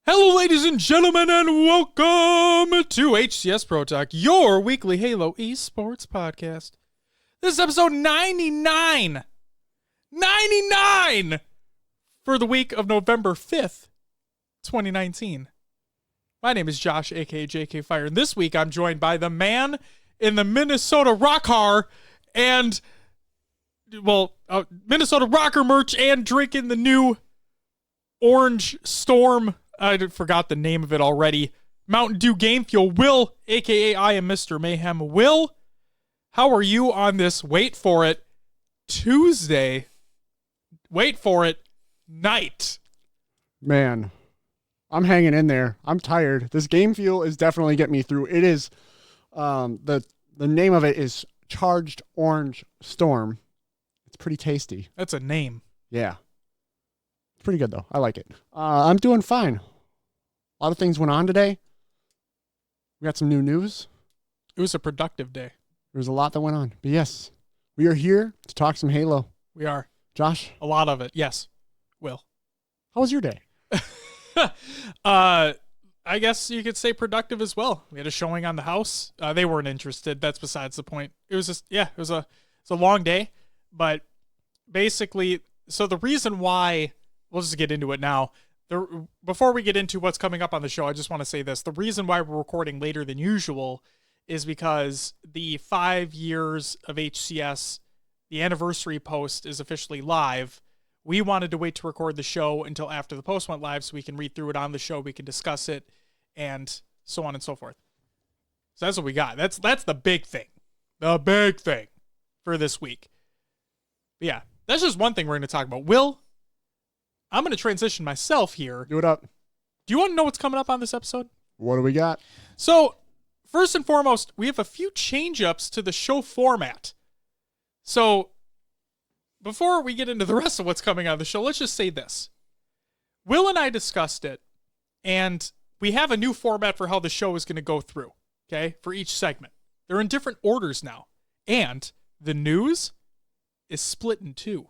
Hello, ladies and gentlemen, and welcome to HCS Pro Talk, your weekly Halo Esports podcast. This is episode 99. 99 for the week of November 5th, 2019. My name is Josh, aka JK Fire, and this week I'm joined by the man in the Minnesota Rocker and, Minnesota Rocker merch and drinking the new Orange Storm. I forgot the name of it already. Mountain Dew Game Fuel. Will, a.k.a. I am Mr. Mayhem. Will, how are you on this, wait for it, Tuesday, wait for it, night? Man, I'm hanging in there. I'm tired. This Game Fuel is definitely getting me through. It is, the name of it is Charged Orange Storm. It's pretty tasty. That's a name. Yeah. Pretty good, though. I like it. I'm doing fine. A lot of things went on today. We got some new news. It was a productive day. There's a lot that went on. But yes, we are here to talk some Halo. We are. Josh? A lot of it, yes. Will. How was your day? I guess you could say productive as well. We had a showing on the house. They weren't interested. That's besides the point. It was just, it was a long day. But basically, so the reason why... We'll just get into it now. Before we get into what's coming up on the show, I just want to say this. The reason why we're recording later than usual is because the 5 years of HCS, the anniversary post is officially live. We wanted to wait to record the show until after the post went live so we can read through it on the show, we can discuss it, and so on and so forth. So that's what we got. That's the big thing. The big thing for this week. But yeah, that's just one thing we're going to talk about. Will, I'm going to transition myself here. Do it up. Do you want to know what's coming up on this episode? What do we got? So, first and foremost, we have a few change-ups to the show format. So, before we get into the rest of what's coming on the show, let's just say this. Will and I discussed it, and we have a new format for how the show is going to go through, okay, for each segment. They're in different orders now, and the news is split in two.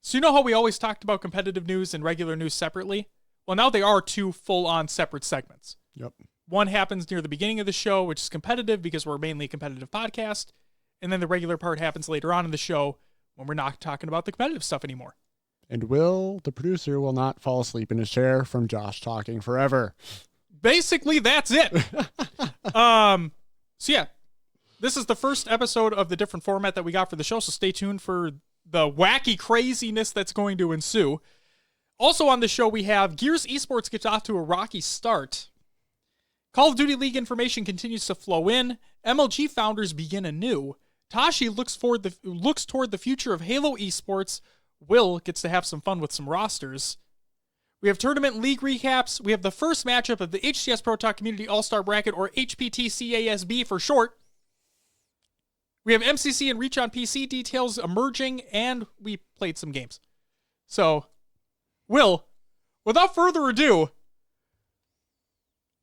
So you know how we always talked about competitive news and regular news separately? Well, now they are two full-on separate segments. Yep. One happens near the beginning of the show, which is competitive because we're mainly a competitive podcast. And then the regular part happens later on in the show when we're not talking about the competitive stuff anymore. And Will, the producer, will not fall asleep in his chair from Josh talking forever. Basically, that's it. So yeah, this is the first episode of the different format that we got for the show, so stay tuned for the wacky craziness that's going to ensue. Also on the show, we have Gears Esports gets off to a rocky start. Call of Duty League information continues to flow in. MLG founders begin anew. Tashi looks toward the future of Halo Esports. Will gets to have some fun with some rosters. We have tournament league recaps. We have the first matchup of the HCS Pro Talk Community All-Star Bracket, or HPTCASB for short. We have MCC and Reach on PC details emerging, and we played some games. So, Will, without further ado,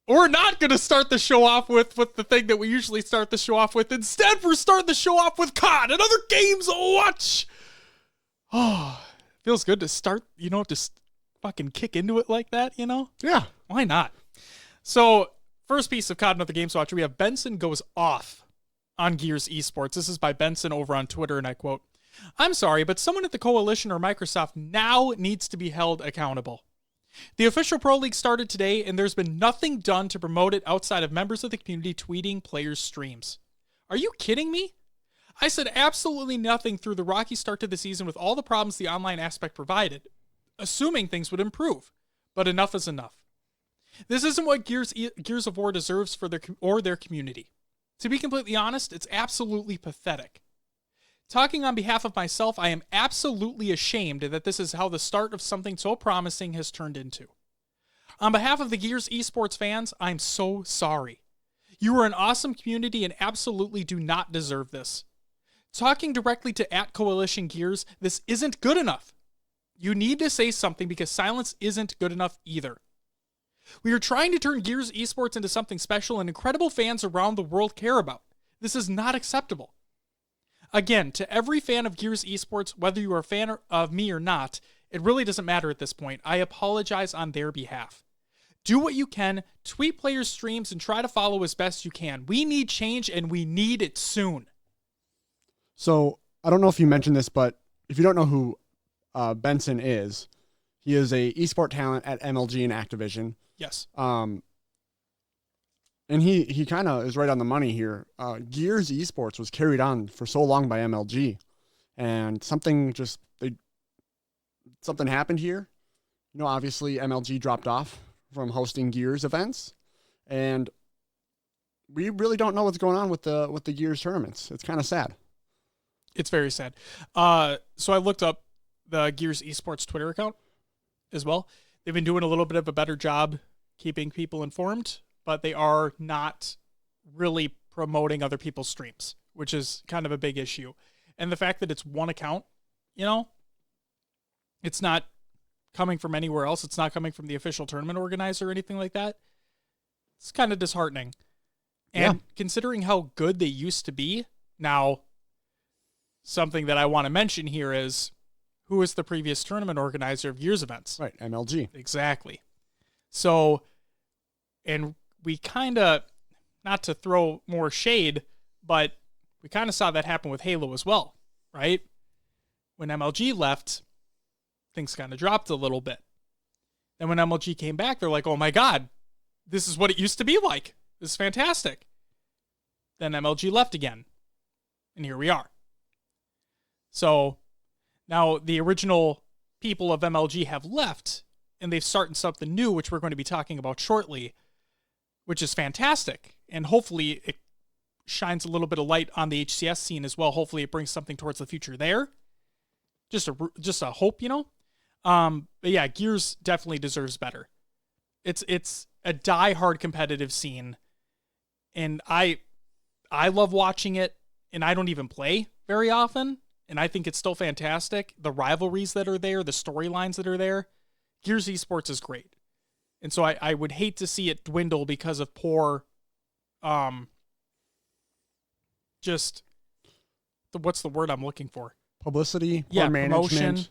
we're not going to start the show off with the thing that we usually start the show off with. Instead, we're starting the show off with COD, another games watch. Oh, feels good to start, just fucking kick into it like that, Yeah. Why not? So, first piece of COD, another games watch, we have Benson goes off on Gears Esports. This is by Benson over on Twitter, and I quote, "I'm sorry, but someone at the Coalition or Microsoft now needs to be held accountable. The official Pro League started today, and there's been nothing done to promote it outside of members of the community tweeting players' streams. Are you kidding me? I said absolutely nothing through the rocky start to the season with all the problems the online aspect provided, assuming things would improve, but enough is enough. This isn't what Gears of War deserves for their community. To be completely honest, it's absolutely pathetic. Talking on behalf of myself, I am absolutely ashamed that this is how the start of something so promising has turned into. On behalf of the Gears Esports fans, I'm so sorry. You are an awesome community and absolutely do not deserve this. Talking directly to @Coalition Gears, this isn't good enough. You need to say something because silence isn't good enough either. We are trying to turn Gears Esports into something special and incredible fans around the world care about. This is not acceptable. Again, to every fan of Gears Esports, whether you are a fan of me or not, it really doesn't matter at this point. I apologize on their behalf. Do what you can, tweet players' streams, and try to follow as best you can. We need change, and we need it soon. So I don't know if you mentioned this, but if you don't know who Benson is, he is a esport talent at MLG and Activision. Yes. And he kind of is right on the money here. Gears Esports was carried on for so long by MLG, and something happened here. You know, obviously MLG dropped off from hosting Gears events, and we really don't know what's going on with the Gears tournaments. It's kind of sad. It's very sad. So I looked up the Gears Esports Twitter account as well. They've been doing a little bit of a better job keeping people informed, but they are not really promoting other people's streams, which is kind of a big issue. And the fact that it's one account, you know, it's not coming from anywhere else. It's not coming from the official tournament organizer or anything like that. It's kind of disheartening. And considering how good they used to be, now something that I want to mention here is, who was the previous tournament organizer of Gears events? Right, MLG. Exactly. So, and we kind of, not to throw more shade, but we kind of saw that happen with Halo as well, right? When MLG left, things kind of dropped a little bit. Then when MLG came back, they're like, oh my God, this is what it used to be like. This is fantastic. Then MLG left again. And here we are. So now the original people of MLG have left, and they've started something new, which we're going to be talking about shortly, which is fantastic. And hopefully it shines a little bit of light on the HCS scene as well. Hopefully it brings something towards the future there. Just a hope, you know? But yeah, Gears definitely deserves better. It's a die-hard competitive scene, and I love watching it, and I don't even play very often, and I think it's still fantastic. The rivalries that are there, the storylines that are there, Gears Esports is great. And so I would hate to see it dwindle because of poor, what's the word I'm looking for? Publicity, poor management. Promotion,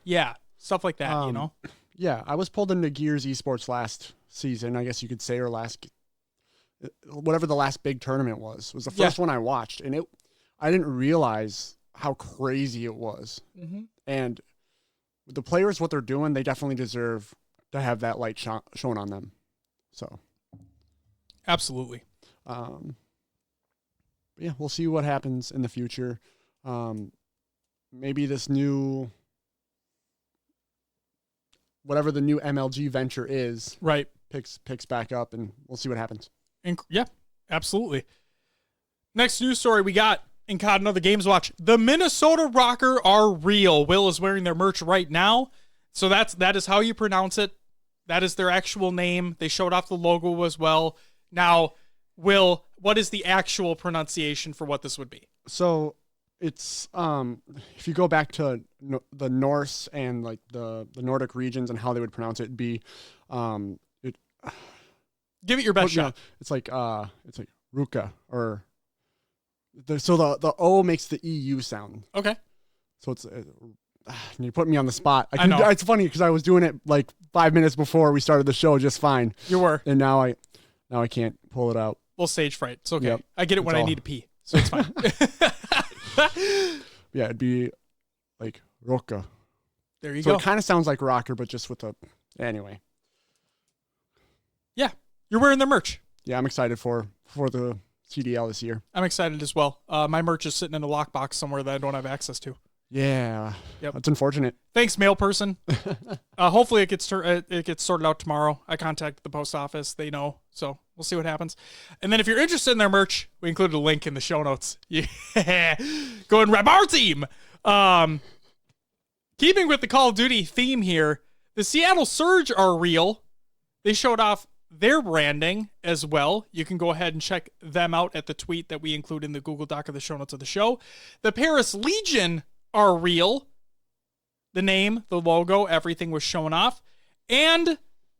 stuff like that, you know? Yeah, I was pulled into Gears Esports last season, I guess you could say, or whatever the last big tournament was the first one I watched, and I didn't realize how crazy it was. Mm-hmm. And the players, what they're doing, they definitely deserve to have that light shown on them. So, absolutely. Yeah, we'll see what happens in the future. Maybe this new, whatever the new MLG venture is, right, picks back up, and we'll see what happens. Yeah, absolutely. Next news story we got in COD and Other Games Watch. The Minnesota Rocker are real. Will is wearing their merch right now. So that is how you pronounce it. That is their actual name. They showed off the logo as well. Now, Will, what is the actual pronunciation for what this would be? So it's if you go back to the Norse and like the Nordic regions and how they would pronounce it, it'd be give it your best shot. It's like Ruka, or so the O makes the EU sound. Okay. So it's you put me on the spot. I know. It's funny because I was doing it like 5 minutes before we started the show just fine. You were. And now I can't pull it out. Well, stage fright. It's okay. Yep. I get it when I need to pee, so it's fine. Yeah, it'd be like Roka. There you go. So it kind of sounds like rocker, but just with anyway. Yeah, you're wearing their merch. Yeah, I'm excited for the CDL this year. I'm excited as well. My merch is sitting in a lockbox somewhere that I don't have access to. Yeah, yep. That's unfortunate. Thanks, mail person. Hopefully it gets sorted out tomorrow. I contacted the post office. They know, so we'll see what happens. And then if you're interested in their merch, we included a link in the show notes. Yeah, go and rep our team. Keeping with the Call of Duty theme here, the Seattle Surge are real. They showed off their branding as well. You can go ahead and check them out at the tweet that we include in the Google Doc of the show notes of the show. The Paris Legion are real. The name, the logo, everything was shown off. And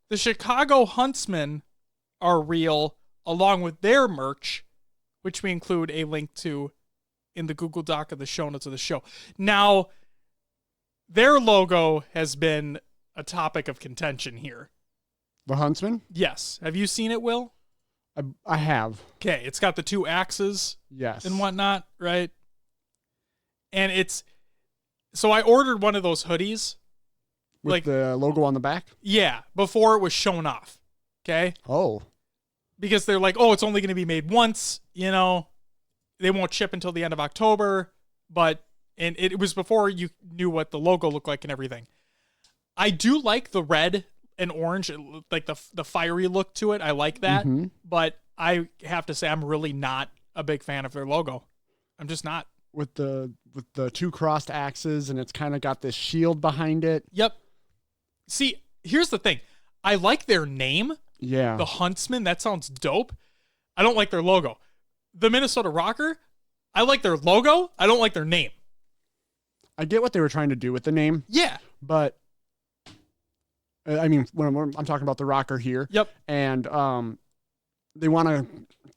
the Chicago Huntsmen are real, along with their merch, which we include a link to in the Google Doc of the show notes of the show. Now, their logo has been a topic of contention here. The Huntsman? Yes. Have you seen it, Will? I have. Okay, it's got the 2 axes Yes. and whatnot, right? And it's... So I ordered one of those hoodies. With like the logo on the back? Yeah, before it was shown off. Okay? Oh. Because they're like, oh, it's only going to be made once, you know. They won't ship until the end of October. But... And it was before you knew what the logo looked like and everything. I do like the red and orange, like the fiery look to it. I like that. Mm-hmm. But I have to say I'm really not a big fan of their logo. I'm just not. With the 2 crossed axes, and it's kind of got this shield behind it. Yep. See, here's the thing. I like their name. Yeah. The Huntsman. That sounds dope. I don't like their logo. The Minnesota Rocker. I like their logo. I don't like their name. I get what they were trying to do with the name. Yeah. But I mean, when I'm talking about the Rocker here. Yep. And they want to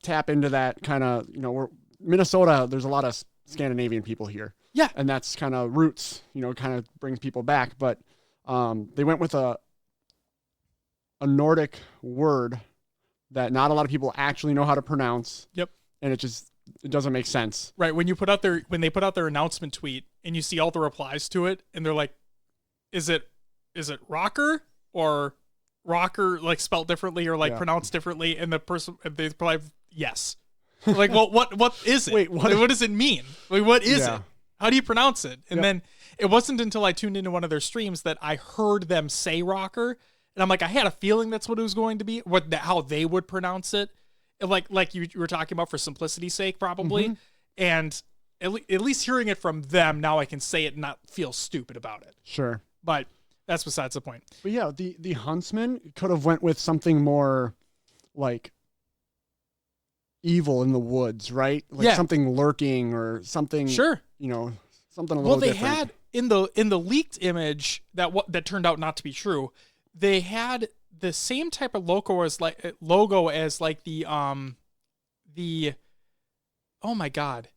tap into that kind of, you know, Minnesota, there's a lot of Scandinavian people here. Yeah. And that's kind of roots, you know, kind of brings people back. But they went with a Nordic word that not a lot of people actually know how to pronounce. Yep. And it doesn't make sense. Right. When they put out their announcement tweet and you see all the replies to it and they're like, is it rocker or rocker, like spelled differently or like pronounced differently? And the person, they reply, yes. Like, well, what is it? Wait, what does it mean? Like, what is it? How do you pronounce it? And then it wasn't until I tuned into one of their streams that I heard them say rocker. And I'm like, I had a feeling that's what it was going to be, how they would pronounce it. Like you were talking about for simplicity's sake, probably. Mm-hmm. And at least hearing it from them, now I can say it and not feel stupid about it. Sure. But that's besides the point. But yeah, the Huntsman could have went with something more like evil in the woods, right? Like something lurking or something. Sure. You know, something a little different. Well, they had in the leaked image that turned out not to be true. They had the same type of logo as the oh my god,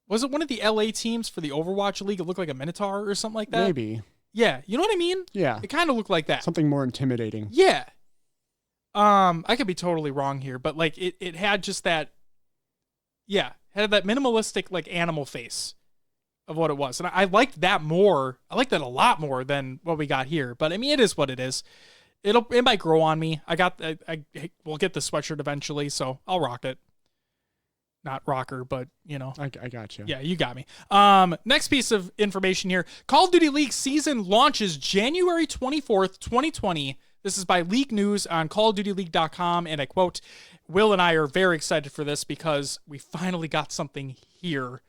was it one of the LA teams for the Overwatch League? It looked like a Minotaur or something like that. Maybe. Yeah, you know what I mean? Yeah. It kind of looked like that. Something more intimidating. Yeah. I could be totally wrong here, but like it had just that. Yeah, had that minimalistic like animal face of what it was, and I liked that more. I liked that a lot more than what we got here. But I mean, it is what it is. It might grow on me. We'll get the sweatshirt eventually, so I'll rock it. Not rocker, but you know. I got you. Yeah, you got me. Next piece of information here. Call of Duty League season launches January 24th, 2020. This is by League News on CallOfDutyLeague.com, and I quote, Will and I are very excited for this because we finally got something here.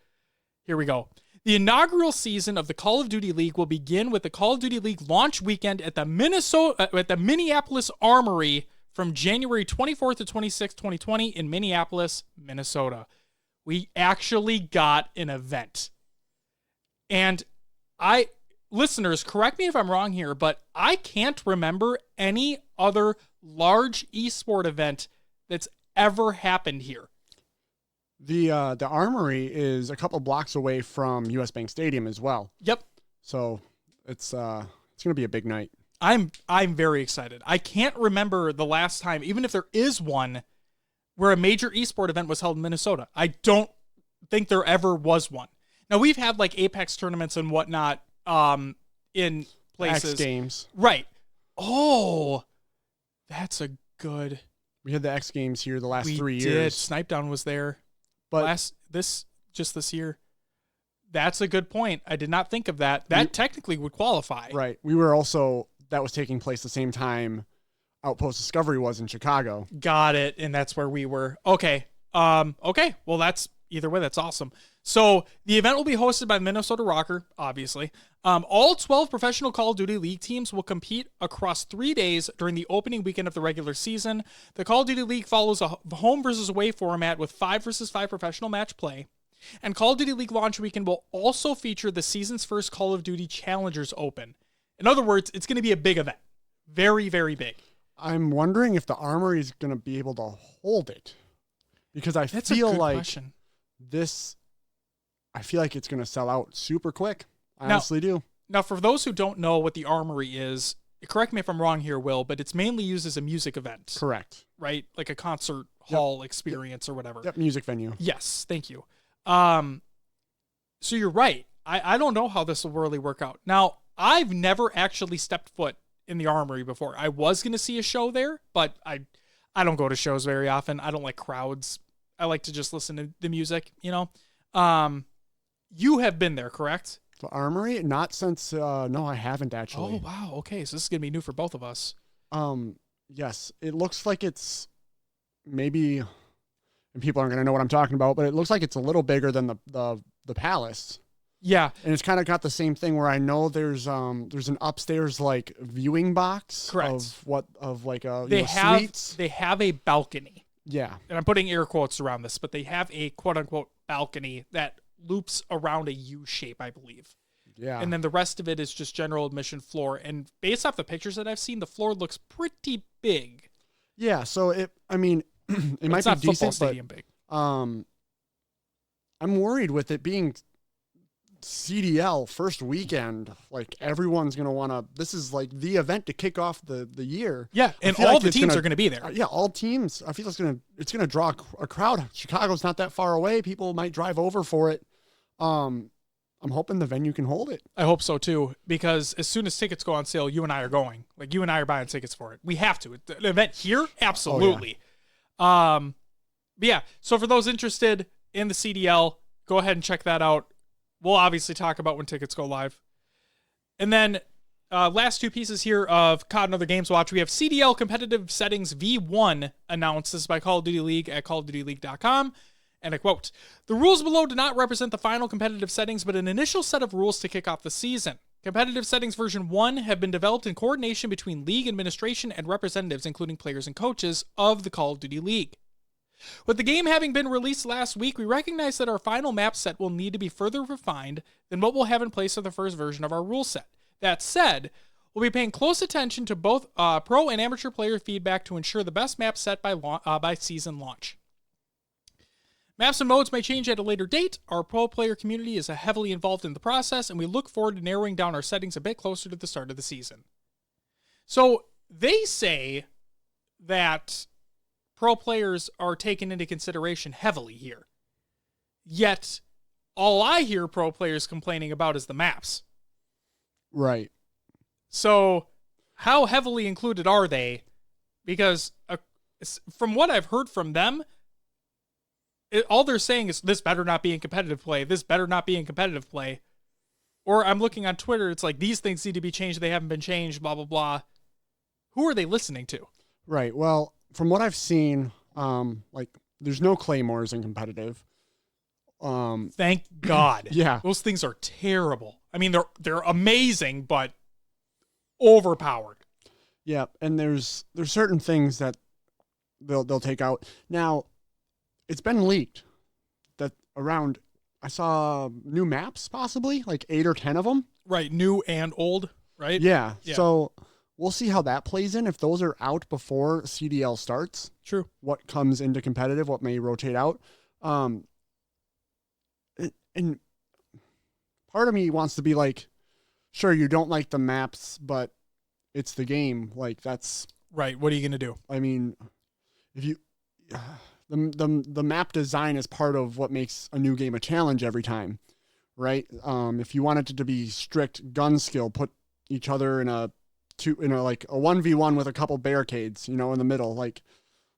Here we go. The inaugural season of the Call of Duty League will begin with the Call of Duty League launch weekend at the Minneapolis Armory from January 24th to 26th, 2020 in Minneapolis, Minnesota. We actually got an event. And listeners, correct me if I'm wrong here, but I can't remember any other large esport event that's ever happened here. The Armory is a couple blocks away from US Bank Stadium as well. Yep. So it's going to be a big night. I'm very excited. I can't remember the last time, even if there is one, where a major esport event was held in Minnesota. I don't think there ever was one. Now we've had like Apex tournaments and whatnot in places. X Games. Right. Oh, that's a good. We had the X Games here the last 3 years. We did. Snipedown was there. But this year. That's a good point. I did not think of that. That technically would qualify. Right. We were also, that was taking place the same time Outpost Discovery was in Chicago. Got it. And that's where we were. Okay. Okay. Well, either way, that's awesome. So the event will be hosted by Minnesota Rocker, obviously. All 12 professional Call of Duty League teams will compete across 3 days during the opening weekend of the regular season. The Call of Duty League follows a home versus away format with 5 versus 5 professional match play. And Call of Duty League launch weekend will also feature the season's first Call of Duty Challengers Open. In other words, it's going to be a big event. Very, very big. I'm wondering if the Armory is going to be able to hold it. Because That's feel like question. I feel like it's going to sell out super quick. I honestly do. Now, for those who don't know what the Armory is, correct me if I'm wrong here, Will, but it's mainly used as a music event. Correct. Right? Like a concert hall experience or whatever. Yep, music venue. Yes, thank you. So you're right. I don't know how this will really work out. Now, I've never actually stepped foot in the Armory before. I was going to see a show there, but I don't go to shows very often. I don't like crowds. I like to just listen to the music, you know? You have been there, correct? The Armory? Not since, no, I haven't actually. Oh, wow. Okay, so this is going to be new for both of us. Yes, it looks like it's maybe, and people aren't going to know what I'm talking about, but it looks like it's a little bigger than the Palace. Yeah. And it's kind of got the same thing where I know there's an upstairs like viewing box. Correct. Suites. They have a balcony. Yeah. And I'm putting air quotes around this, but they have a quote unquote balcony that loops around a U shape, I believe. Yeah. And then the rest of it is just general admission floor. And based off the pictures that I've seen, the floor looks pretty big. Yeah. So it might be decent, stadium big. I'm worried with it being CDL first weekend. Like everyone's going to want to, this is like the event to kick off the year. Yeah. And all the teams are going to be there. Yeah. All teams. I feel it's going to draw a crowd. Chicago's not that far away. People might drive over for it. I'm hoping the venue can hold it. I hope so too, because as soon as tickets go on sale, you and I are going. Like you and I are buying tickets for it. We have to. The event here, absolutely. Oh, yeah. But yeah. So for those interested in the CDL, go ahead and check that out. We'll obviously talk about when tickets go live. And then last two pieces here of COD and Other Games Watch. We have CDL Competitive Settings V1 announced. This is by Call of Duty League at callofdutyleague.com. And I quote, "The rules below do not represent the final competitive settings, but an initial set of rules to kick off the season. Competitive Settings version 1 have been developed in coordination between league administration and representatives, including players and coaches, of the Call of Duty League. With the game having been released last week, we recognize that our final map set will need to be further refined than what we'll have in place for the first version of our rule set. That said, we'll be paying close attention to both pro and amateur player feedback to ensure the best map set by season launch. Maps and modes may change at a later date. Our pro player community is heavily involved in the process, and we look forward to narrowing down our settings a bit closer to the start of the season." So they say that pro players are taken into consideration heavily here. Yet, all I hear pro players complaining about is the maps. Right. So, how heavily included are they? Because from what I've heard from them, all they're saying is, this better not be in competitive play. This better not be in competitive play. Or I'm looking on Twitter, it's like, these things need to be changed. They haven't been changed, blah, blah, blah. Who are they listening to? Right. Well, from what I've seen, there's no claymores in competitive. Thank God. Yeah. Those things are terrible. I mean, they're amazing, but overpowered. Yeah, and there's certain things that they'll take out. Now, it's been leaked that around, I saw new maps possibly, like 8 or 10 of them. Right, new and old, right? Yeah. So we'll see how that plays in. If those are out before CDL starts. True. What comes into competitive, what may rotate out. And part of me wants to be like, sure, you don't like the maps, but it's the game. Like, that's... Right, what are you going to do? I mean, if you... The map design is part of what makes a new game a challenge every time, right? If you wanted it to be strict gun skill, put each other in a 1v1 with a couple barricades, in the middle. Like,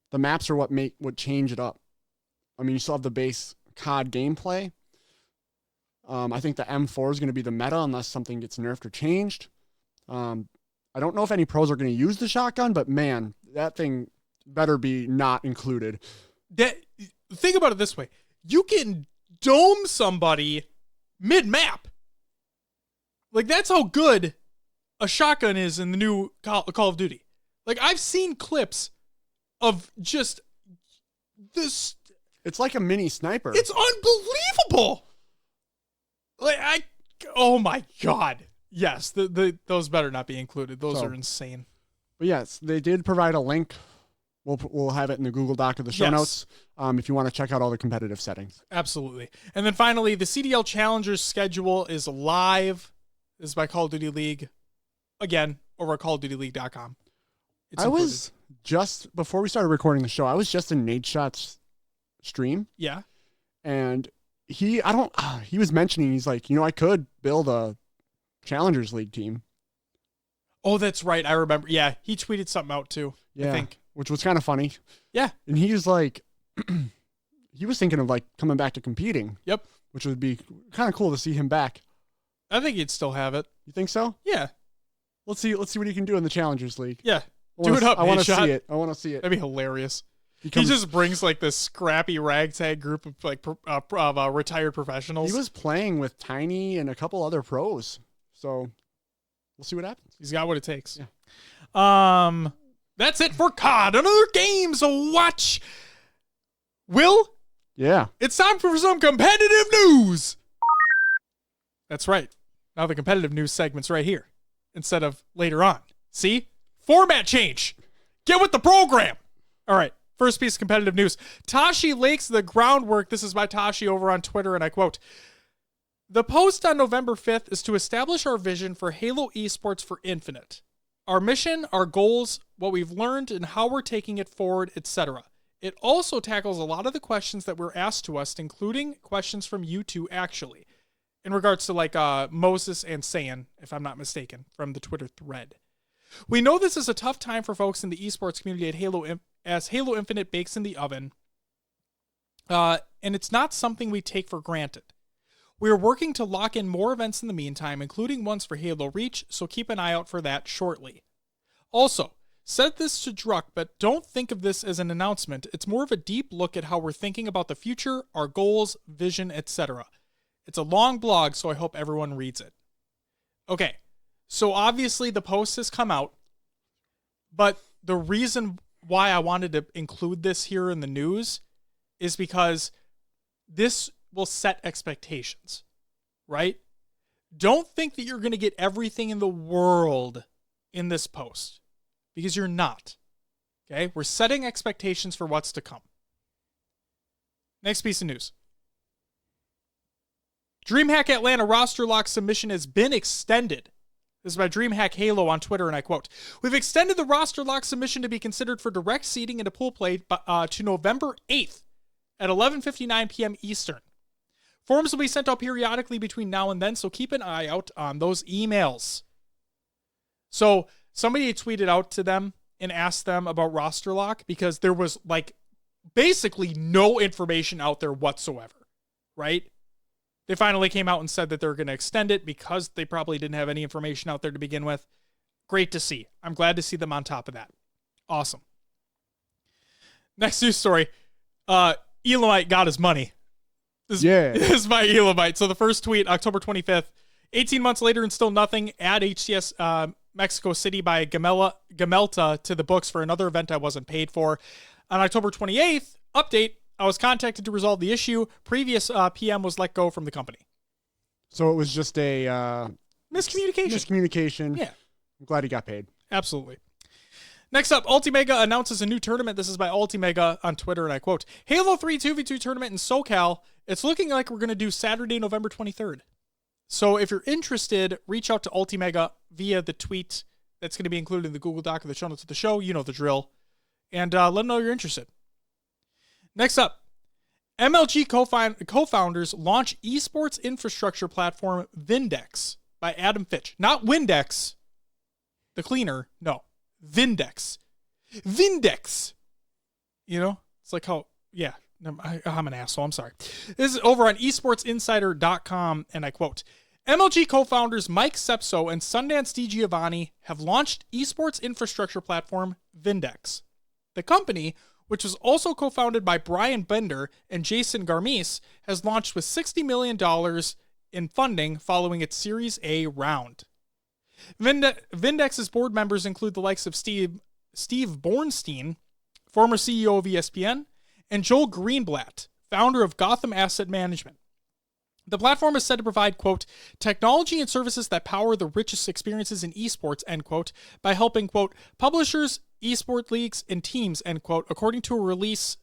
the maps are what would change it up. I mean, you still have the base COD gameplay. I think the M4 is going to be the meta unless something gets nerfed or changed. I don't know if any pros are going to use the shotgun, but man, that thing better be not included. Think about it this way. You can dome somebody mid-map. Like, that's how good a shotgun is in the new Call of Duty. Like, I've seen clips of just this. It's like a mini sniper. It's unbelievable. Like, oh my God. Yes, those better not be included. Those are insane. But yes, they did provide a link. We'll have it in the Google Doc of the show notes if you want to check out all the competitive settings. Absolutely. And then finally, the CDL Challengers schedule is live. This is by Call of Duty League. Again, over at CallOfDutyLeague.com. I was just, before we started recording the show, I was just in Nate Shot's stream. Yeah. And he was mentioning, he's like, I could build a Challengers League team. Oh, that's right. I remember. Yeah. He tweeted something out too. Yeah. I think. Which was kind of funny. Yeah. And he was like, he was thinking of like coming back to competing. Yep. Which would be kind of cool to see him back. I think he'd still have it. You think so? Yeah. Let's see what he can do in the Challengers League. Yeah. Do it up, I want to Nate see it. I want to see it. That'd be hilarious. He just brings like this scrappy ragtag group of like retired professionals. He was playing with Tiny and a couple other pros. So we'll see what happens. He's got what it takes. Yeah. That's it for COD. Another games to watch. Will? Yeah. It's time for some competitive news. That's right. Now the competitive news segment's right here instead of later on. See? Format change. Get with the program. All right. First piece of competitive news. Tashi lakes the groundwork. This is by Tashi over on Twitter, and I quote, "The post on November 5th is to establish our vision for Halo Esports for Infinite. Our mission, our goals, what we've learned, and how we're taking it forward, etc. It also tackles a lot of the questions that were asked to us, including questions from you two, actually, in regards to like Moses and Saiyan, if I'm not mistaken, from the Twitter thread. We know this is a tough time for folks in the esports community as Halo Infinite bakes in the oven, and it's not something we take for granted. We are working to lock in more events in the meantime, including ones for Halo Reach, so keep an eye out for that shortly. Also, said this to Druck, but don't think of this as an announcement. It's more of a deep look at how we're thinking about the future, our goals, vision, etc. It's a long blog, so I hope everyone reads it." Okay, so obviously the post has come out, but the reason why I wanted to include this here in the news is because this will set expectations, right? Don't think that you're going to get everything in the world in this post, because you're not. Okay? We're setting expectations for what's to come. Next piece of news. DreamHack Atlanta roster lock submission has been extended. This is by DreamHack Halo on Twitter, and I quote, "We've extended the roster lock submission to be considered for direct seeding into pool play to November 8th at 11:59 p.m. Eastern. Forms will be sent out periodically between now and then, so keep an eye out on those emails." So somebody tweeted out to them and asked them about roster lock because there was like basically no information out there whatsoever, right? They finally came out and said that they're going to extend it because they probably didn't have any information out there to begin with. Great to see. I'm glad to see them on top of that. Awesome. Next news story. Elamite got his money. This is by Elamite. So the first tweet, October 25th, 18 months later and still nothing. Add HCS Mexico City by Gamelta to the books for another event I wasn't paid for. On October 28th, update. I was contacted to resolve the issue. Previous PM was let go from the company. So it was just a miscommunication. Yeah. I'm glad he got paid. Absolutely. Next up, Ultimega announces a new tournament. This is by Ultimega on Twitter, and I quote, "Halo 3 2v2 tournament in SoCal. It's looking like we're going to do Saturday, November 23rd. So if you're interested, reach out to Ultimega via the tweet that's going to be included in the Google Doc of the show notes of the show. You know the drill. And let them know you're interested. Next up, MLG co-founders launch esports infrastructure platform Vindex by Adam Fitch. Not Windex, the cleaner. No, Vindex. Vindex. You know, it's like how, yeah, I'm an asshole. I'm sorry. This is over on esportsinsider.com, and I quote, "MLG co-founders Mike Sepso and Sundance DiGiovanni have launched esports infrastructure platform Vindex. The company, which was also co-founded by Brian Bender and Jason Garmis, has launched with $60 million in funding following its Series A round. Vindex's board members include the likes of Steve Bornstein, former CEO of ESPN, and Joel Greenblatt, founder of Gotham Asset Management. The platform is said to provide, quote, technology and services that power the richest experiences in esports, end quote, by helping, quote, publishers, esport leagues, and teams, end quote, according to a release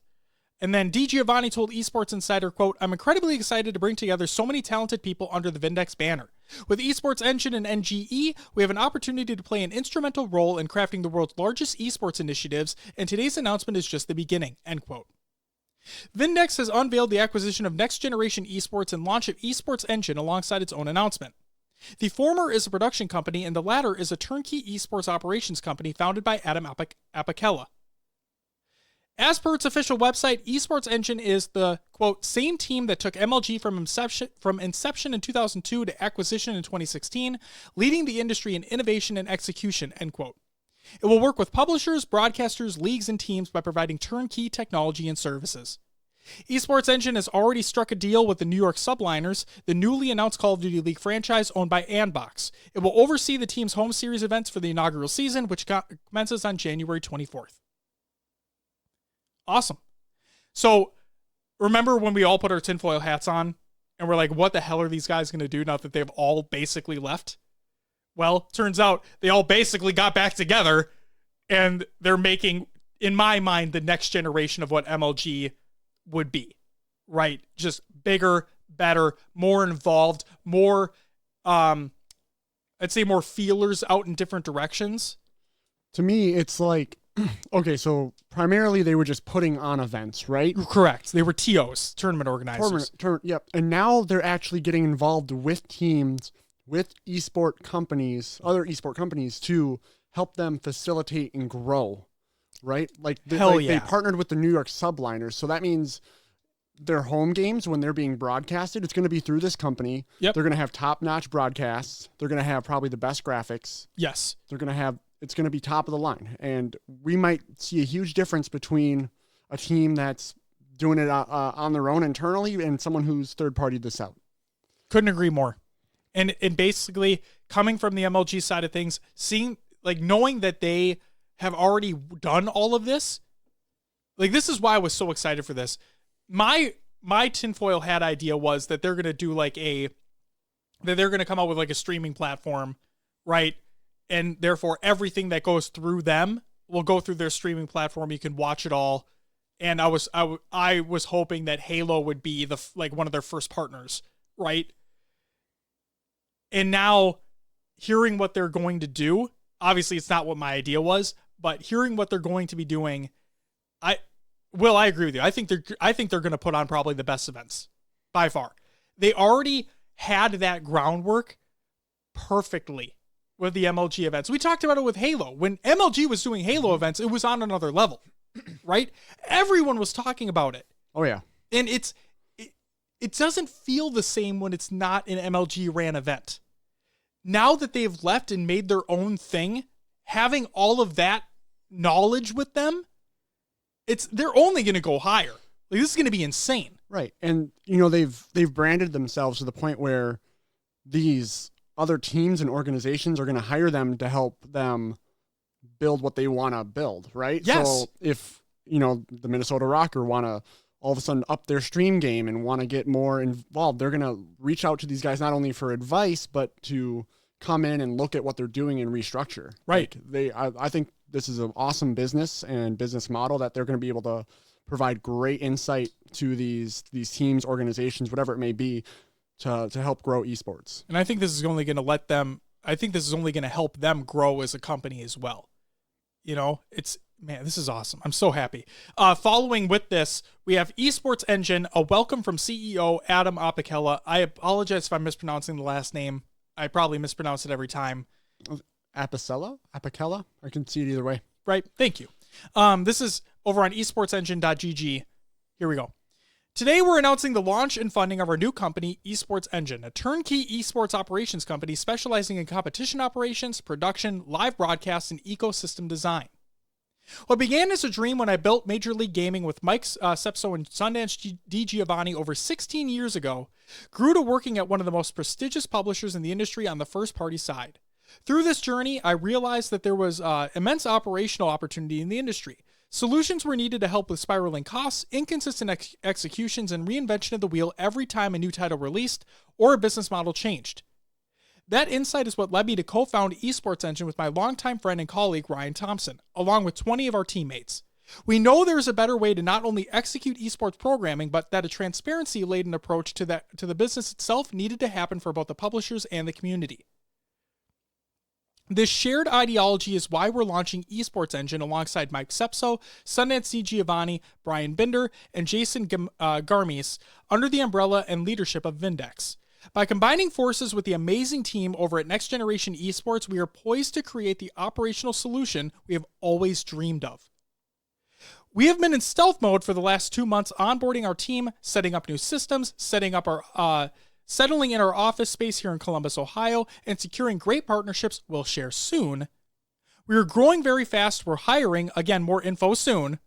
And then DiGiovanni told Esports Insider, quote, I'm incredibly excited to bring together so many talented people under the Vindex banner. With Esports Engine and NGE, we have an opportunity to play an instrumental role in crafting the world's largest esports initiatives, and today's announcement is just the beginning, end quote. Vindex has unveiled the acquisition of next-generation esports and launch of Esports Engine alongside its own announcement. The former is a production company, and the latter is a turnkey esports operations company founded by Adam Apicella. As per its official website, Esports Engine is the, quote, same team that took MLG from inception in 2002 to acquisition in 2016, leading the industry in innovation and execution, end quote. It will work with publishers, broadcasters, leagues, and teams by providing turnkey technology and services. Esports Engine has already struck a deal with the New York Subliners, the newly announced Call of Duty League franchise owned by Anbox. It will oversee the team's home series events for the inaugural season, which commences on January 24th. Awesome. So, remember when we all put our tinfoil hats on and we're like, what the hell are these guys going to do now that they've all basically left? Well, turns out they all basically got back together and they're making, in my mind, the next generation of what MLG would be, right? Just bigger, better, more involved, more, I'd say more feelers out in different directions. To me, it's like, okay, so primarily they were just putting on events, right? Correct. They were TOs, tournament organizers. Yep. And now they're actually getting involved with teams, with esport companies, other esport companies to help them facilitate and grow, right? They partnered with the New York Subliners. So that means their home games, when they're being broadcasted, it's going to be through this company. Yep. They're going to have top-notch broadcasts. They're going to have probably the best graphics. Yes. It's going to be top of the line. And we might see a huge difference between a team that's doing it on their own internally and someone who's third-partied this out. Couldn't agree more. And basically, coming from the MLG side of things, knowing that they have already done all of this, this is why I was so excited for this. My tinfoil hat idea was that they're going to do that they're going to come out with a streaming platform, right? And therefore everything that goes through them will go through their streaming platform. You can watch it all. And I was hoping that Halo would be one of their first partners, right? And now hearing what they're going to do, obviously it's not what my idea was, but hearing what they're going to be doing, I agree with you. I think they're going to put on probably the best events by far. They already had that groundwork perfectly with the MLG events. We talked about it with Halo. When MLG was doing Halo events, it was on another level, right? Everyone was talking about it. Oh yeah. And it doesn't feel the same when it's not an MLG ran event. Now that they've left and made their own thing, having all of that knowledge with them, they're only going to go higher. This is going to be insane. Right. And they've branded themselves to the point where these other teams and organizations are going to hire them to help them build what they want to build, right? Yes. So if, the Minnesota Rocker want to all of a sudden up their stream game and want to get more involved, they're going to reach out to these guys not only for advice, but to come in and look at what they're doing and restructure. Right. I think this is an awesome business and business model that they're going to be able to provide great insight to these teams, organizations, whatever it may be, to help grow esports. And I think this is only going to help them grow as a company as well. This is awesome. I'm so happy. Following with this, we have Esports Engine, a welcome from CEO Adam Apicella. I apologize if I'm mispronouncing the last name. I probably mispronounce it every time. Apicella? I can see it either way. Right. Thank you. This is over on esportsengine.gg. Here we go. Today, we're announcing the launch and funding of our new company, Esports Engine, a turnkey esports operations company specializing in competition operations, production, live broadcasts, and ecosystem design. What began as a dream when I built Major League Gaming with Mike Sepso and Sundance DiGiovanni over 16 years ago grew to working at one of the most prestigious publishers in the industry on the first-party side. Through this journey, I realized that there was immense operational opportunity in the industry. Solutions were needed to help with spiraling costs, inconsistent executions, and reinvention of the wheel every time a new title released or a business model changed. That insight is what led me to co-found Esports Engine with my longtime friend and colleague Ryan Thompson, along with 20 of our teammates. We know there is a better way to not only execute esports programming, but that a transparency-laden approach to the business itself needed to happen for both the publishers and the community. This shared ideology is why we're launching Esports Engine alongside Mike Sepso, Sundance C. Giovanni, Brian Binder, and Jason Garmes under the umbrella and leadership of Vindex. By combining forces with the amazing team over at Next Generation Esports, we are poised to create the operational solution we have always dreamed of. We have been in stealth mode for the last 2 months, onboarding our team, setting up new systems, settling in our office space here in Columbus, Ohio, and securing great partnerships we'll share soon. We are growing very fast. We're hiring, again, more info soon,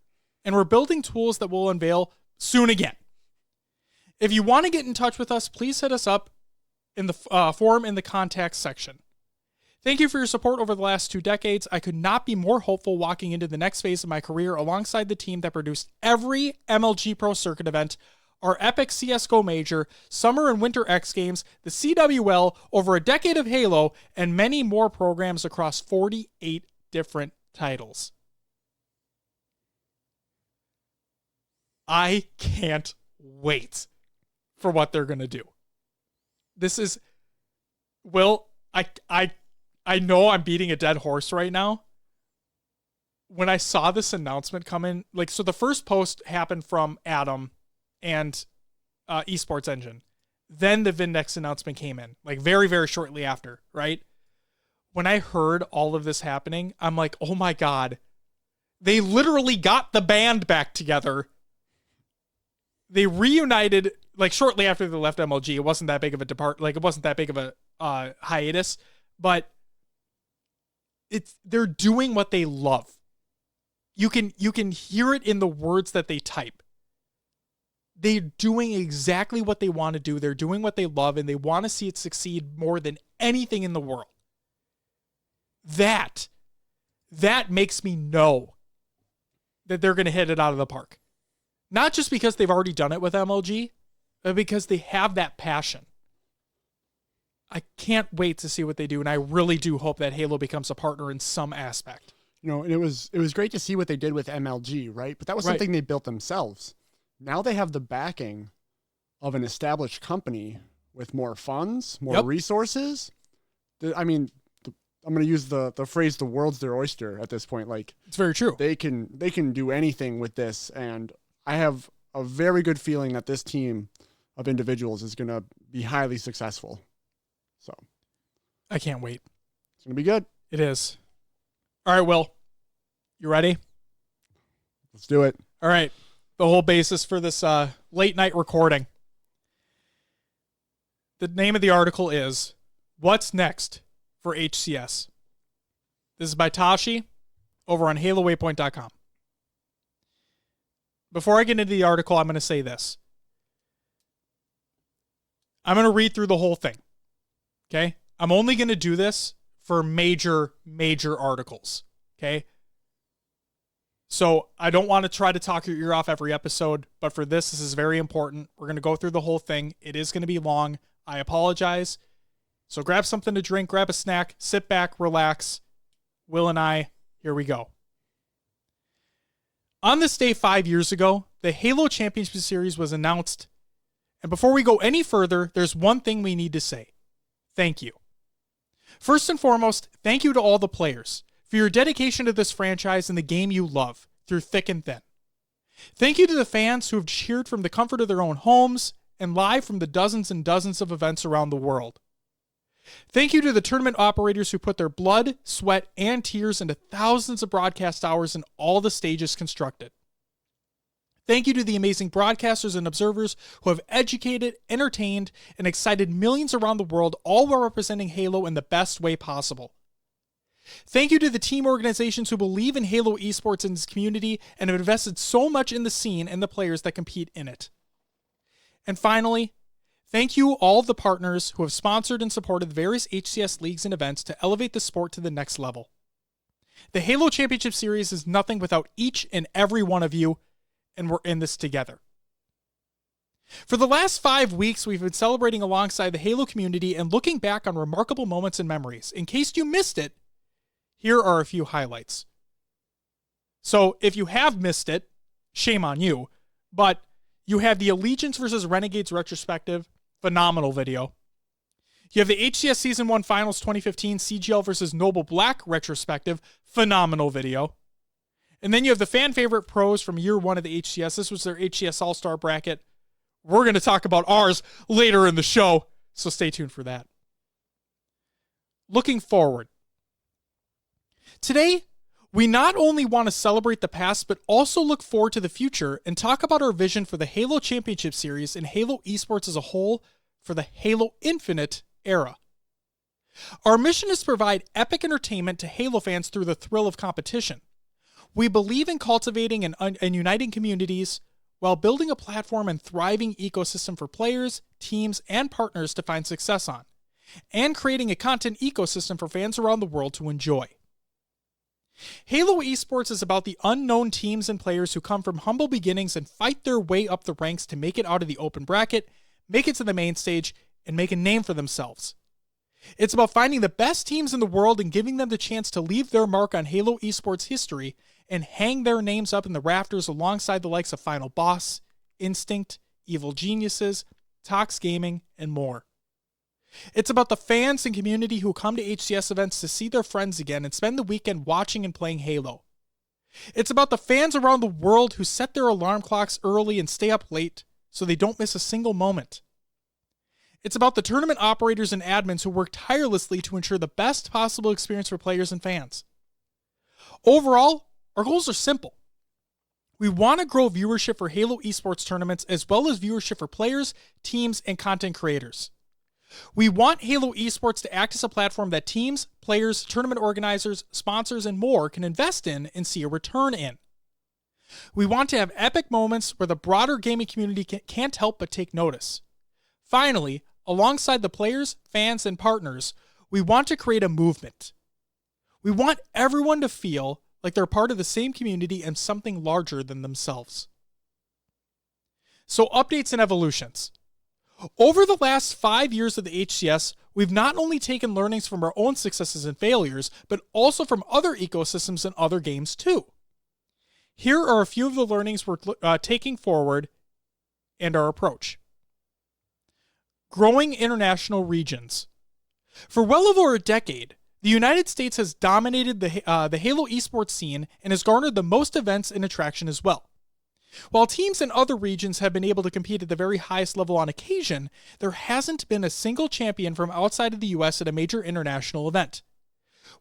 and we're building tools that we'll unveil soon again. If you want to get in touch with us, please hit us up in the forum in the contact section. Thank you for your support over the last 2 decades. I could not be more hopeful walking into the next phase of my career alongside the team that produced every MLG Pro Circuit event, our epic CSGO Major, Summer and Winter X Games, the CWL, over a decade of Halo, and many more programs across 48 different titles. I can't wait for what they're going to do. This is... Will, I know I'm beating a dead horse right now. When I saw this announcement come in, so the first post happened from Adam and Esports Engine. Then the Vindex announcement came in, very, very shortly after, right? When I heard all of this happening, I'm like, oh my God. They literally got the band back together. They reunited, shortly after they left MLG. It wasn't that big of a hiatus, but they're doing what they love. You can hear it in the words that they type. They're doing exactly what they want to do. They're doing what they love, and they want to see it succeed more than anything in the world. That makes me know that they're going to hit it out of the park. Not just because they've already done it with MLG, but because they have that passion. I can't wait to see what they do, and I really do hope that Halo becomes a partner in some aspect. And it was great to see what they did with MLG, right? But that was something they built themselves. Now they have the backing of an established company with more funds, more resources. I'm going to use the phrase "the world's their oyster" at this point. It's very true. They can do anything with this, and I have a very good feeling that this team of individuals is going to be highly successful. So, I can't wait. It's going to be good. It is. All right, Will. You ready? Let's do it. All right. The whole basis for this late night recording. The name of the article is What's Next for HCS? This is by Tashi over on HaloWaypoint.com. Before I get into the article, I'm going to say this. I'm going to read through the whole thing. Okay? I'm only going to do this for major articles. Okay? So I don't want to try to talk your ear off every episode, but for this is very important. We're going to go through the whole thing. It is going to be long. I apologize. So grab something to drink, grab a snack, sit back, relax. Will and I, here we go. On this day 5 years ago, the Halo Championship Series was announced. And before we go any further, there's one thing we need to say. Thank you. First and foremost, thank you to all the players for your dedication to this franchise and the game you love through thick and thin. Thank you to the fans who have cheered from the comfort of their own homes and live from the dozens and dozens of events around the world. Thank you to the tournament operators who put their blood, sweat, and tears into thousands of broadcast hours in all the stages constructed. Thank you to the amazing broadcasters and observers who have educated, entertained, and excited millions around the world, all while representing Halo in the best way possible. Thank you to the team organizations who believe in Halo esports and its community and have invested so much in the scene and the players that compete in it. And finally, thank you all the partners who have sponsored and supported the various HCS leagues and events to elevate the sport to the next level. The Halo Championship Series is nothing without each and every one of you, and we're in this together. For the last 5 weeks, we've been celebrating alongside the Halo community and looking back on remarkable moments and memories. In case you missed it, here are a few highlights. So if you have missed it, shame on you. But you have the Allegiance versus Renegades retrospective, phenomenal video. You have the HCS Season 1 Finals 2015 CGL versus Noble Black retrospective, phenomenal video. And then you have the fan favorite pros from year one of the HCS. This was their HCS All-Star bracket. We're going to talk about ours later in the show, so stay tuned for that. Looking forward. Today, we not only want to celebrate the past, but also look forward to the future and talk about our vision for the Halo Championship Series and Halo Esports as a whole for the Halo Infinite era. Our mission is to provide epic entertainment to Halo fans through the thrill of competition. We believe in cultivating and uniting communities while building a platform and thriving ecosystem for players, teams, and partners to find success on, and creating a content ecosystem for fans around the world to enjoy. Halo Esports is about the unknown teams and players who come from humble beginnings and fight their way up the ranks to make it out of the open bracket, make it to the main stage, and make a name for themselves. It's about finding the best teams in the world and giving them the chance to leave their mark on Halo Esports history and hang their names up in the rafters alongside the likes of Final Boss, Instinct, Evil Geniuses, Tox Gaming, and more. It's about the fans and community who come to HCS events to see their friends again and spend the weekend watching and playing Halo. It's about the fans around the world who set their alarm clocks early and stay up late so they don't miss a single moment. It's about the tournament operators and admins who work tirelessly to ensure the best possible experience for players and fans. Overall, our goals are simple. We want to grow viewership for Halo Esports tournaments as well as viewership for players, teams, and content creators. We want Halo Esports to act as a platform that teams, players, tournament organizers, sponsors, and more can invest in and see a return in. We want to have epic moments where the broader gaming community can't help but take notice. Finally, alongside the players, fans, and partners, we want to create a movement. We want everyone to feel like they're part of the same community and something larger than themselves. So, updates and evolutions. Over the last 5 years of the HCS, we've not only taken learnings from our own successes and failures, but also from other ecosystems and other games too. Here are a few of the learnings we're taking forward and our approach. Growing international regions. For well over a decade, the United States has dominated the Halo esports scene and has garnered the most events and attraction as well. While teams in other regions have been able to compete at the very highest level on occasion, there hasn't been a single champion from outside of the US at a major international event.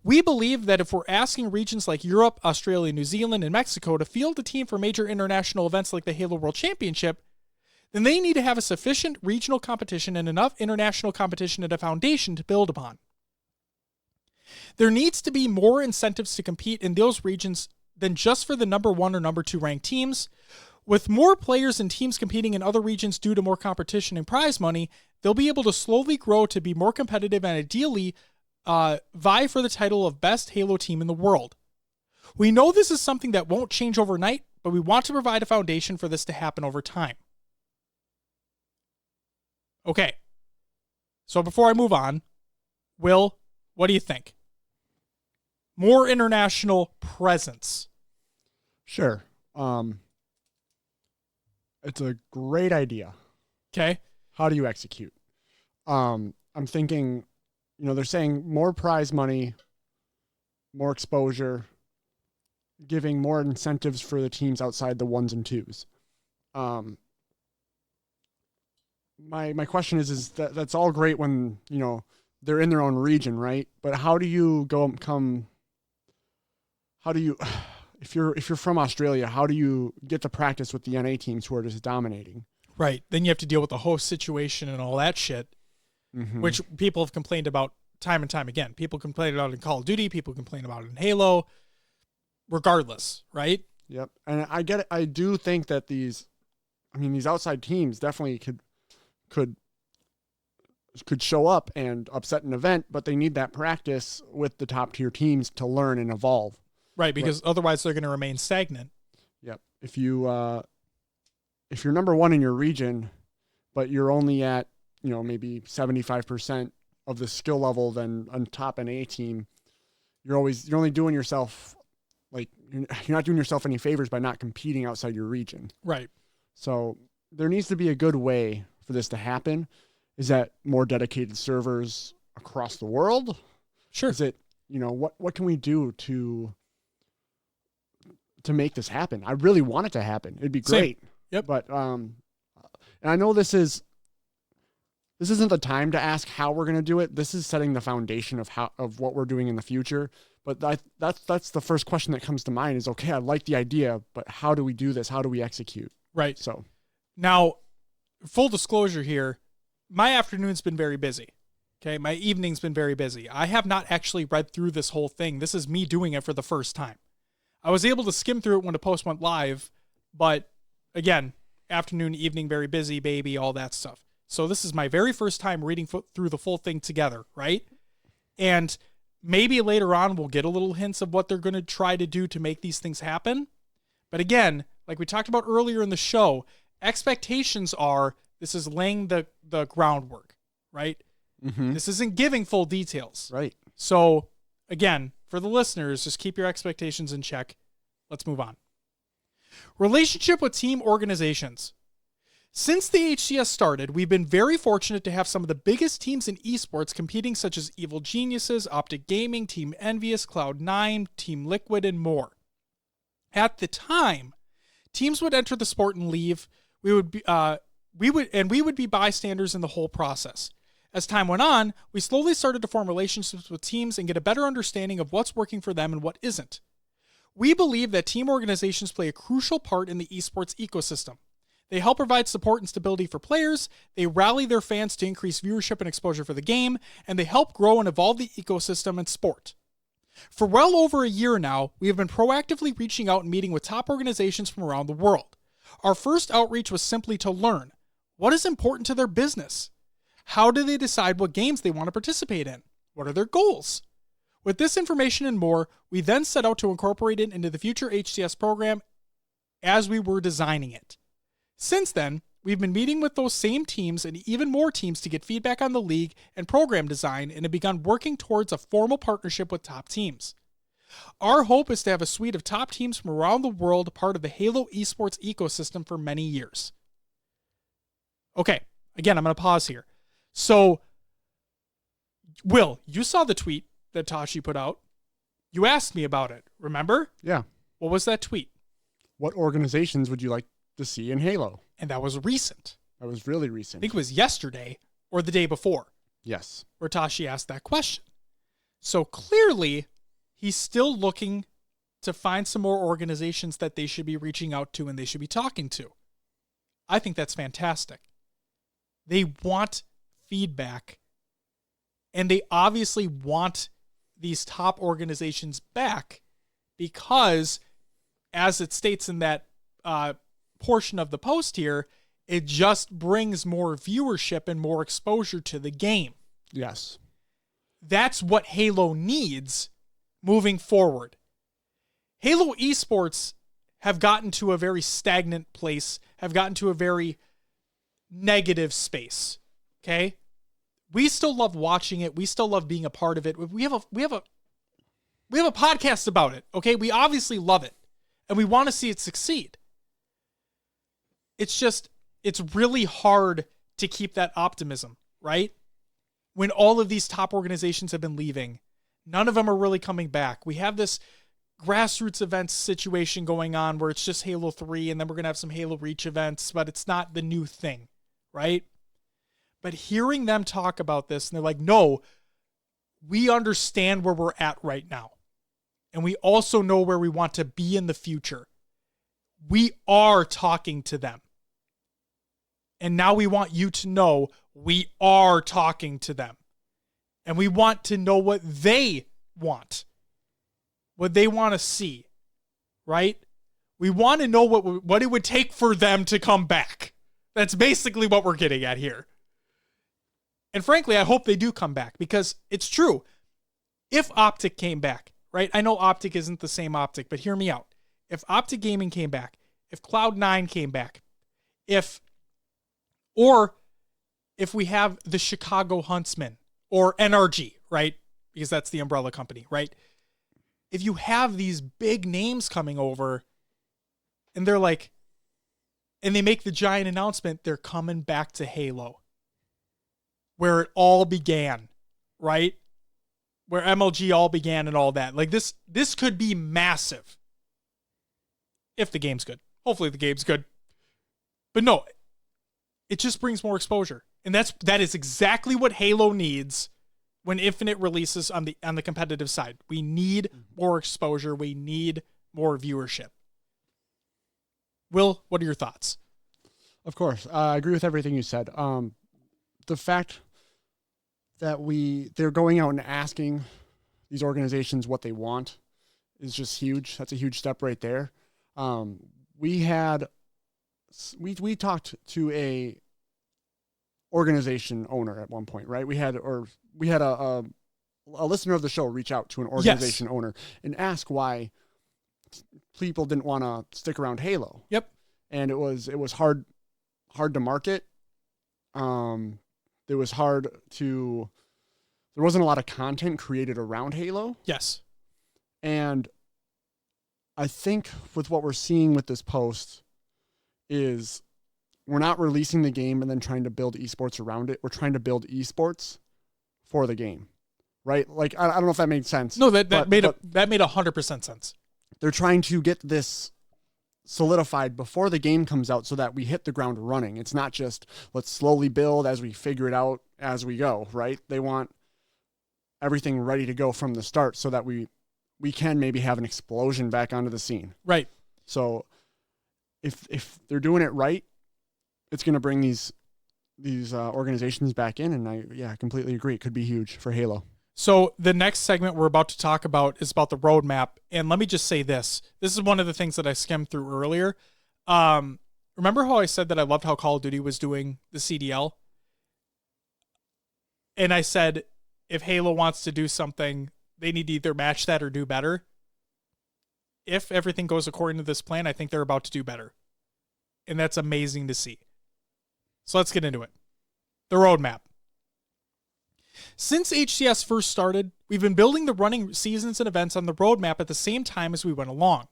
We believe that if we're asking regions like Europe, Australia, New Zealand, and Mexico to field a team for major international events like the Halo World Championship, then they need to have a sufficient regional competition and enough international competition at a foundation to build upon. There needs to be more incentives to compete in those regions than just for the number 1 or number 2 ranked teams. With more players and teams competing in other regions due to more competition and prize money, they'll be able to slowly grow to be more competitive and ideally vie for the title of best Halo team in the world. We know this is something that won't change overnight, but we want to provide a foundation for this to happen over time. Okay, so before I move on, Will, what do you think? More international presence. Sure. It's a great idea. Okay. How do you execute? I'm thinking, they're saying more prize money, more exposure, giving more incentives for the teams outside the 1s and 2s. My question is that's all great when, they're in their own region, right? But how do you if you're from Australia, how do you get to practice with the NA teams who are just dominating? Right. Then you have to deal with the host situation and all that shit, which people have complained about time and time again. People complain about it in Call of Duty. People complain about it in Halo. Regardless, right? Yep. And I get it. I do think that these outside teams definitely could show up and upset an event, but they need that practice with the top tier teams to learn and evolve. Right, because otherwise they're going to remain stagnant. Yep. If you're number 1 in your region, but you're only at, maybe 75% of the skill level than on top NA team, you're only doing yourself like you're not doing yourself any favors by not competing outside your region. Right. So there needs to be a good way for this to happen. Is that more dedicated servers across the world? Sure. Is it, what can we do to make this happen? I really want it to happen. It'd be great. Same. Yep. But, and I know this isn't the time to ask how we're going to do it. This is setting the foundation of what we're doing in the future. But that's the first question that comes to mind is, okay, I like the idea, but how do we do this? How do we execute? Right. So now, full disclosure here, my afternoon's been very busy. Okay. My evening's been very busy. I have not actually read through this whole thing. This is me doing it for the first time. I was able to skim through it when the post went live, but again, afternoon, evening, very busy, baby, all that stuff. So this is my very first time reading through the full thing together, right? And maybe later on we'll get a little hints of what they're going to try to do to make these things happen. But again, like we talked about earlier in the show, expectations are this is laying the groundwork, right? Mm-hmm. This isn't giving full details. Right. So again, for the listeners, just keep your expectations in check. Let's move on. Relationship with team organizations. Since the HCS started, we've been very fortunate to have some of the biggest teams in esports competing, such as Evil Geniuses, Optic Gaming, Team Envious, Cloud9, Team Liquid, and more. At the time, teams would enter the sport and leave. We would be bystanders in the whole process. As time went on, we slowly started to form relationships with teams and get a better understanding of what's working for them and what isn't. We believe that team organizations play a crucial part in the esports ecosystem. They help provide support and stability for players, they rally their fans to increase viewership and exposure for the game, and they help grow and evolve the ecosystem and sport. For well over a year now, we have been proactively reaching out and meeting with top organizations from around the world. Our first outreach was simply to learn what is important to their business. How do they decide what games they want to participate in? What are their goals? With this information and more, we then set out to incorporate it into the future HCS program as we were designing it. Since then, we've been meeting with those same teams and even more teams to get feedback on the league and program design and have begun working towards a formal partnership with top teams. Our hope is to have a suite of top teams from around the world part of the Halo esports ecosystem for many years. Okay, again, I'm going to pause here. So, Will, you saw the tweet that Tashi put out. You asked me about it, remember? Yeah. What was that tweet? What organizations would you like to see in Halo? And that was recent. That was really I recent. think it was yesterday or the day before. Yes. Where Tashi asked that question. So clearly, he's still looking to find some more organizations that they should be reaching out to and they should be talking to. I think that's fantastic. They want feedback, and they obviously want these top organizations back because, as it states in that portion of the post here, it just brings more viewership and more exposure to the game. Yes. That's what Halo needs moving forward. Halo esports have gotten to a very stagnant place, have gotten to a very negative space. Okay? We still love watching it. We still love being a part of it. We have a podcast about it. Okay? We obviously love it and we want to see it succeed. It's really hard to keep that optimism, right? When all of these top organizations have been leaving, none of them are really coming back. We have this grassroots events situation going on where it's just Halo 3 and then we're going to have some Halo Reach events, but it's not the new thing, right? But hearing them talk about this and they're like, no, we understand where we're at right now. And we also know where we want to be in the future. We are talking to them. And now we want you to know we are talking to them. And we want to know what they want. What they want to see. Right? We want to know what it would take for them to come back. That's basically what we're getting at here. And frankly, I hope they do come back because it's true. If Optic came back, right? I know Optic isn't the same Optic, but hear me out. If Optic Gaming came back, if Cloud9 came back, if we have the Chicago Huntsmen or NRG, right? Because that's the umbrella company, right? if you have these big names coming over and they're like, and they make the giant announcement, they're coming back to Halo, where it all began, right? Where MLG all began and all that. Like this could be massive if the game's good. Hopefully the game's good. But no, it just brings more exposure. And that is exactly what Halo needs when Infinite releases on the competitive side. We need more exposure. We need more viewership. Will, what are your thoughts? Of course, I agree with everything you said. The fact that they're going out and asking these organizations what they want is just huge. That's a huge step right there. We talked to a organization owner at one point, right? We had a listener of the show reach out to an organization owner and ask why people didn't want to stick around Halo. Yep. And it was hard to market. There wasn't a lot of content created around Halo. Yes. And I think with what we're seeing with this post is we're not releasing the game and then trying to build esports around it. We're trying to build esports for the game, right? Like, I don't know if that made sense. No, that made 100% sense. They're trying to get this solidified before the game comes out so that we hit the ground running. It's not just let's slowly build as we figure it out as we go, right? They want everything ready to go from the start so that we can maybe have an explosion back onto the scene. Right. So if they're doing it right, it's going to bring these organizations back in, and I completely agree. It could be huge for Halo. So the next segment we're about to talk about is about the roadmap, and let me just say this. This is one of the things that I skimmed through earlier. Remember how I said that I loved how Call of Duty was doing the CDL? And I said, if Halo wants to do something, they need to either match that or do better. If everything goes according to this plan, I think they're about to do better. And that's amazing to see. So let's get into it. The roadmap. Since HCS first started, we've been building the running seasons and events on the roadmap at the same time as we went along.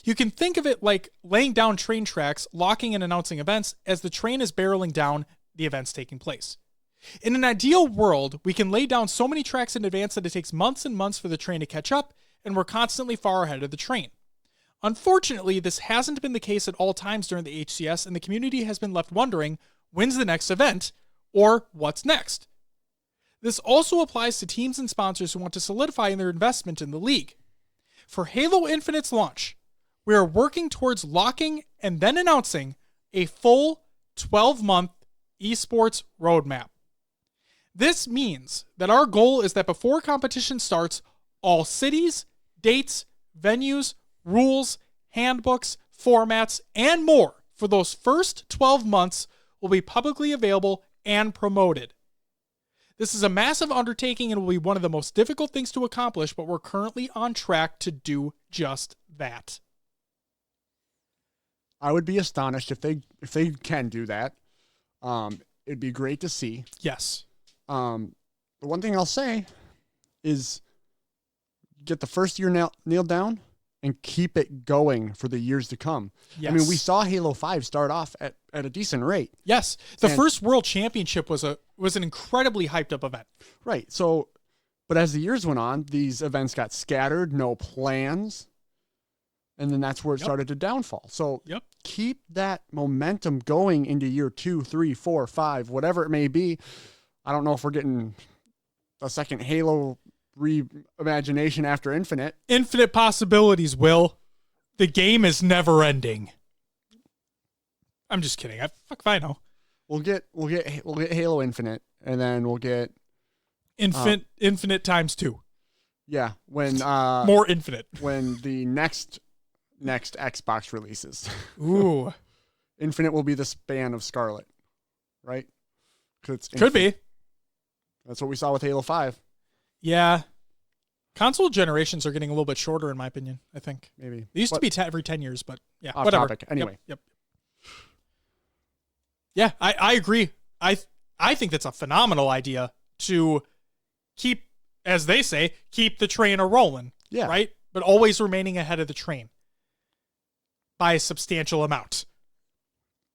You can think of it like laying down train tracks, locking and announcing events as the train is barreling down the events taking place. In an ideal world, we can lay down so many tracks in advance that it takes months and months for the train to catch up, and we're constantly far ahead of the train. Unfortunately, this hasn't been the case at all times during the HCS, and the community has been left wondering, when's the next event, or what's next? This also applies to teams and sponsors who want to solidify their investment in the league. For Halo Infinite's launch, we are working towards locking and then announcing a full 12-month esports roadmap. This means that our goal is that before competition starts, all cities, dates, venues, rules, handbooks, formats, and more for those first 12 months will be publicly available and promoted. This is a massive undertaking and will be one of the most difficult things to accomplish, but we're currently on track to do just that. I would be astonished if they can do that. It'd be great to see. Yes. The one thing I'll say is get the first year nailed down and keep it going for the years to come. Yes. I mean, we saw Halo 5 start off at a decent rate. Yes. The first World Championship was an incredibly hyped up event. Right. So, but as the years went on, these events got scattered, no plans, and then that's where it started to downfall. So keep that momentum going into year 2, 3, 4, 5, whatever it may be. I don't know if we're getting a second Halo reimagination after Infinite. Infinite possibilities, Will. The game is never ending. I'm just kidding. Fuck if I know. We'll get Halo Infinite, and then we'll get Infinite times 2. Yeah, when more Infinite. When the next Xbox releases. Ooh. Infinite will be the span of Scarlet, right? Could be. That's what we saw with Halo 5. Yeah. Console generations are getting a little bit shorter, in my opinion, I think. Maybe. They used to be every 10 years, but yeah, off whatever. Topic. Anyway. Yep. Yeah, I agree. I think that's a phenomenal idea to keep, as they say, keep the train a rolling. Yeah. Right? but always remaining ahead of the train by a substantial amount.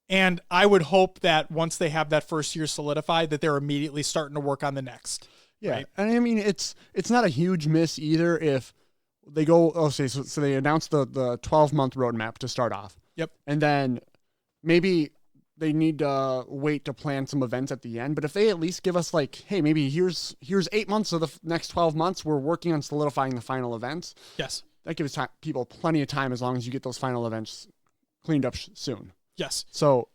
And I would hope that once they have that first year solidified, that they're immediately starting to work on the next. Yeah. Right? And I mean, it's not a huge miss either if they go, so they announced the 12-month roadmap to start off. Yep. And then maybe they need to wait to plan some events at the end. But if they at least give us like, hey, maybe here's 8 months of the next 12 months, we're working on solidifying the final events. Yes. That gives people plenty of time as long as you get those final events cleaned up soon. Yes. So,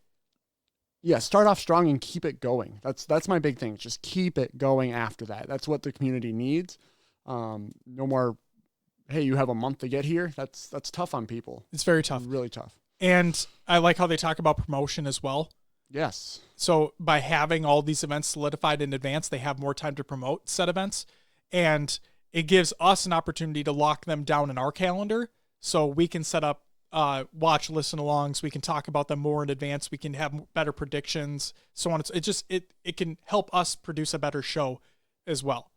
yeah, start off strong and keep it going. That's my big thing. Just keep it going after that. That's what the community needs. No more, hey, you have a month to get here. That's tough on people. It's very tough. Really tough. And I like how they talk about promotion as well. Yes. So by having all these events solidified in advance, they have more time to promote said events. And it gives us an opportunity to lock them down in our calendar so we can set up watch listen alongs. We can talk about them more in advance. We can have better predictions, so on. It can help us produce a better show as well.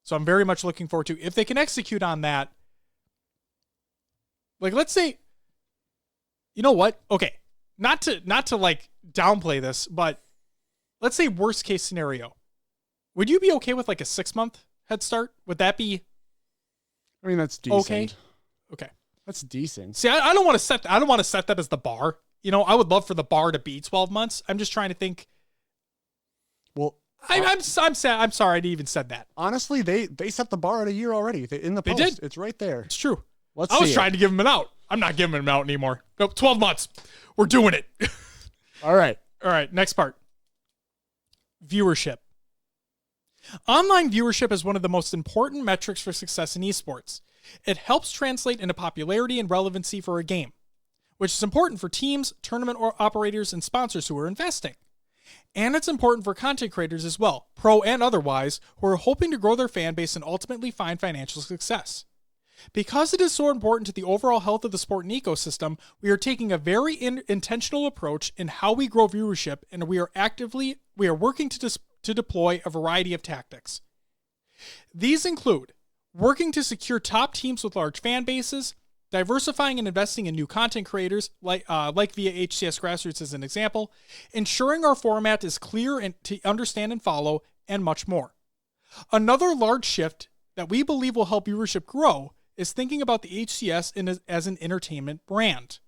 So I'm very much looking forward to if they can execute on that. Like, let's say, you know what? Okay, not to like downplay this, but let's say worst case scenario. Would you be okay with like a 6-month head start? Would that be? I mean, that's decent. Okay. Okay. That's decent. See, I don't want to set that as the bar. You know, I would love for the bar to be 12 months. I'm just trying to think. Well, I'm sad. I'm sorry I even said that. Honestly, they set the bar at a year already. In the post, They did. It's right there. It's true. Let's I was see trying to give him an out. I'm not giving him an out anymore. Nope, 12 months. We're doing it. All right. All right, next part. Viewership. Online viewership is one of the most important metrics for success in esports. It helps translate into popularity and relevancy for a game, which is important for teams, tournament operators, and sponsors who are investing. And it's important for content creators as well, pro and otherwise, who are hoping to grow their fan base and ultimately find financial success. Because it is so important to the overall health of the sport and ecosystem, we are taking a very intentional approach in how we grow viewership, and we are working to deploy a variety of tactics. These include working to secure top teams with large fan bases, diversifying and investing in new content creators, like via HCS Grassroots as an example, ensuring our format is clear and to understand and follow, and much more. Another large shift that we believe will help viewership grow is thinking about the HCS as an entertainment brand.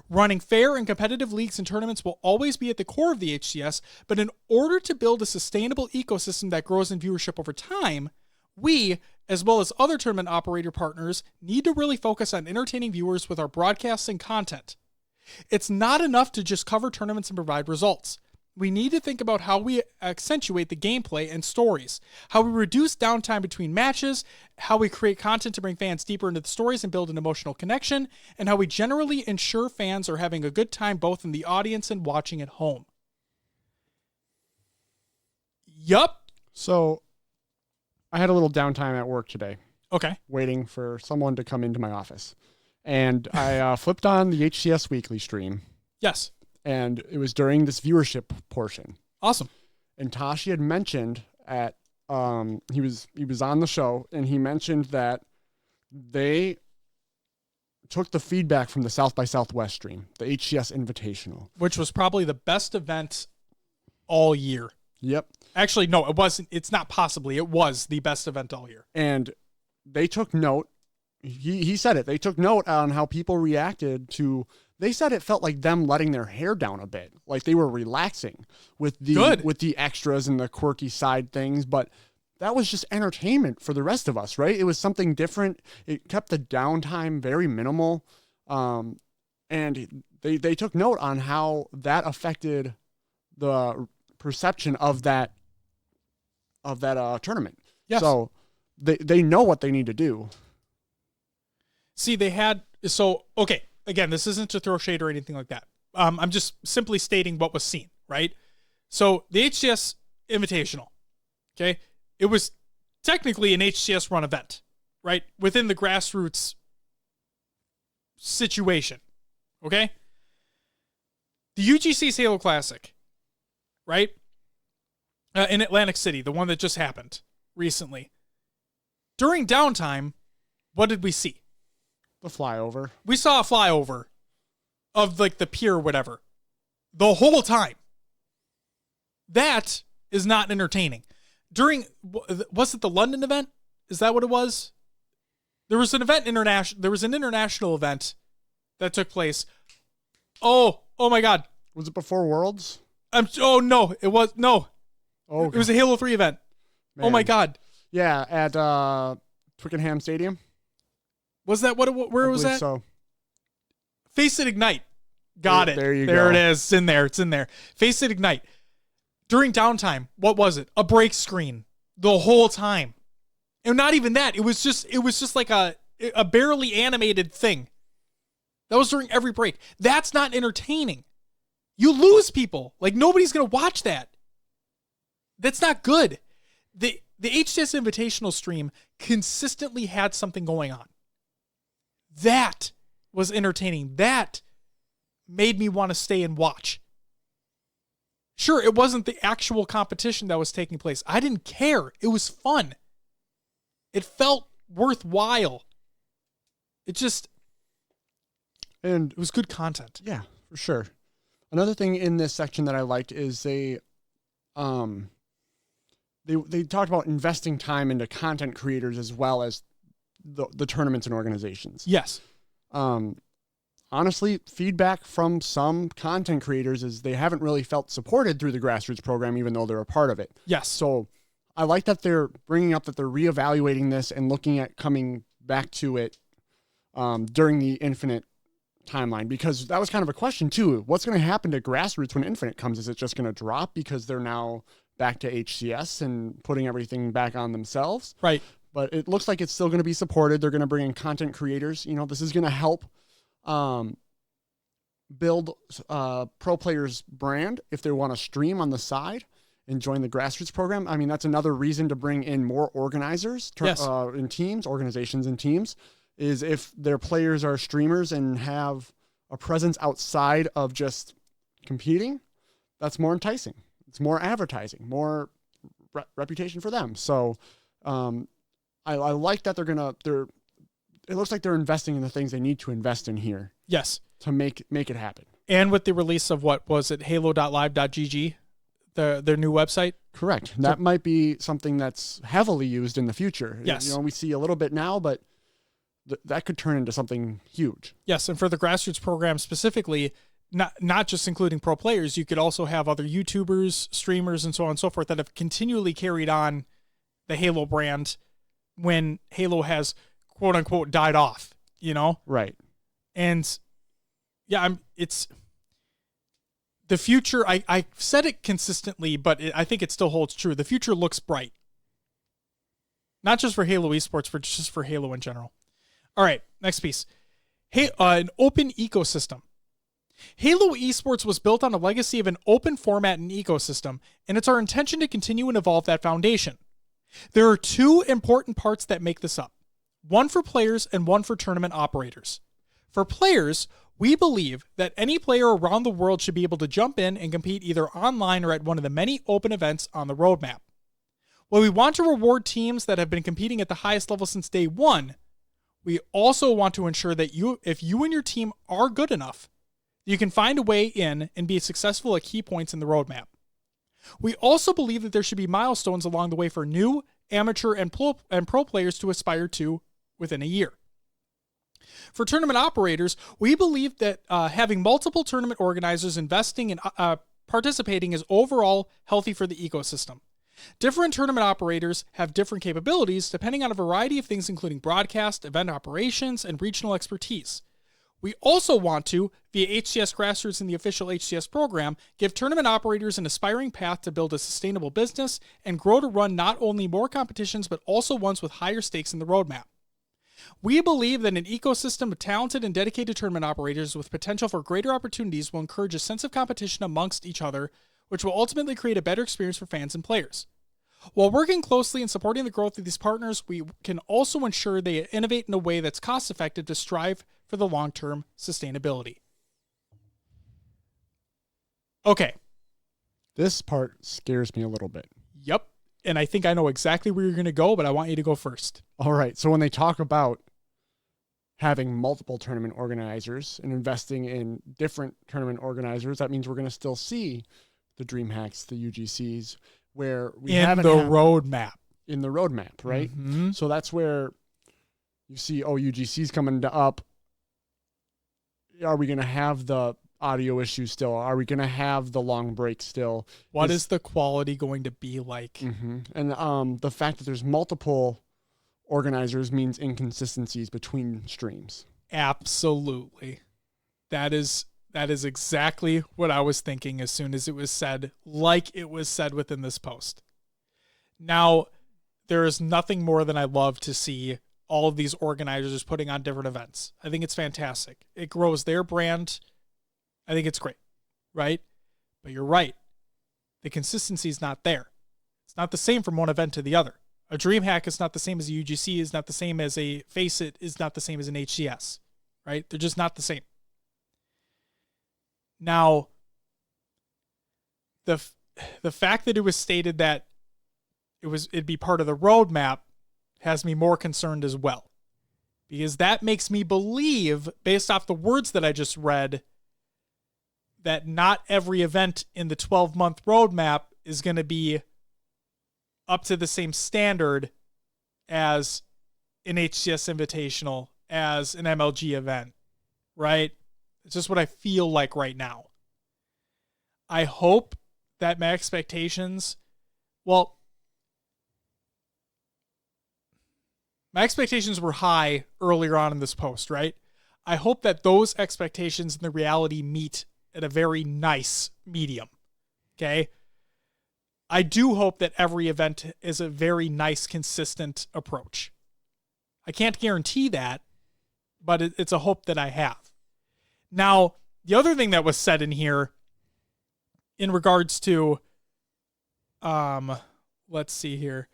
Running fair and competitive leagues and tournaments will always be at the core of the HCS, but in order to build a sustainable ecosystem that grows in viewership over time, we, as well as other tournament operator partners, need to really focus on entertaining viewers with our broadcasting content. It's not enough to just cover tournaments and provide results. We need to think about how we accentuate the gameplay and stories, how we reduce downtime between matches, how we create content to bring fans deeper into the stories and build an emotional connection, and how we generally ensure fans are having a good time both in the audience and watching at home. Yup. So, I had a little downtime at work today. Okay. Waiting for someone to come into my office. And I flipped on the HCS Weekly stream. Yes. And it was during this viewership portion. Awesome. And Tashi had mentioned he was on the show, and he mentioned that they took the feedback from the South by Southwest stream, the HCS Invitational, which was probably the best event all year. Yep. Actually, no, it wasn't. It's not possibly. It was the best event all year. And they took note. He said it. They took note on how people reacted to. They said it felt like them letting their hair down a bit, like they were relaxing with the extras and the quirky side things. But that was just entertainment for the rest of us, right? It was something different. It kept the downtime very minimal, and they took note on how that affected the perception of that tournament. Yes. So they know what they need to do. See, okay. Again, this isn't to throw shade or anything like that. I'm just simply stating what was seen, right? So the HCS Invitational, okay? It was technically an HCS run event, right? Within the grassroots situation, okay? The UGC's Halo Classic, right? In Atlantic City, the one that just happened recently. During downtime, what did we see? The flyover. We saw a flyover of like the pier or whatever the whole time. That is not entertaining. Was it the London event? Is that what it was? There was an international event that took place. Oh my God. Was it before Worlds? Oh no, it was no. Oh, it was a Halo 3 event. Man. Oh my God. Yeah, at Twickenham Stadium. Was that where was that? So. Face It Ignite. Got it. There you go. There it is. It's in there. Face It Ignite. During downtime, what was it? A break screen the whole time. And not even that. It was just like a barely animated thing. That was during every break. That's not entertaining. You lose people. Like, nobody's going to watch that. That's not good. The HCS Invitational stream consistently had something going on. That was entertaining. That made me want to stay and watch. Sure, it wasn't the actual competition that was taking place. I didn't care. It was fun. It felt worthwhile. It was good content. Yeah, for sure. Another thing in this section that I liked is they talked about investing time into content creators as well as the tournaments and organizations. Yes. Honestly, feedback from some content creators is they haven't really felt supported through the grassroots program, even though they're a part of it. Yes. So I like that they're bringing up that they're reevaluating this and looking at coming back to it during the Infinite timeline, because that was kind of a question too. What's going to happen to grassroots when Infinite comes? Is it just going to drop because they're now back to HCS and putting everything back on themselves? Right. But it looks like it's still going to be supported. They're going to bring in content creators. This is going to help build pro players' brand if they want to stream on the side and join the grassroots program. I mean, that's another reason to bring in more organizers in teams, organizations and teams, is if their players are streamers and have a presence outside of just competing, that's more enticing. It's more advertising, more reputation for them. So I like that it looks like they're investing in the things they need to invest in here. Yes. To make it happen. And with the release of what was it, halo.live.gg, their new website? Correct. That might be something that's heavily used in the future. Yes. We see a little bit now, but that could turn into something huge. Yes, and for the grassroots program specifically, not just including pro players, you could also have other YouTubers, streamers, and so on and so forth that have continually carried on the Halo brand when Halo has quote unquote died off, Right. And yeah, it's the future. I said it consistently, but I think it still holds true. The future looks bright. Not just for Halo Esports, but just for Halo in general. All right, next piece. An open ecosystem. Halo Esports was built on a legacy of an open format and ecosystem, and it's our intention to continue and evolve that foundation. There are two important parts that make this up. One for players and one for tournament operators. For players, we believe that any player around the world should be able to jump in and compete either online or at one of the many open events on the roadmap. While we want to reward teams that have been competing at the highest level since day one, we also want to ensure that if you and your team are good enough, you can find a way in and be successful at key points in the roadmap. We also believe that there should be milestones along the way for new, amateur, and pro players to aspire to within a year. For tournament operators, we believe that having multiple tournament organizers investing and participating is overall healthy for the ecosystem. Different tournament operators have different capabilities depending on a variety of things, including broadcast, event operations, and regional expertise. We also want to, via HCS Grassroots and the official HCS program, give tournament operators an aspiring path to build a sustainable business and grow to run not only more competitions, but also ones with higher stakes in the roadmap. We believe that an ecosystem of talented and dedicated tournament operators with potential for greater opportunities will encourage a sense of competition amongst each other, which will ultimately create a better experience for fans and players. While working closely and supporting the growth of these partners, we can also ensure they innovate in a way that's cost-effective to strive for the long-term sustainability. Okay. This part scares me a little bit. Yep. And I think I know exactly where you're going to go, but I want you to go first. All right. So when they talk about having multiple tournament organizers and investing in different tournament organizers, that means we're going to still see the DreamHacks, the UGCs, where we haven't roadmap. In the roadmap, right? Mm-hmm. So that's where you see, UGC's coming up. Are we going to have the audio issues still? Are we going to have the long break still? What is the quality going to be like? Mm-hmm. And the fact that there's multiple organizers means inconsistencies between streams. Absolutely. That is exactly what I was thinking as soon as it was said, like it was said within this post. Now, there is nothing more than I love to see all of these organizers putting on different events. I think it's fantastic. It grows their brand. I think it's great, right? But you're right. The consistency is not there. It's not the same from one event to the other. A DreamHack is not the same as a UGC, is not the same as a Face It, is not the same as an HCS, right? They're just not the same. Now, the fact that it was stated that it'd be part of the roadmap has me more concerned as well, because that makes me believe, based off the words that I just read, that not every event in the 12-month roadmap is going to be up to the same standard as an HCS Invitational, as an MLG event, right? It's just what I feel like right now. I hope that my expectations, my expectations were high earlier on in this post, right? I hope that those expectations and the reality meet at a very nice medium, okay? I do hope that every event is a very nice, consistent approach. I can't guarantee that, but it's a hope that I have. Now, the other thing that was said in here in regards to, let's see here.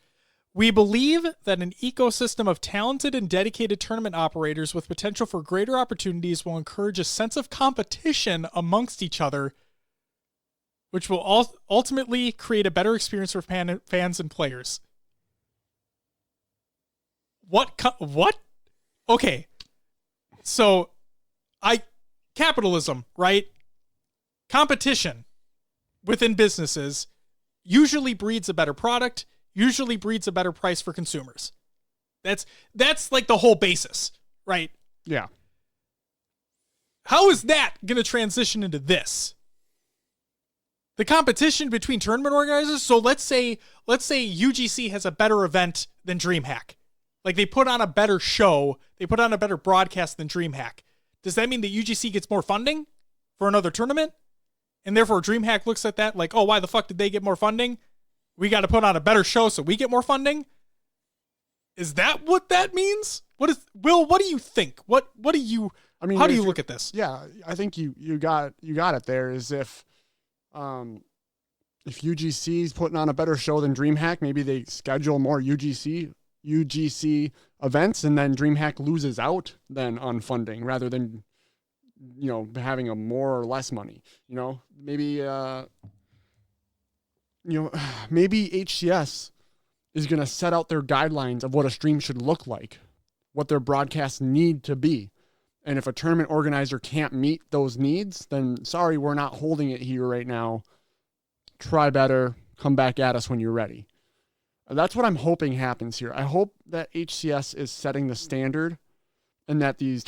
We believe that an ecosystem of talented and dedicated tournament operators with potential for greater opportunities will encourage a sense of competition amongst each other, which will ultimately create a better experience for fans and players. What? Okay. So, capitalism, right? Competition within businesses usually breeds a better product, usually breeds a better price for consumers. That's like the whole basis, right? Yeah. How is that going to transition into this? The competition between tournament organizers. So let's say UGC has a better event than DreamHack. Like, they put on a better show, they put on a better broadcast than DreamHack. Does that mean that UGC gets more funding for another tournament? And therefore DreamHack looks at that like, oh, why the fuck did they get more funding? We got to put on a better show so we get more funding? Is that what that means? Will, what do you think? What do you, I mean, how do you look at this? Yeah, I think you got it there. Is if UGC's putting on a better show than DreamHack, maybe they schedule more UGC events, and then DreamHack loses out then on funding rather than, having a more or less money. Maybe maybe HCS is going to set out their guidelines of what a stream should look like, what their broadcasts need to be. And if a tournament organizer can't meet those needs, then sorry, we're not holding it here right now. Try better. Come back at us when you're ready. That's what I'm hoping happens here. I hope that HCS is setting the standard and that these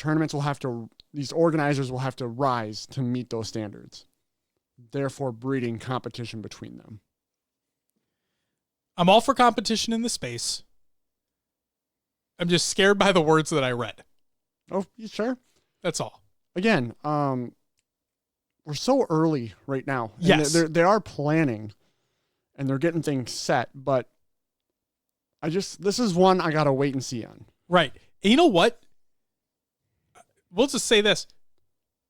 organizers will have to rise to meet those standards, therefore breeding competition between them. I'm all for competition in the space. I'm just scared by the words that I read. Oh, you sure? That's all. Again, we're so early right now. Yes. They are planning and they're getting things set, but this is one I got to wait and see on. Right. And you know what? We'll just say this.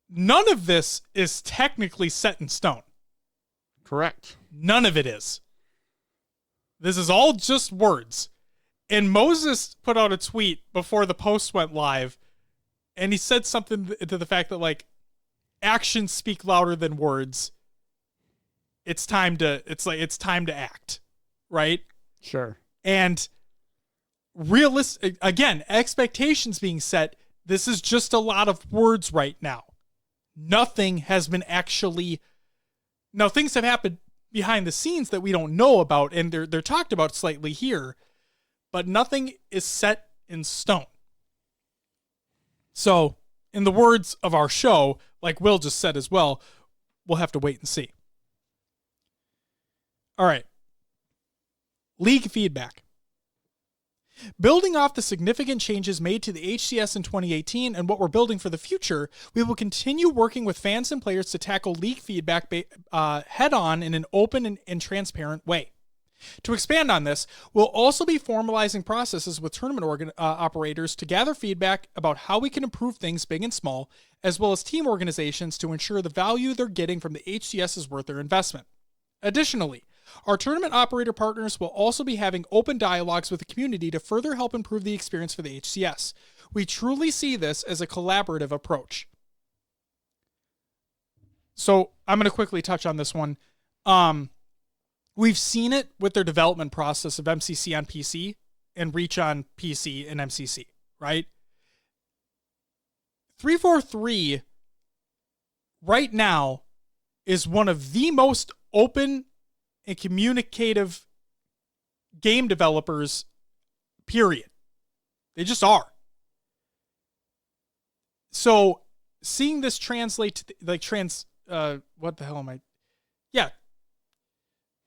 None of this is technically set in stone. Correct. None of it is. This is all just words. And Moses put out a tweet before the post went live, and he said something to the fact that, like, actions speak louder than words. It's time to act, right? Sure. And realistic, again, expectations being set this is just a lot of words right now. Nothing has been actually... Now, things have happened behind the scenes that we don't know about, and they're talked about slightly here, but nothing is set in stone. So, in the words of our show, like Will just said as well, we'll have to wait and see. All right. League feedback. Building off the significant changes made to the HCS in 2018 and what we're building for the future, we will continue working with fans and players to tackle league feedback head-on in an open and transparent way. To expand on this, we'll also be formalizing processes with tournament operators to gather feedback about how we can improve things big and small, as well as team organizations to ensure the value they're getting from the HCS is worth their investment. Additionally, our tournament operator partners will also be having open dialogues with the community to further help improve the experience for the HCS. We truly see this as a collaborative approach. So I'm going to quickly touch on this one. We've seen it with their development process of MCC on PC and Reach on PC and MCC, right? 343 right now is one of the most open and communicative game developers, period. They just are. So seeing this translate to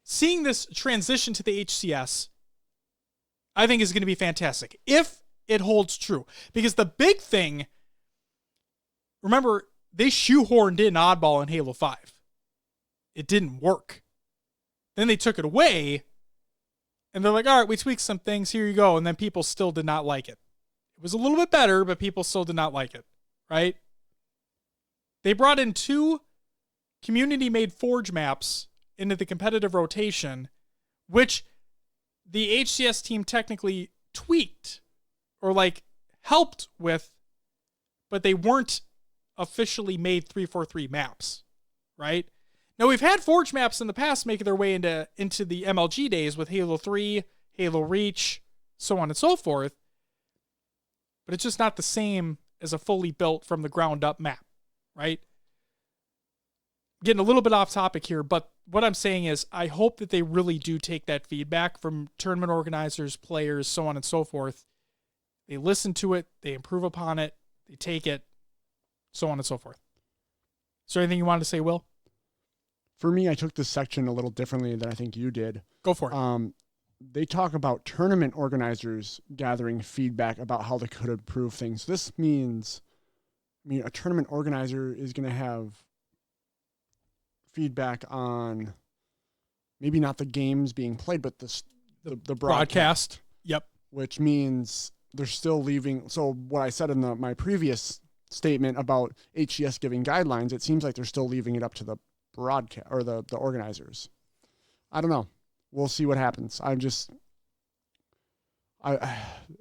seeing this transition to the HCS, I think is going to be fantastic if it holds true. Because the big thing, remember, they shoehorned in Oddball in Halo 5. It didn't work. Then they took it away, and they're like, all right, we tweaked some things, here you go. And then people still did not like it. It was a little bit better, but people still did not like it, right? They brought in 2 community-made Forge maps into the competitive rotation, which the HCS team technically tweaked or helped with, but they weren't officially made 343 maps, right? Now, we've had Forge maps in the past making their way into the MLG days with Halo 3, Halo Reach, so on and so forth, but it's just not the same as a fully built from the ground up map, right? Getting a little bit off topic here, but what I'm saying is I hope that they really do take that feedback from tournament organizers, players, so on and so forth. They listen to it, they improve upon it, they take it, so on and so forth. Is there anything you wanted to say, Will? For me, I took this section a little differently than I think you did. Go for it. They talk about tournament organizers gathering feedback about how they could improve things. This means, a tournament organizer is going to have feedback on maybe not the games being played, but the broadcast. Yep. Which means they're still leaving. So what I said in my previous statement about HCS giving guidelines, it seems like they're still leaving it up to the broadcast or the organizers. I don't know. We'll see what happens. It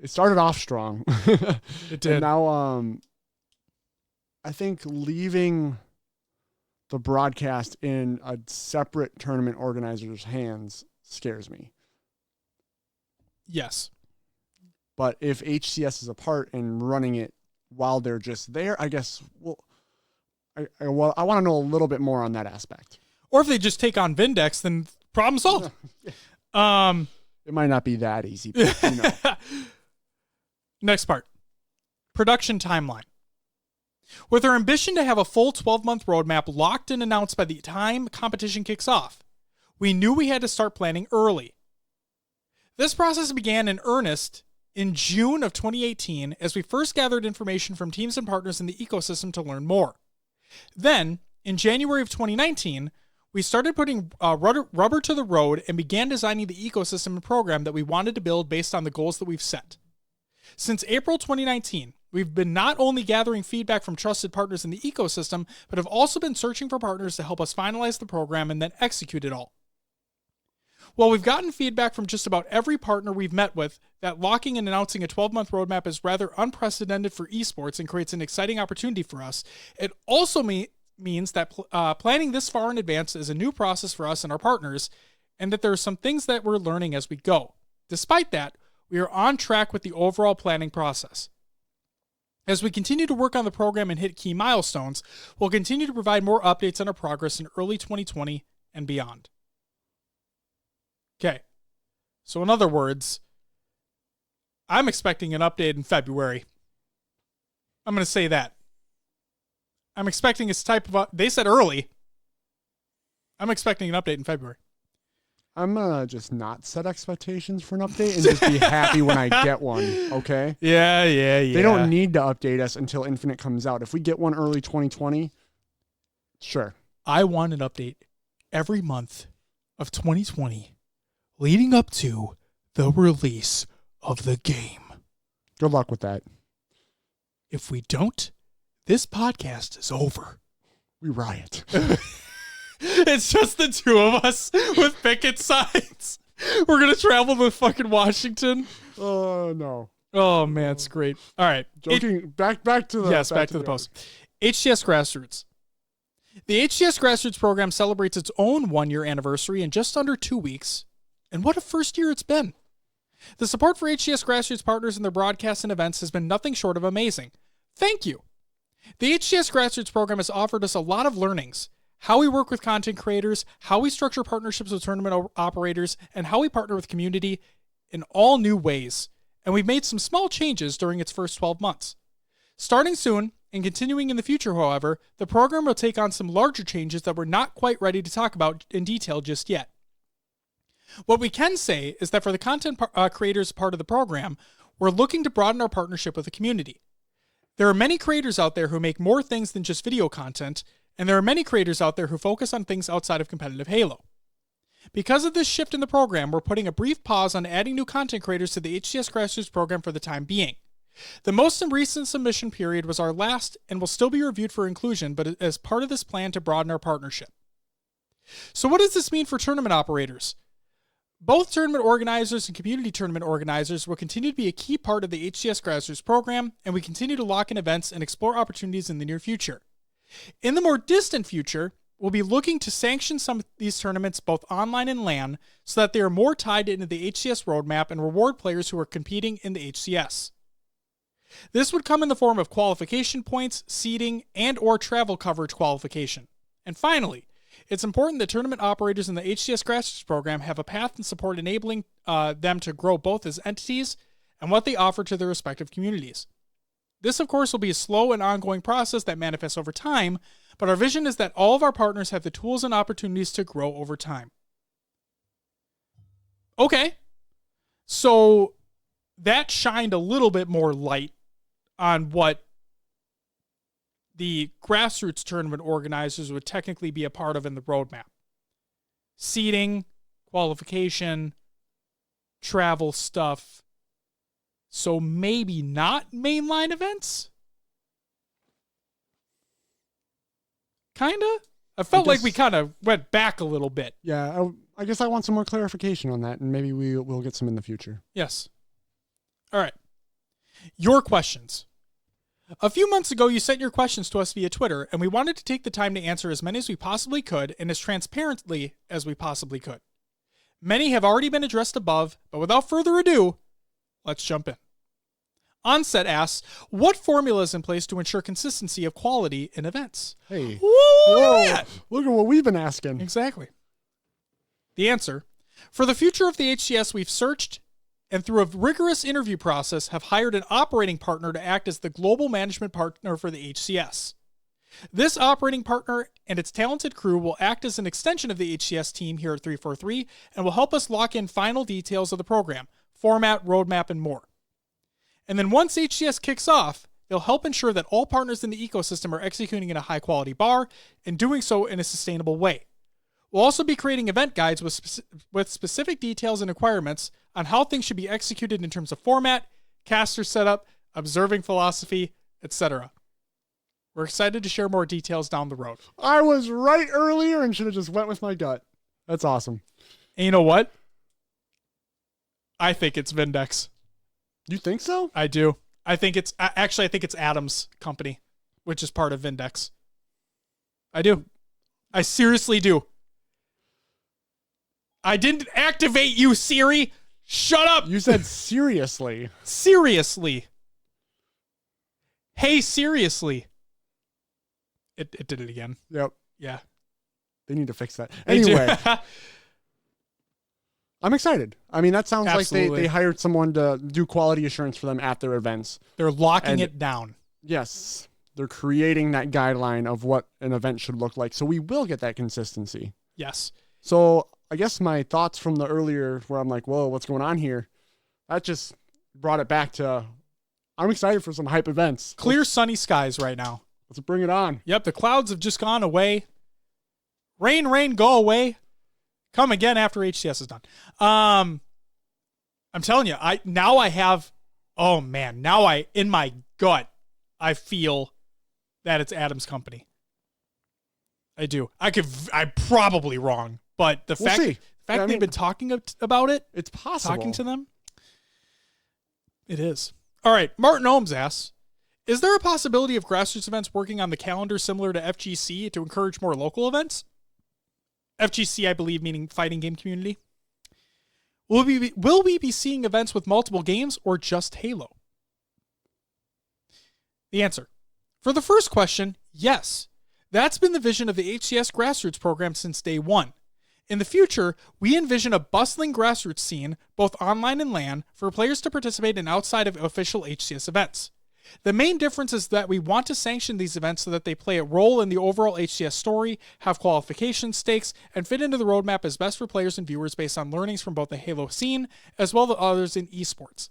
started off strong. It did. And now I think leaving the broadcast in a separate tournament organizer's hands scares me. Yes. But if HCS is a part in running it while they're just there, I guess I want to know a little bit more on that aspect. Or if they just take on Vindex, then problem solved. It might not be that easy, but Next part. Production timeline. With our ambition to have a full 12-month roadmap locked and announced by the time competition kicks off, we knew we had to start planning early. This process began in earnest in June of 2018 as we first gathered information from teams and partners in the ecosystem to learn more. Then, in January of 2019, we started putting rubber to the road and began designing the ecosystem and program that we wanted to build based on the goals that we've set. Since April 2019, we've been not only gathering feedback from trusted partners in the ecosystem, but have also been searching for partners to help us finalize the program and then execute it all. While we've gotten feedback from just about every partner we've met with that locking and announcing a 12-month roadmap is rather unprecedented for esports and creates an exciting opportunity for us, it also means that planning this far in advance is a new process for us and our partners, and that there are some things that we're learning as we go. Despite that, we are on track with the overall planning process. As we continue to work on the program and hit key milestones, we'll continue to provide more updates on our progress in early 2020 and beyond. Okay. So in other words, I'm expecting an update in February. I'm going to say that. I'm expecting this type of... They said early. I'm expecting an update in February. I'm gonna just not set expectations for an update and just be happy when I get one, okay? Yeah. They don't need to update us until Infinite comes out. If we get one early 2020, sure. I want an update every month of 2020 leading up to the release of the game. Good luck with that. If we don't, this podcast is over. We riot. It's just the two of us with picket signs. We're going to travel to fucking Washington. Oh, no. Oh, man, it's great. All right. Joking. Back to the... Yes, back to the post. HCS Grassroots. The HCS Grassroots program celebrates its own 1-year anniversary in just under 2 weeks. And what a first year it's been. The support for HCS Grassroots partners and their broadcasts and events has been nothing short of amazing. Thank you. The HCS Grassroots program has offered us a lot of learnings. How we work with content creators, how we structure partnerships with tournament operators, and how we partner with community in all new ways. And we've made some small changes during its first 12 months. Starting soon, and continuing in the future, however, the program will take on some larger changes that we're not quite ready to talk about in detail just yet. What we can say is that for the content creators part of the program, we're looking to broaden our partnership with the community. There are many creators out there who make more things than just video content, and there are many creators out there who focus on things outside of competitive Halo. Because of this shift in the program, we're putting a brief pause on adding new content creators to the HCS Grassroots program for the time being. The most recent submission period was our last and will still be reviewed for inclusion, but as part of this plan to broaden our partnership. So what does this mean for tournament operators? Both tournament organizers and community tournament organizers will continue to be a key part of the HCS Grassroots program, and we continue to lock in events and explore opportunities in the near future. In the more distant future, we'll be looking to sanction some of these tournaments both online and LAN so that they are more tied into the HCS roadmap and reward players who are competing in the HCS. This would come in the form of qualification points, seeding, and or travel coverage qualification. And finally, it's important that tournament operators in the HCS Grassroots program have a path and support enabling them to grow both as entities and what they offer to their respective communities. This, of course, will be a slow and ongoing process that manifests over time, but our vision is that all of our partners have the tools and opportunities to grow over time. Okay, so that shined a little bit more light on what the grassroots tournament organizers would technically be a part of in the roadmap. Seeding, qualification, travel stuff. So maybe not mainline events? Kinda? I felt like we kind of went back a little bit. Yeah, I guess I want some more clarification on that, and maybe we'll get some in the future. Yes. All right. Your questions. A few months ago, you sent your questions to us via Twitter, and we wanted to take the time to answer as many as we possibly could and as transparently as we possibly could. Many have already been addressed above, but without further ado, let's jump in. Onset asks, what formula is in place to ensure consistency of quality in events? Hey. Whoa, look at what we've been asking. Exactly. The answer, for the future of the HCS, we've searched and through a rigorous interview process have hired an operating partner to act as the global management partner for the HCS. This operating partner and its talented crew will act as an extension of the HCS team here at 343 and will help us lock in final details of the program, format, roadmap, and more. And then once HCS kicks off, they'll help ensure that all partners in the ecosystem are executing in a high-quality bar and doing so in a sustainable way. We'll also be creating event guides with specific details and requirements on how things should be executed in terms of format, caster setup, observing philosophy, etc. We're excited to share more details down the road. I was right earlier and should have just went with my gut. That's awesome. And you know what? I think it's Vindex. You think so? I do. I think it's Adam's company, which is part of Vindex. I do. I seriously do. I didn't activate you, Siri. Shut up. You said seriously. Seriously. Hey, seriously. It did it again. Yep. Yeah. They need to fix that. They do. Anyway, I'm excited. I mean, that sounds Absolutely. like they hired someone to do quality assurance for them at their events. They're locking And- it down. Yes, they're creating that guideline of what an event should look like. So we will get that consistency. Yes. So I guess my thoughts from the earlier where I'm like, whoa, what's going on here? That just brought it back to I'm excited for some hype events. Clear sunny skies right now. Let's bring it on. Yep, the clouds have just gone away. Rain, rain, go away. Come again after HCS is done. I'm telling you, now in my gut, I feel that it's Adam's company. I do. I'm probably wrong, but the We'll fact see. they've been talking about it, It's possible. talking to them, it is. All right, Martin Ohms asks, is there a possibility of grassroots events working on the calendar similar to FGC to encourage more local events? FGC, I believe, meaning fighting game community. Will we be seeing events with multiple games or just Halo? The answer. For the first question, yes. That's been the vision of the HCS grassroots program since day one. In the future, we envision a bustling grassroots scene, both online and LAN, for players to participate in outside of official HCS events. The main difference is that we want to sanction these events so that they play a role in the overall HCS story, have qualification stakes, and fit into the roadmap as best for players and viewers based on learnings from both the Halo scene as well as others in esports.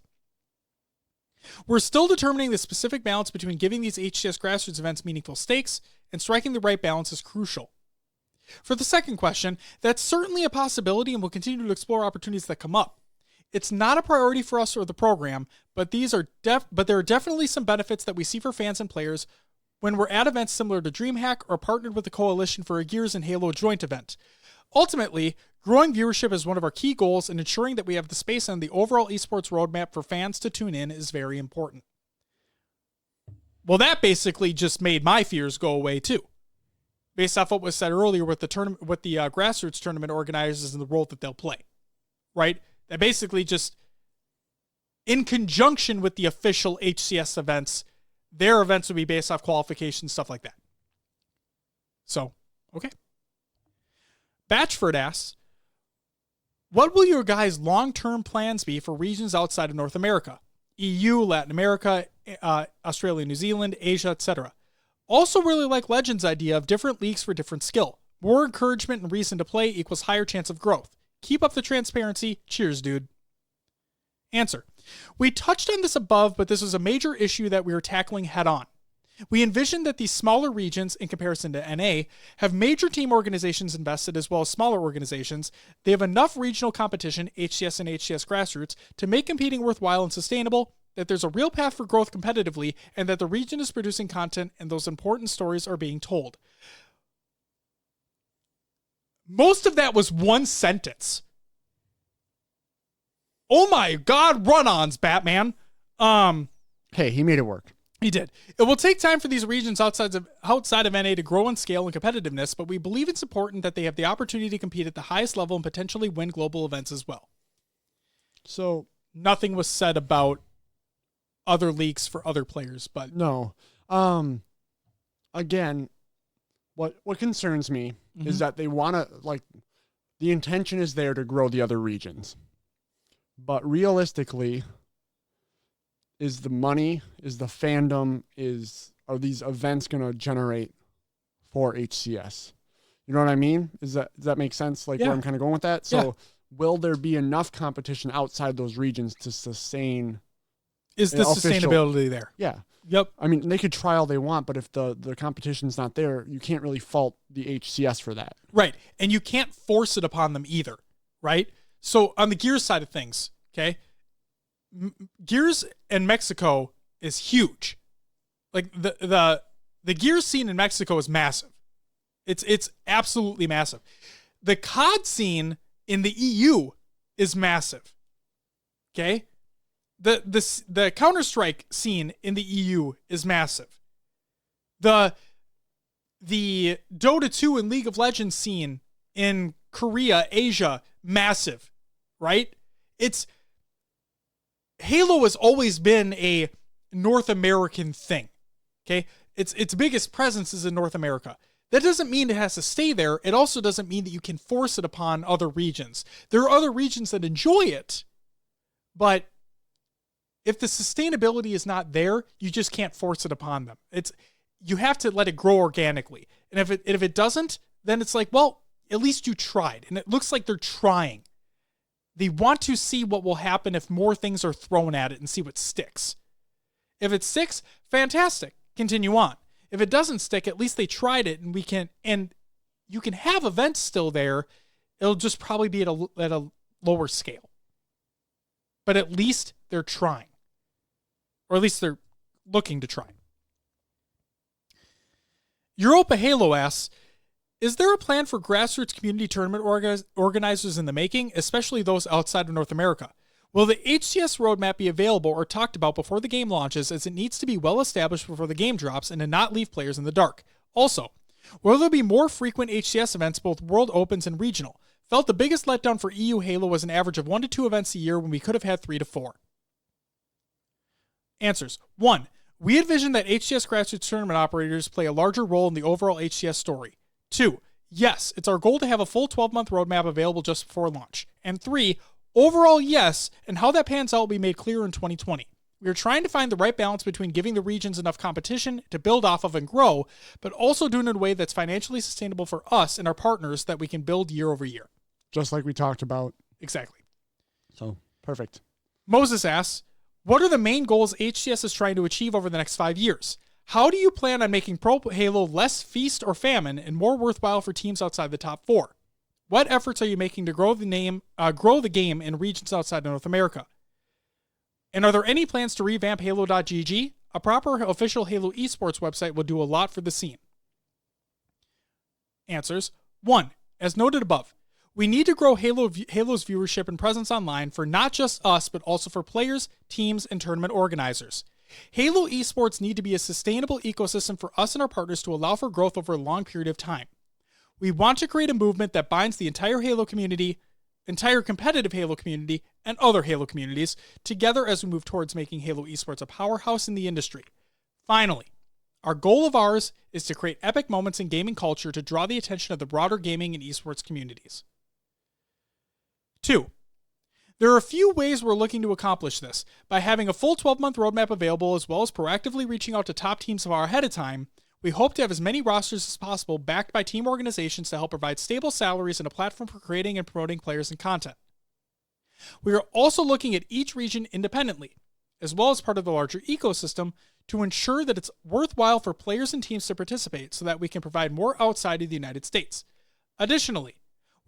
We're still determining the specific balance between giving these HCS grassroots events meaningful stakes and striking the right balance is crucial. For the second question, that's certainly a possibility and we'll continue to explore opportunities that come up. It's not a priority for us or the program, but there are definitely some benefits that we see for fans and players when we're at events similar to DreamHack or partnered with the Coalition for a Gears and Halo joint event. Ultimately, growing viewership is one of our key goals, and ensuring that we have the space on the overall esports roadmap for fans to tune in is very important. Well, that basically just made my fears go away too, based off what was said earlier with the grassroots tournament organizers and the role that they'll play, right? That basically just, in conjunction with the official HCS events, their events would be based off qualifications, stuff like that. So, okay. Batchford asks, what will your guys' long-term plans be for regions outside of North America? EU, Latin America, Australia, New Zealand, Asia, etc. Also really like Legend's idea of different leagues for different skill. More encouragement and reason to play equals higher chance of growth. Keep up the transparency. Cheers, dude. Answer. We touched on this above, but this was a major issue that we were tackling head on. We envisioned that these smaller regions, in comparison to NA, have major team organizations invested as well as smaller organizations. They have enough regional competition, HCS and HCS grassroots, to make competing worthwhile and sustainable, that there's a real path for growth competitively, and that the region is producing content and those important stories are being told. Most of that was one sentence. Oh my God, run-ons, Batman. Hey, he made it work. He did. It will take time for these regions outside of NA to grow in scale and competitiveness, but we believe it's important that they have the opportunity to compete at the highest level and potentially win global events as well. So nothing was said about other leagues for other players, but no. Again, what concerns me is that they want to, the intention is there to grow the other regions. But realistically, is the money, is the fandom, are these events going to generate for HCS? You know what I mean? Does that make sense? Where I'm kind of going with that? So will there be enough competition outside those regions to sustain? Is the sustainability there? Yeah. Yep. I mean, they could try all they want, but if the competition's not there, you can't really fault the HCS for that. Right. And you can't force it upon them either, right? So on the Gears side of things, okay, Gears in Mexico is huge. The Gears scene in Mexico is massive. It's absolutely massive. The COD scene in the EU is massive. Okay? The Counter-Strike scene in the EU is massive. The Dota 2 and League of Legends scene in Korea, Asia, massive, right? Halo has always been a North American thing, Okay. Its biggest presence is in North America. That doesn't mean it has to stay there. It also doesn't mean that you can force it upon other regions. There are other regions that enjoy it, but if the sustainability is not there, you just can't force it upon them. You have to let it grow organically. And if it doesn't, then it's like, well, at least you tried. And it looks like they're trying. They want to see what will happen if more things are thrown at it and see what sticks. If it sticks, fantastic. Continue on. If it doesn't stick, at least they tried it, and you can have events still there. It'll just probably be at a lower scale. But at least they're trying. Or at least they're looking to try. Europa Halo asks, is there a plan for grassroots community tournament organizers in the making, especially those outside of North America? Will the HCS roadmap be available or talked about before the game launches, as it needs to be well established before the game drops and to not leave players in the dark? Also, will there be more frequent HCS events, both World Opens and regional? Felt the biggest letdown for EU Halo was an average of 1 to 2 events a year when we could have had 3 to 4. Answers. 1. We envision that HCS grassroots tournament operators play a larger role in the overall HCS story. 2. Yes, it's our goal to have a full 12-month roadmap available just before launch. And 3. Overall, yes, and how that pans out will be made clear in 2020. We are trying to find the right balance between giving the regions enough competition to build off of and grow, but also doing it in a way that's financially sustainable for us and our partners that we can build year over year. Just like we talked about. Exactly. So, perfect. Moses asks, what are the main goals HCS is trying to achieve over the next 5 years? How do you plan on making Pro Halo less feast or famine and more worthwhile for teams outside the top 4? What efforts are you making to grow the game in regions outside of North America? And are there any plans to revamp Halo.gg? A proper official Halo Esports website will do a lot for the scene. Answers. 1. As noted above, we need to grow Halo's viewership and presence online for not just us, but also for players, teams, and tournament organizers. Halo Esports need to be a sustainable ecosystem for us and our partners to allow for growth over a long period of time. We want to create a movement that binds the entire Halo community, entire competitive Halo community, and other Halo communities together as we move towards making Halo Esports a powerhouse in the industry. Finally, our goal of ours is to create epic moments in gaming culture to draw the attention of the broader gaming and esports communities. 2. There are a few ways we're looking to accomplish this. By having a full 12-month roadmap available, as well as proactively reaching out to top teams far ahead of time, we hope to have as many rosters as possible backed by team organizations to help provide stable salaries and a platform for creating and promoting players and content. We are also looking at each region independently, as well as part of the larger ecosystem, to ensure that it's worthwhile for players and teams to participate so that we can provide more outside of the United States. Additionally,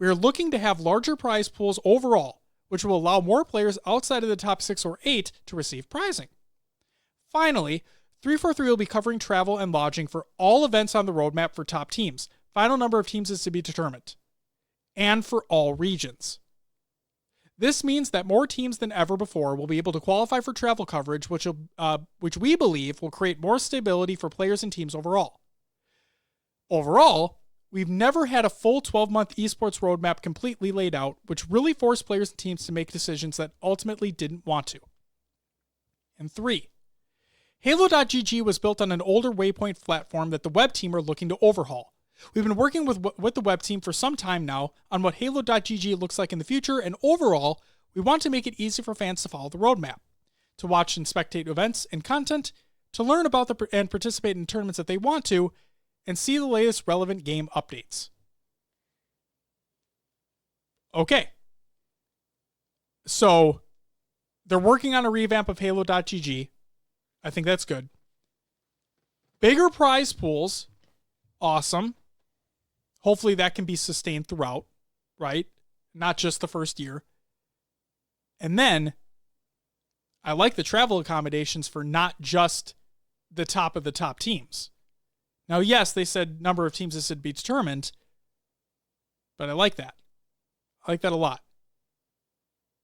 we are looking to have larger prize pools overall, which will allow more players outside of the top 6 or 8 to receive prizing. Finally, 343 will be covering travel and lodging for all events on the roadmap for top teams. Final number of teams is to be determined. And for all regions. This means that more teams than ever before will be able to qualify for travel coverage, which we believe will create more stability for players and teams overall. Overall, we've never had a full 12-month esports roadmap completely laid out, which really forced players and teams to make decisions that ultimately didn't want to. And 3. Halo.gg was built on an older Waypoint platform that the web team are looking to overhaul. We've been working with the web team for some time now on what Halo.gg looks like in the future, and overall, we want to make it easy for fans to follow the roadmap, to watch and spectate events and content, to learn about and participate in tournaments that they want to, and see the latest relevant game updates. Okay. So, they're working on a revamp of Halo.gg. I think that's good. Bigger prize pools. Awesome. Hopefully that can be sustained throughout, right? Not just the first year. And then, I like the travel accommodations for not just the top of the top teams. Now, yes, they said number of teams is to be determined, but I like that. I like that a lot.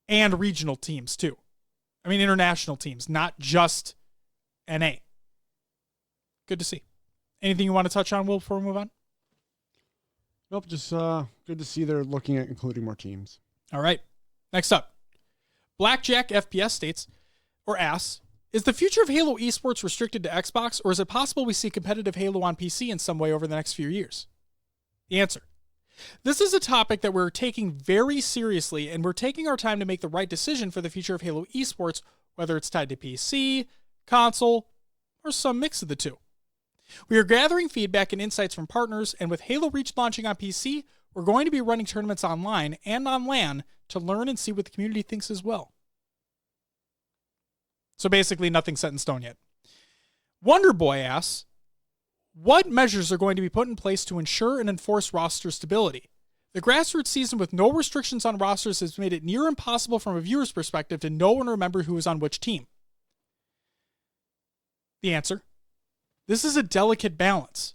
And regional teams, too. I mean, international teams, not just NA. Good to see. Anything you want to touch on, Will, before we move on? Nope, just good to see they're looking at including more teams. All right. Next up. Blackjack FPS states, or asks, Is the future of Halo esports restricted to Xbox, or is it possible we see competitive Halo on PC in some way over the next few years? The answer. This is a topic that we're taking very seriously, and we're taking our time to make the right decision for the future of Halo esports, whether it's tied to PC, console, or some mix of the two. We are gathering feedback and insights from partners, and with Halo Reach launching on PC, we're going to be running tournaments online and on LAN to learn and see what the community thinks as well. So basically, nothing set in stone yet. Wonderboy asks, what measures are going to be put in place to ensure and enforce roster stability? The grassroots season with no restrictions on rosters has made it near impossible from a viewer's perspective to know and remember who is on which team. The answer. This is a delicate balance.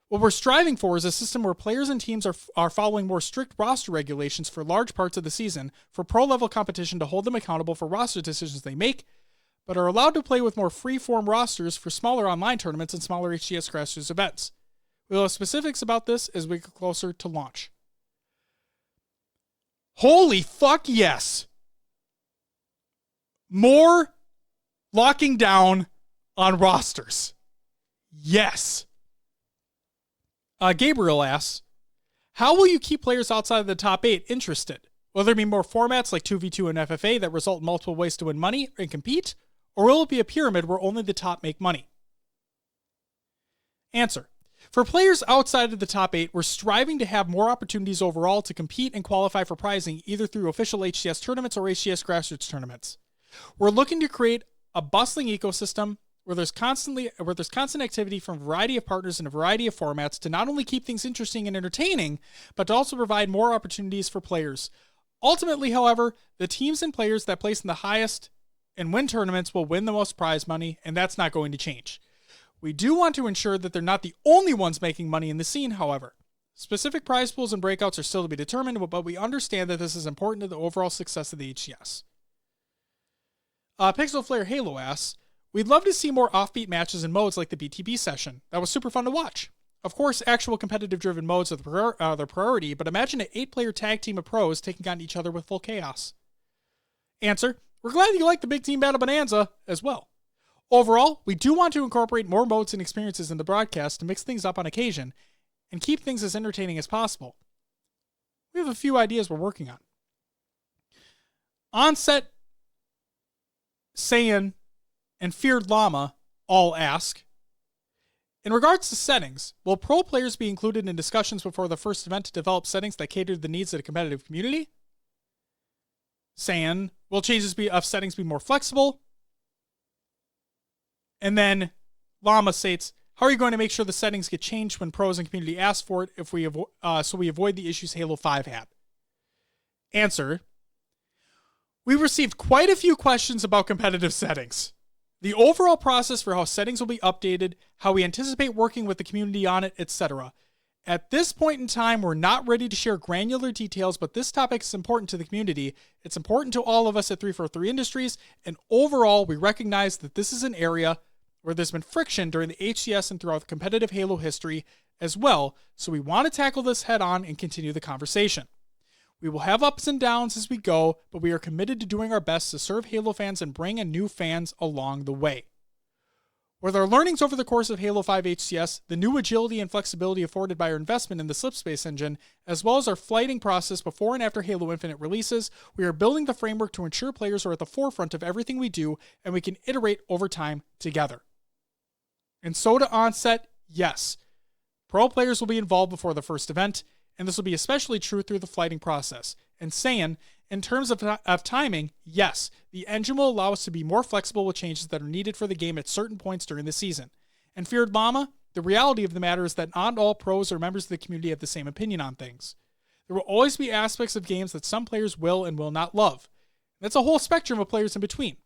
What we're striving for is a system where players and teams are following more strict roster regulations for large parts of the season for pro-level competition to hold them accountable for roster decisions they make, but are allowed to play with more free-form rosters for smaller online tournaments and smaller HCS grassroots events. We'll have specifics about this as we get closer to launch. Holy fuck yes! More locking down on rosters. Yes. Gabriel asks, how will you keep players outside of the top 8 interested? Will there be more formats like 2v2 and FFA that result in multiple ways to win money and compete? Or will it be a pyramid where only the top make money? Answer. For players outside of the top 8, we're striving to have more opportunities overall to compete and qualify for prizing either through official HCS tournaments or HCS grassroots tournaments. We're looking to create a bustling ecosystem where there's constant activity from a variety of partners in a variety of formats to not only keep things interesting and entertaining, but to also provide more opportunities for players. Ultimately, however, the teams and players that place in the highest and win tournaments will win the most prize money, and that's not going to change. We do want to ensure that they're not the only ones making money in the scene, however. Specific prize pools and breakouts are still to be determined, but we understand that this is important to the overall success of the HCS. Pixel Flare Halo asks, we'd love to see more offbeat matches and modes like the BTB session. That was super fun to watch. Of course, actual competitive-driven modes are the priority, but imagine an 8-player tag team of pros taking on each other with full chaos. Answer. We're glad you like the Big Team Battle Bonanza as well. Overall, we do want to incorporate more modes and experiences in the broadcast to mix things up on occasion and keep things as entertaining as possible. We have a few ideas we're working on. Onset, Saiyan, and Feared Llama all ask, in regards to settings, will pro players be included in discussions before the first event to develop settings that cater to the needs of the competitive community? Saiyan, will changes of settings be more flexible? And then Llama states, how are you going to make sure the settings get changed when pros and community ask for it so we avoid the issues Halo 5 had? Answer. We received quite a few questions about competitive settings. The overall process for how settings will be updated, how we anticipate working with the community on it, etc. At this point in time, we're not ready to share granular details, but this topic is important to the community. It's important to all of us at 343 Industries, and overall, we recognize that this is an area where there's been friction during the HCS and throughout the competitive Halo history as well, so we want to tackle this head on and continue the conversation. We will have ups and downs as we go, but we are committed to doing our best to serve Halo fans and bring in new fans along the way. With our learnings over the course of Halo 5 HCS, the new agility and flexibility afforded by our investment in the Slipspace engine, as well as our flighting process before and after Halo Infinite releases, we are building the framework to ensure players are at the forefront of everything we do and we can iterate over time together. And so to Onset, yes, pro players will be involved before the first event, and this will be especially true through the flighting process. And Saiyan, in terms of timing, yes, the engine will allow us to be more flexible with changes that are needed for the game at certain points during the season. And Feared Llama, the reality of the matter is that not all pros or members of the community have the same opinion on things. There will always be aspects of games that some players will and will not love. That's a whole spectrum of players in between.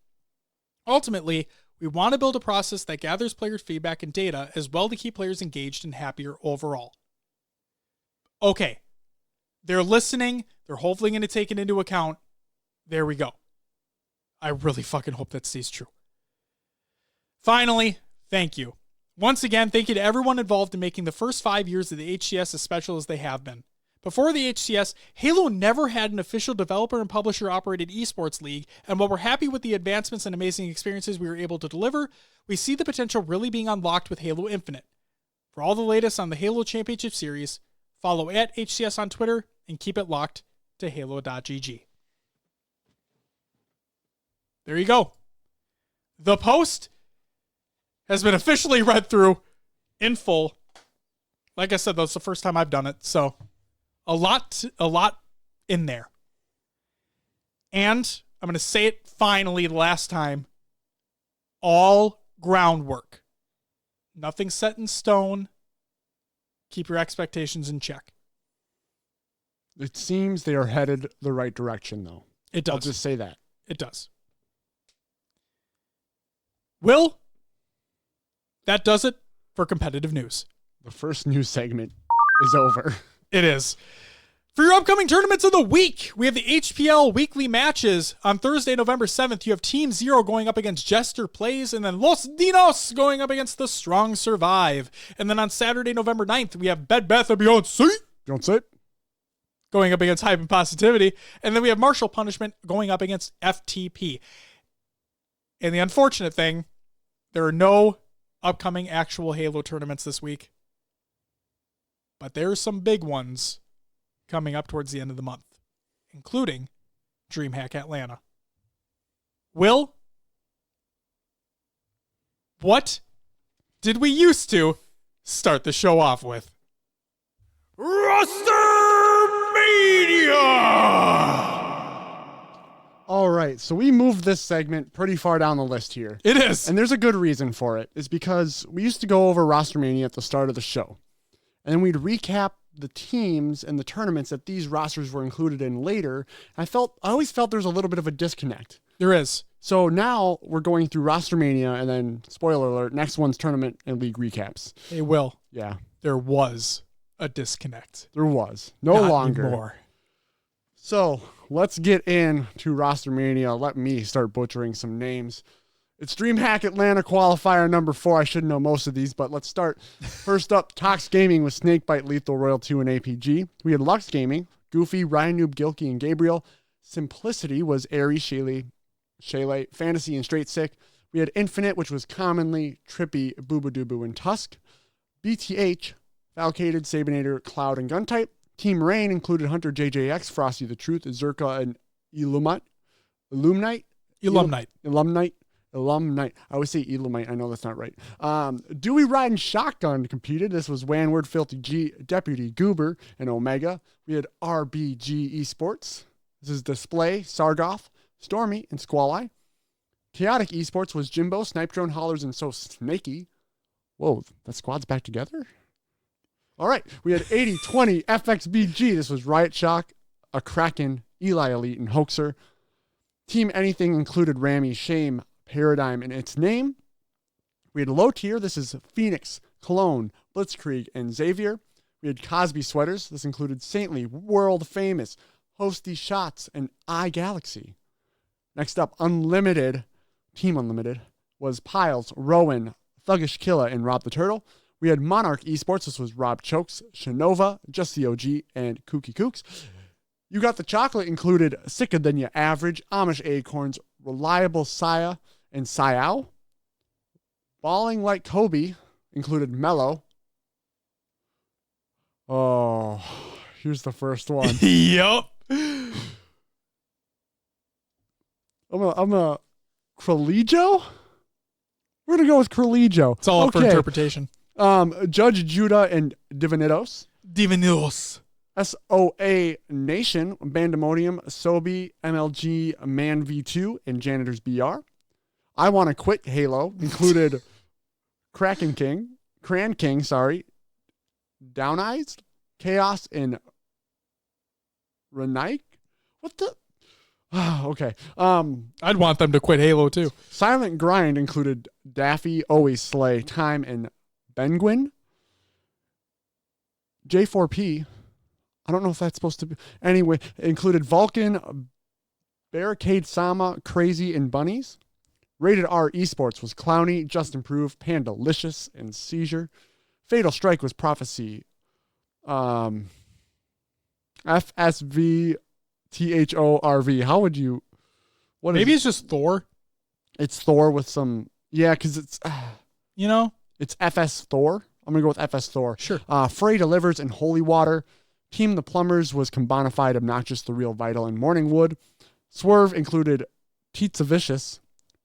Ultimately, we want to build a process that gathers player feedback and data as well to keep players engaged and happier overall. Okay, they're listening. They're hopefully going to take it into account. There we go. I really fucking hope that stays true. Finally, thank you. Once again, thank you to everyone involved in making the first 5 years of the HCS as special as they have been. Before the HCS, Halo never had an official developer and publisher operated esports league, and while we're happy with the advancements and amazing experiences we were able to deliver, we see the potential really being unlocked with Halo Infinite. For all the latest on the Halo Championship Series, follow at HCS on Twitter and keep it locked to halo.gg. There you go. The post has been officially read through in full. Like I said, that's the first time I've done it, so a lot in there. And I'm going to say it finally the last time. All groundwork. Nothing set in stone. Keep your expectations in check. It seems they are headed the right direction, though. It does. I'll just say that. It does. Will, that does it for competitive news. The first news segment is over. It is. For your upcoming tournaments of the week, we have the HPL weekly matches. On Thursday, November 7th, you have Team Zero going up against Jester Plays, and then Los Dinos going up against the Strong Survive. And then on Saturday, November 9th, we have Bed Bath & Beyond going up against Hype and Positivity. And then we have Martial Punishment going up against FTP. And the unfortunate thing, there are no upcoming actual Halo tournaments this week. But there are some big ones coming up towards the end of the month, including DreamHack Atlanta. Will, what did we used to start the show off with? Roster Mania! All right, so we moved this segment pretty far down the list here. It is. And there's a good reason for it. It's because we used to go over Roster Mania at the start of the show. And then we'd recap the teams and the tournaments that these rosters were included in later. I always felt there's a little bit of a disconnect. There is. So now we're going through Roster Mania, and then, spoiler alert, next one's tournament and league recaps. Hey, Will. Yeah. There was a disconnect. There was. No Not longer. Anymore. So let's get into Roster Mania. Let me start butchering some names. It's DreamHack Atlanta qualifier number 4. I should know most of these, but let's start. First up, Tox Gaming with Snakebite, Lethal, Royal 2, and APG. We had Lux Gaming, Goofy, Ryan Noob, Gilkey, and Gabriel. Simplicity was Airy, Shayla, Fantasy, and Straight Sick. We had Infinite, which was commonly Trippy, Boobadooboo, and Tusk. BTH, Falcated, Sabinator, Cloud, and Guntype. Team Rain included Hunter, JJX, Frosty the Truth, Zerka, and Illumite. I always say Elamite. I know that's not right. Dewey Riding Shotgun competed. This was Wanward, Filthy G, Deputy Goober, and Omega. We had RBG Esports. This is Display, Sargoth, Stormy, and Squall-Eye. Chaotic Esports was Jimbo, Snipe Drone, Hollers, and So Snaky. Whoa, that squad's back together? All right. We had 80-20 FXBG. This was Riot Shock, a Kraken, Eli Elite, and Hoaxer. Team Anything included Rami, Shame, Paradigm, and Its Name. We had low tier. This is Phoenix, Cologne, Blitzkrieg, and Xavier. We had Cosby Sweaters. This included Saintly, World Famous, Hosty Shots, and iGalaxy. Next up, Unlimited, Team Unlimited, was Piles, Rowan, Thuggish Killa, and Rob the Turtle. We had Monarch Esports. This was Rob Chokes, Shanova, Just the OG, and Kooky Kooks. You Got the Chocolate included Sicker Than You Average, Amish Acorns, Reliable Saya, and Sayao. Balling Like Kobe included Mellow. Oh, here's the first one. Yup. I'm a Kralijo? We're going to go with Kralijo. It's all up for interpretation. Judge Judah and Divinidos. SOA Nation, Bandemonium, Sobi, MLG, Man V2, and Janitors BR. I Want to Quit Halo included Cran King, Down Eyes, Chaos, and Renike. What the? Okay. I'd want them to quit Halo too. Silent Grind included Daffy, Always Slay, Time, and Benguin. J4P. I don't know if that's supposed to be. Anyway, it included Vulcan, Barricade Sama, Crazy, and Bunnies. Rated R Esports was Clowny, Just Improve, Pandalicious, and Seizure. Fatal Strike was Prophecy. FSVTHORV. How would you? What Maybe is it's just Thor. It's Thor with some. Yeah, because it's. It's FS Thor. I'm going to go with FS Thor. Sure. Frey delivers in Holy Water. Team The Plumbers was Combonified, Obnoxious, The Real Vital, and Morningwood. Swerve included Pizza Vicious,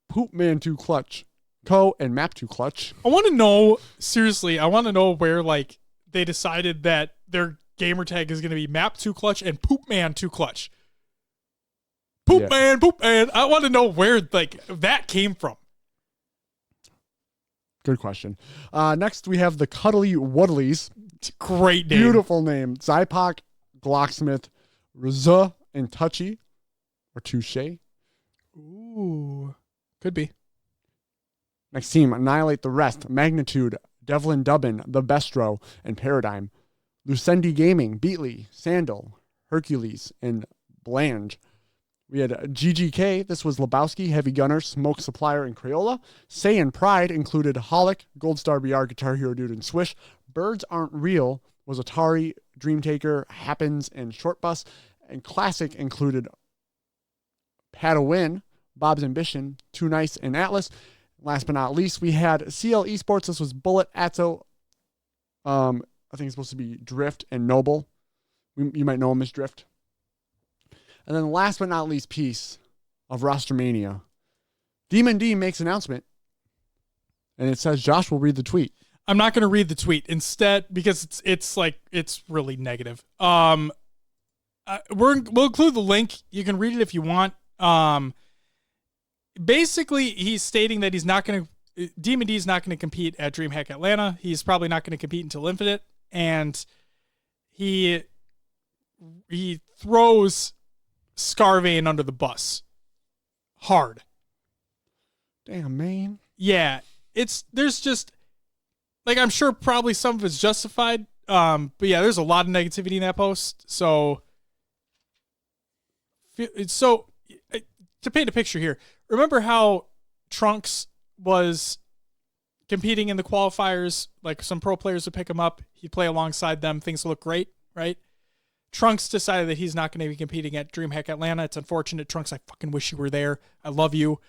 Poop Man 2 Clutch, Co, and Map 2 Clutch. I want to know, seriously, where like they decided that their gamer tag is going to be Map 2 Clutch and Poop Man 2 Clutch. Poop Man. I want to know where like that came from. Good question. Next, we have the Cuddly Woodleys. Great name. Beautiful name. Zypok, Glocksmith, Rizza, and Touchy. Or Touche. Ooh. Could be. Next team, Annihilate the Rest. Magnitude, Devlin Dubbin, The Bestro, and Paradigm. Lucendi Gaming, Beatley, Sandal, Hercules, and Blange. We had GGK, this was Lebowski, Heavy Gunner, Smoke Supplier, and Crayola. Say and Pride included Holic, Gold Star BR, Guitar Hero Dude, and Swish. Birds Aren't Real was Atari, Dreamtaker, Happens, and Short Bus. And Classic included Padawin, Bob's Ambition, Too Nice, and Atlas. Last but not least, we had CL Esports. This was Bullet, Atzo, I think it's supposed to be Drift, and Noble. You might know him as Drift. And then last but not least piece of Roster Mania. Demon D makes an announcement. And it says Josh will read the tweet. I'm not going to read the tweet instead because it's really negative. We'll include the link. You can read it if you want. Basically, he's stating that Demon D is not going to compete at DreamHack Atlanta. He's probably not going to compete until Infinite. And he throws Scarvane under the bus hard. Damn, man. Yeah, there's just like, I'm sure probably some of it's justified. But yeah, there's a lot of negativity in that post. So to paint a picture here, remember how Trunks was competing in the qualifiers? Like, some pro players would pick him up, he'd play alongside them, things look great, right? Trunks decided that he's not going to be competing at DreamHack Atlanta. It's unfortunate. Trunks, I fucking wish you were there. I love you.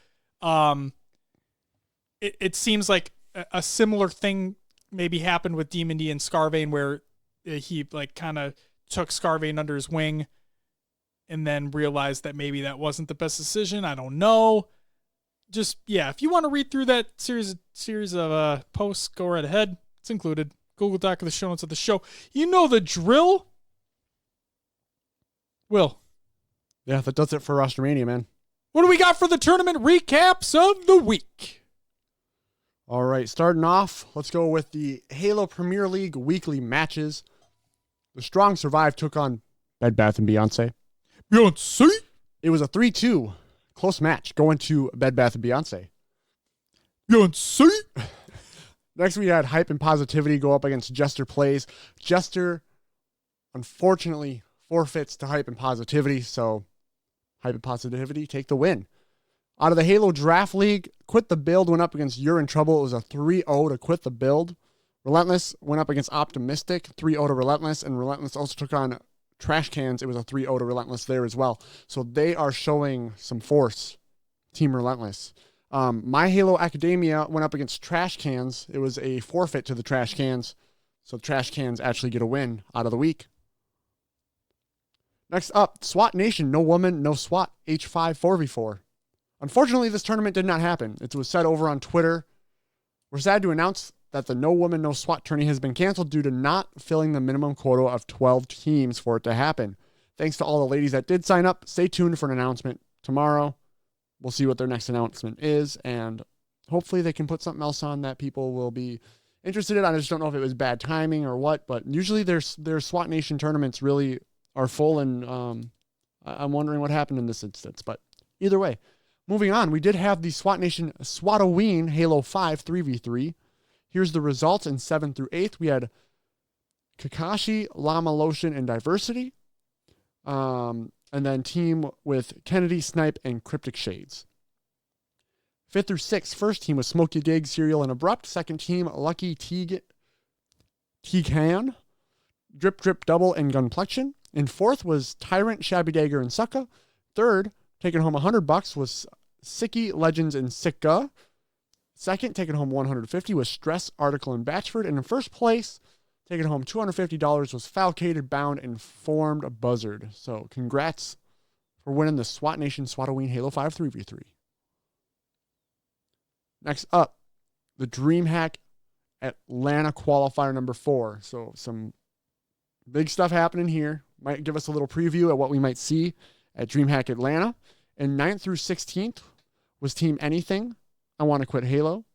It seems like a similar thing maybe happened with Demon D and Scarvane, where he like kind of took Scarvane under his wing and then realized that maybe that wasn't the best decision. I don't know. Just, yeah, if you want to read through that series of posts, go right ahead. It's included. Google Doc of the show notes of the show. You know the drill. Will. Yeah, that does it for Roster Mania, man. What do we got for the tournament recaps of the week? All right, starting off, let's go with the Halo Premier League weekly matches. The Strong Survive took on Bed Bath & Beyonce. Beyonce? It was a 3-2 close match going to Bed Bath & Beyonce. Beyonce? Next, we had Hype and Positivity go up against Jester Plays. Jester, unfortunately, forfeits to Hype and Positivity, so Hype and Positivity take the win. Out of the Halo Draft League, Quit the Build went up against You're in Trouble. It was a 3-0 to Quit the Build. Relentless went up against Optimistic, 3-0 to Relentless, and Relentless also took on Trash Cans. It was a 3-0 to Relentless there as well. So they are showing some force, Team Relentless. My Halo Academia went up against Trash Cans. It was a forfeit to the Trash Cans. So Trash Cans actually get a win out of the week. Next up, SWAT Nation, No Woman, No SWAT, H5 4v4. Unfortunately, this tournament did not happen. It was said over on Twitter. We're sad to announce that the No Woman, No SWAT tourney has been canceled due to not filling the minimum quota of 12 teams for it to happen. Thanks to all the ladies that did sign up. Stay tuned for an announcement tomorrow. We'll see what their next announcement is, and hopefully they can put something else on that people will be interested in. I just don't know if it was bad timing or what, but usually their SWAT Nation tournaments really are full, and I'm wondering what happened in this instance. But either way, moving on, we did have the SWAT Nation Swatoween Halo 5 3v3. Here's the results in 7th through 8th. We had Kakashi, Llama Lotion, and Diversity. And then team with Kennedy, Snipe, and Cryptic Shades. 5th through 6th, first team was Smokey Dig, Serial, and Abrupt. Second team, Lucky Tegan, Drip Drip Double, and Gunplexion. In fourth was Tyrant, Shabby Dagger, and Sucka. Third, taking home $100 was Sicky, Legends, and Sika. Second, taking home $150 was Stress, Article, and Batchford. And in first place, taking home $250 was Falcated, Bound, and Formed Buzzard. So congrats for winning the SWAT Nation Swatoween Halo 5 3v3. Next up, the DreamHack Atlanta qualifier number 4. So some big stuff happening here. Might give us a little preview of what we might see at DreamHack Atlanta. And 9th through 16th was Team Anything, I Want to Quit Halo,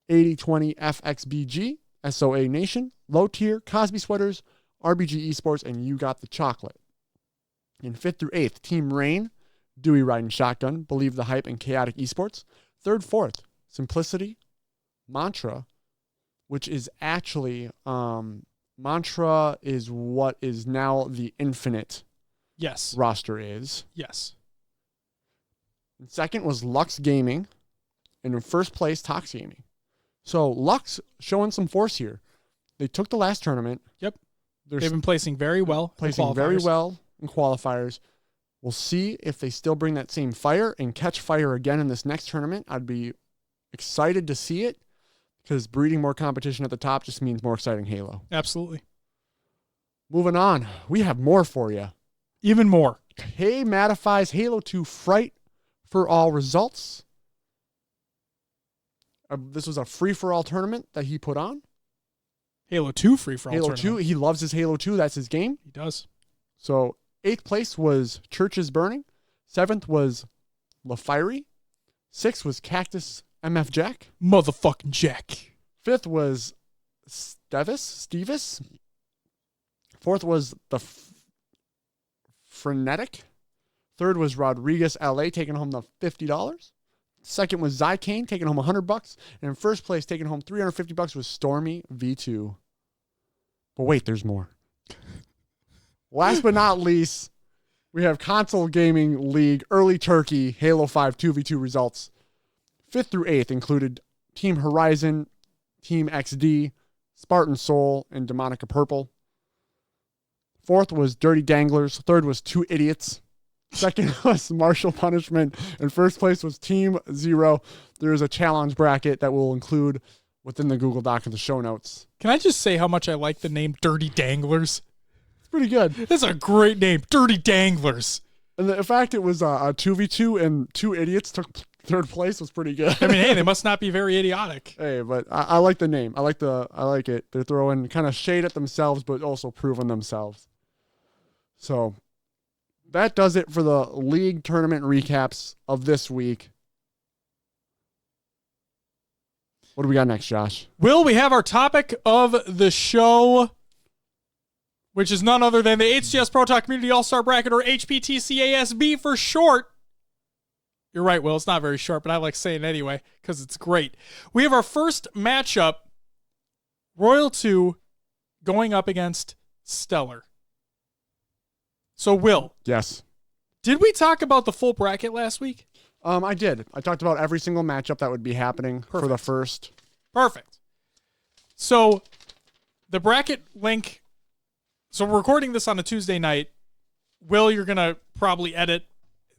8020 FXBG, SOA Nation, Low Tier, Cosby Sweaters, RBG Esports, and You Got the Chocolate. In 5th through 8th, Team Rain, Dewey Riding Shotgun, Believe the Hype, and Chaotic Esports. 3rd, 4th, Simplicity, Mantra, which is actually, Mantra is what is now the Infinite roster is. Yes. And second was Lux Gaming. And in first place, Tox Gaming. So Lux showing some force here. They took the last tournament. Yep. They've been placing very well. Placing very well in qualifiers. We'll see if they still bring that same fire and catch fire again in this next tournament. I'd be excited to see it because breeding more competition at the top just means more exciting Halo. Absolutely. Moving on. We have more for you. Even more. Hey Mattify's Halo 2 Fright for All results. This was a free-for-all tournament that he put on. Halo 2 free-for-all Halo tournament. 2. He loves his Halo 2. That's his game. He does. So 8th place was Churches Burning. 7th was LaFiery. 6th was Cactus MF Jack. Motherfucking Jack. 5th was Stevis. 4th was the Frenetic. 3rd was Rodriguez LA, taking home the $50. 2nd was Zycane, taking home $100. And in first place, taking home $350 was Stormy V2. But wait, there's more. Last but not least, we have Console Gaming League Early Turkey Halo 5 2v2 results. 5th through 8th included Team Horizon, Team XD, Spartan Soul, and Demonica Purple. 4th was Dirty Danglers. 3rd was Two Idiots. 2nd was Martial Punishment. And first place was Team Zero. There is a challenge bracket that we'll include within the Google Doc in the show notes. Can I just say how much I like the name Dirty Danglers? It's pretty good. That's a great name. Dirty Danglers. And the fact it was a 2v2 and Two Idiots took 3rd place was pretty good. I mean, hey, they must not be very idiotic. Hey, but I like the name. I like it. They're throwing kind of shade at themselves, but also proving themselves. So that does it for the league tournament recaps of this week. What do we got next, Josh? Will we have our topic of the show, which is none other than the HCS Pro Talk Community All-Star Bracket, or HPTCASB for short. You're right, Will. It's not very short, but I like saying it anyway because it's great. We have our first matchup, Royal 2 going up against Stellar. So, Will. Yes. Did we talk about the full bracket last week? I did. I talked about every single matchup that would be happening for the first. Perfect. So, the bracket link. So, we're recording this on a Tuesday night. Will, you're going to probably edit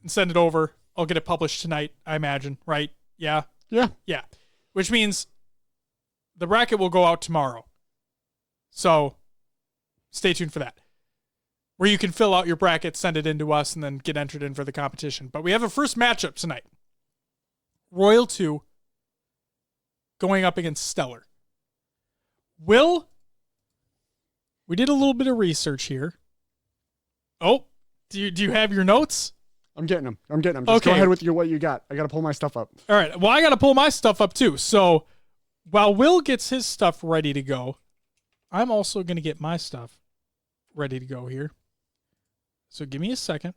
and send it over. I'll get it published tonight, I imagine, right? Yeah? Yeah. Yeah. Which means the bracket will go out tomorrow. So, stay tuned for that. Where you can fill out your bracket, send it in to us, and then get entered in for the competition. But we have a first matchup tonight. Royal 2 going up against Stellar. Will, we did a little bit of research here. Oh, do you have your notes? I'm getting them. Just go ahead with what you got. I got to pull my stuff up. All right. Well, I got to pull my stuff up too. So while Will gets his stuff ready to go, I'm also going to get my stuff ready to go here. So give me a second.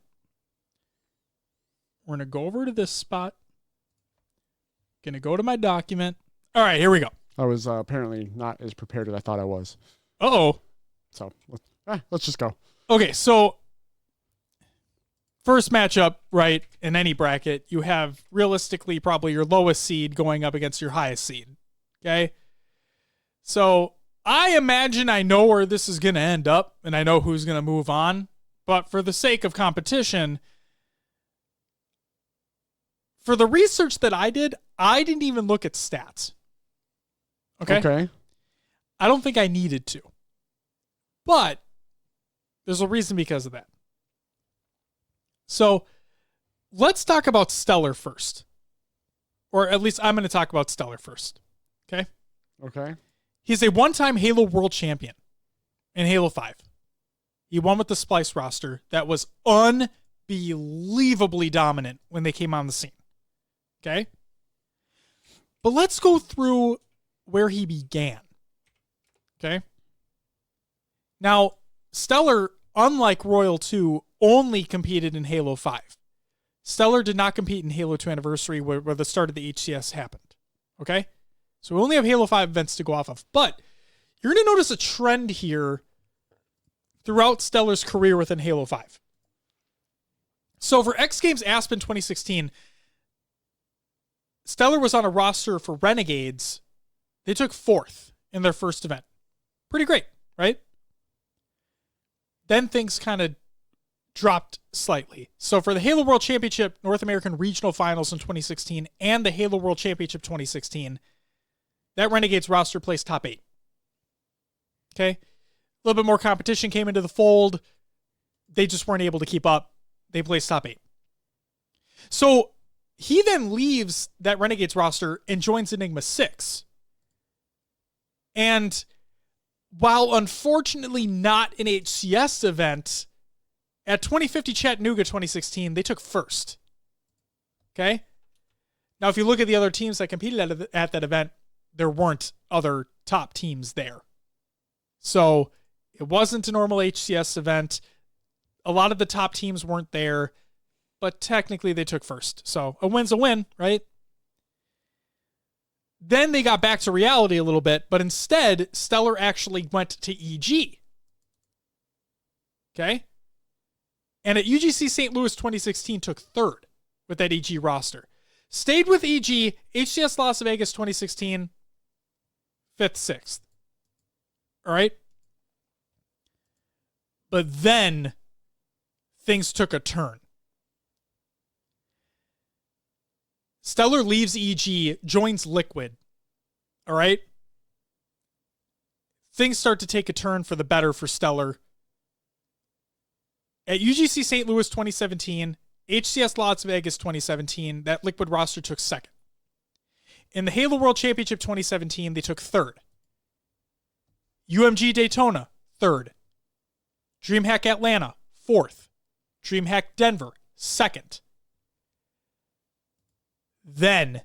We're going to go over to this spot. Going to go to my document. All right, here we go. I was apparently not as prepared as I thought I was. Uh-oh. So let's just go. Okay, so first matchup, right, in any bracket, you have realistically probably your lowest seed going up against your highest seed. Okay? So I imagine I know where this is going to end up, and I know who's going to move on. but for the sake of competition, for the research that I didn't even look at stats. Okay. I don't think I needed to. But there's a reason because of that. So let's talk about Stellur first. Or at least I'm going to talk about Stellur first. Okay? Okay. He's a one-time Halo World Champion in Halo 5. He won with the Splice roster that was unbelievably dominant when they came on the scene. Okay? But let's go through where he began. Okay? Now, Stellur, unlike Royal 2, only competed in Halo 5. Stellur did not compete in Halo 2 Anniversary where the start of the HCS happened. Okay? So we only have Halo 5 events to go off of. But you're going to notice a trend here throughout Stellur's career within Halo 5. So for X Games Aspen 2016, Stellur was on a roster for Renegades. They took 4th in their first event. Pretty great, right? Then things kind of dropped slightly. So for the Halo World Championship North American Regional Finals in 2016 and the Halo World Championship 2016, that Renegades roster placed top 8. Okay? A little bit more competition came into the fold. They just weren't able to keep up. They placed top 8. So he then leaves that Renegades roster and joins Enigma 6. And while unfortunately not an HCS event, at 2050 Chattanooga 2016, they took 1st. Okay? Now, if you look at the other teams that competed at that event, there weren't other top teams there. So it wasn't a normal HCS event. A lot of the top teams weren't there, but technically they took 1st. So a win's a win, right? Then they got back to reality a little bit, but instead, Stellur actually went to EG. Okay? And at UGC St. Louis 2016 took 3rd with that EG roster. Stayed with EG, HCS Las Vegas 2016, 5th, 6th. All right? But then things took a turn. Stellur leaves EG, joins Liquid. All right? Things start to take a turn for the better for Stellur. At UGC St. Louis 2017, HCS Las Vegas 2017, that Liquid roster took 2nd. In the Halo World Championship 2017, they took 3rd. UMG Daytona, 3rd. DreamHack Atlanta, 4th. DreamHack Denver, 2nd. Then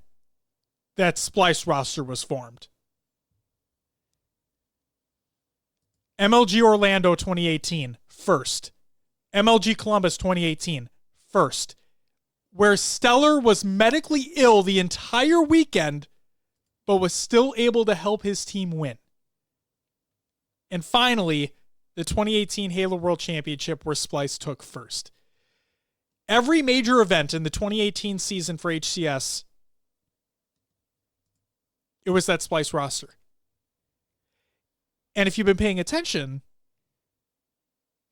that Splice roster was formed. MLG Orlando 2018, 1st. MLG Columbus 2018, 1st. Where Stellur was medically ill the entire weekend, but was still able to help his team win. And finally, the 2018 Halo World Championship where Splice took 1st. Every major event in the 2018 season for HCS, it was that Splice roster. And if you've been paying attention,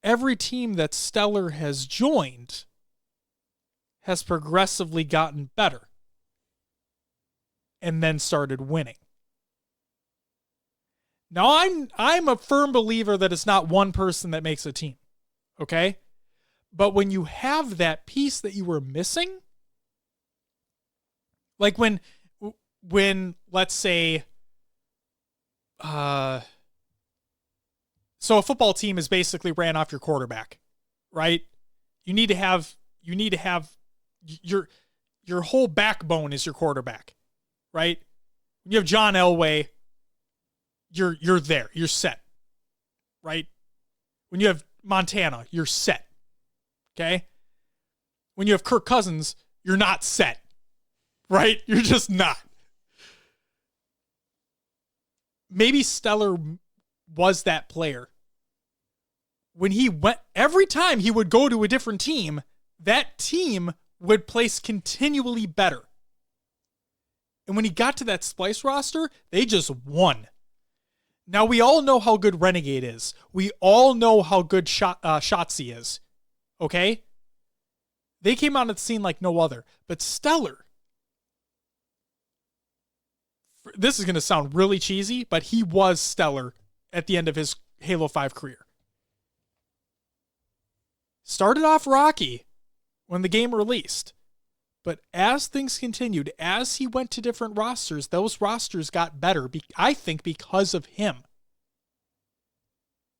every team that Stellur has joined has progressively gotten better and then started winning. Now, I'm a firm believer that it's not one person that makes a team, okay? But when you have that piece that you were missing, like when let's say, so a football team is basically ran off your quarterback, right? You need to have your whole backbone is your quarterback, right? When you have John Elway, you're there, you're set, right? When you have Montana, you're set. Okay? When you have Kirk Cousins, you're not set. Right? You're just not. Maybe Stellur was that player. When he went, every time he would go to a different team, that team would place continually better. And when he got to that Splice roster, they just won. Now, we all know how good Renegade is. We all know how good Shotzi is. Okay? They came onto the scene like no other. But Stellur, this is going to sound really cheesy, but he was Stellur at the end of his Halo 5 career. Started off rocky when the game released, but as things continued, as he went to different rosters, those rosters got better, I think because of him.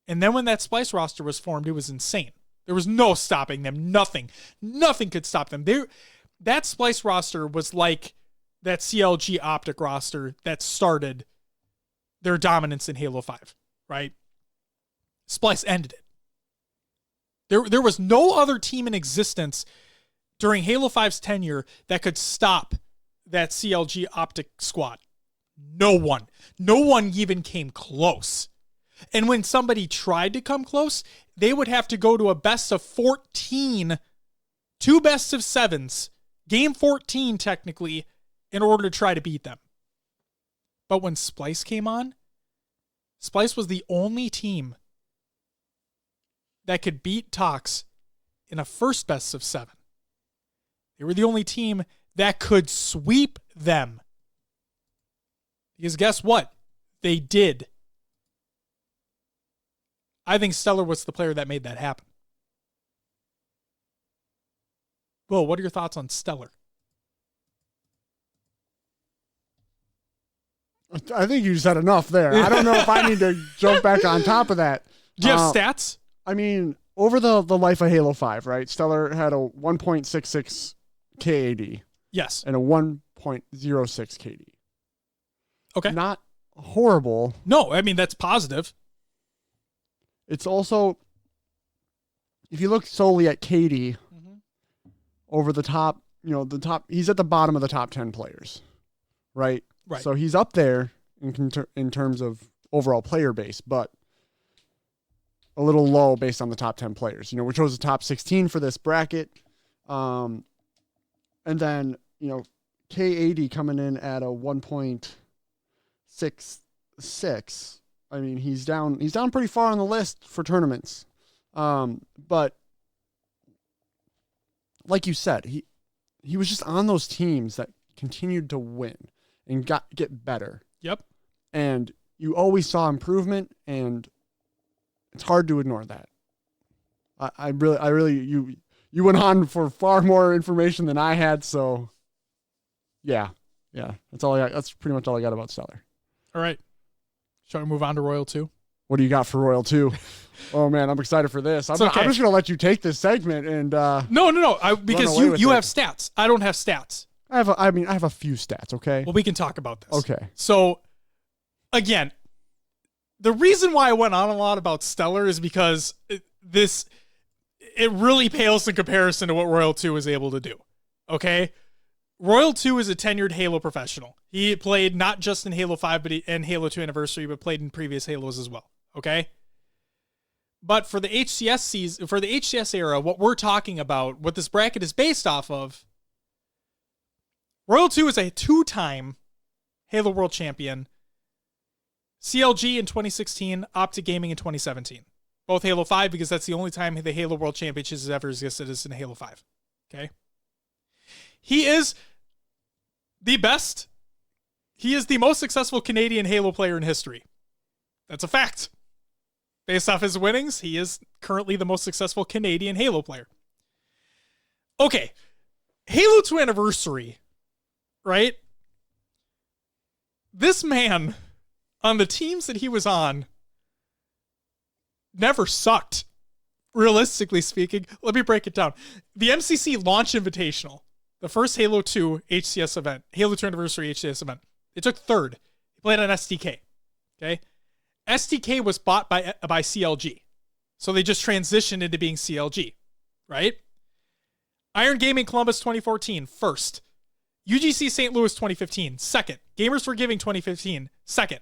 And then when that Splice roster was formed, it was insane. There was no stopping them. Nothing could stop them. That Splice roster was like that CLG Optic roster that started their dominance in Halo 5, right? Splice ended it. There was no other team in existence during Halo 5's tenure that could stop that CLG Optic squad. No one. No one even came close. And when somebody tried to come close, they would have to go to a best of 14, 2 best of 7s, game 14 technically, in order to try to beat them. But when Splice came on, Splice was the only team that could beat Tox in a first best of 7. They were the only team that could sweep them. Because guess what? They did. I think Stellur was the player that made that happen. Will, what are your thoughts on Stellur? I think you said enough there. I don't know if I need to jump back on top of that. Do you have stats? I mean, over the life of Halo 5, right? Stellur had a 1.66 KAD. Yes. And a 1.06 KD. Okay. Not horrible. No, I mean, that's positive. It's also, if you look solely at KD, over the top, he's at the bottom of the top 10 players, right? Right. So he's up there in terms of overall player base, but a little low based on the top 10 players. We chose the top 16 for this bracket. And then, KAD coming in at a 1.66. I mean, he's down pretty far on the list for tournaments. But like you said, he was just on those teams that continued to win and get better. Yep. And you always saw improvement, and it's hard to ignore that. I really you went on for far more information than I had, so yeah. That's all I got. That's pretty much all I got about Stellur. All right. Shall we move on to Royal 2? What do you got for Royal 2? Oh man, I'm excited for this. I'm just gonna let you take this segment and No. Because you have stats. I don't have stats. I have a few stats, okay? Well, we can talk about this. Okay. So again, the reason why I went on a lot about Stellur is because it really pales in comparison to what Royal 2 was able to do. Okay? Royal 2 is a tenured Halo professional. He played not just in Halo 5 and Halo 2 Anniversary, but played in previous Halos as well. Okay? But for the HCS era, what we're talking about, what this bracket is based off of, Royal 2 is a 2-time Halo World Champion, CLG in 2016, Optic Gaming in 2017. Both Halo 5, because that's the only time the Halo World Championship has ever existed, is in Halo 5. Okay? He is the best. He is the most successful Canadian Halo player in history. That's a fact. Based off his winnings, he is currently the most successful Canadian Halo player. Okay. Halo 2 Anniversary, right? This man, on the teams that he was on, never sucked. Realistically speaking, let me break it down. The MCC Launch Invitational, the first Halo 2 HCS event, Halo 2 Anniversary HCS event, it took third. He played on SDK. Okay? SDK was bought by CLG. So they just transitioned into being CLG. Right? Iron Gaming Columbus 2014, first. UGC St. Louis 2015, second. Gamers for Giving 2015, second.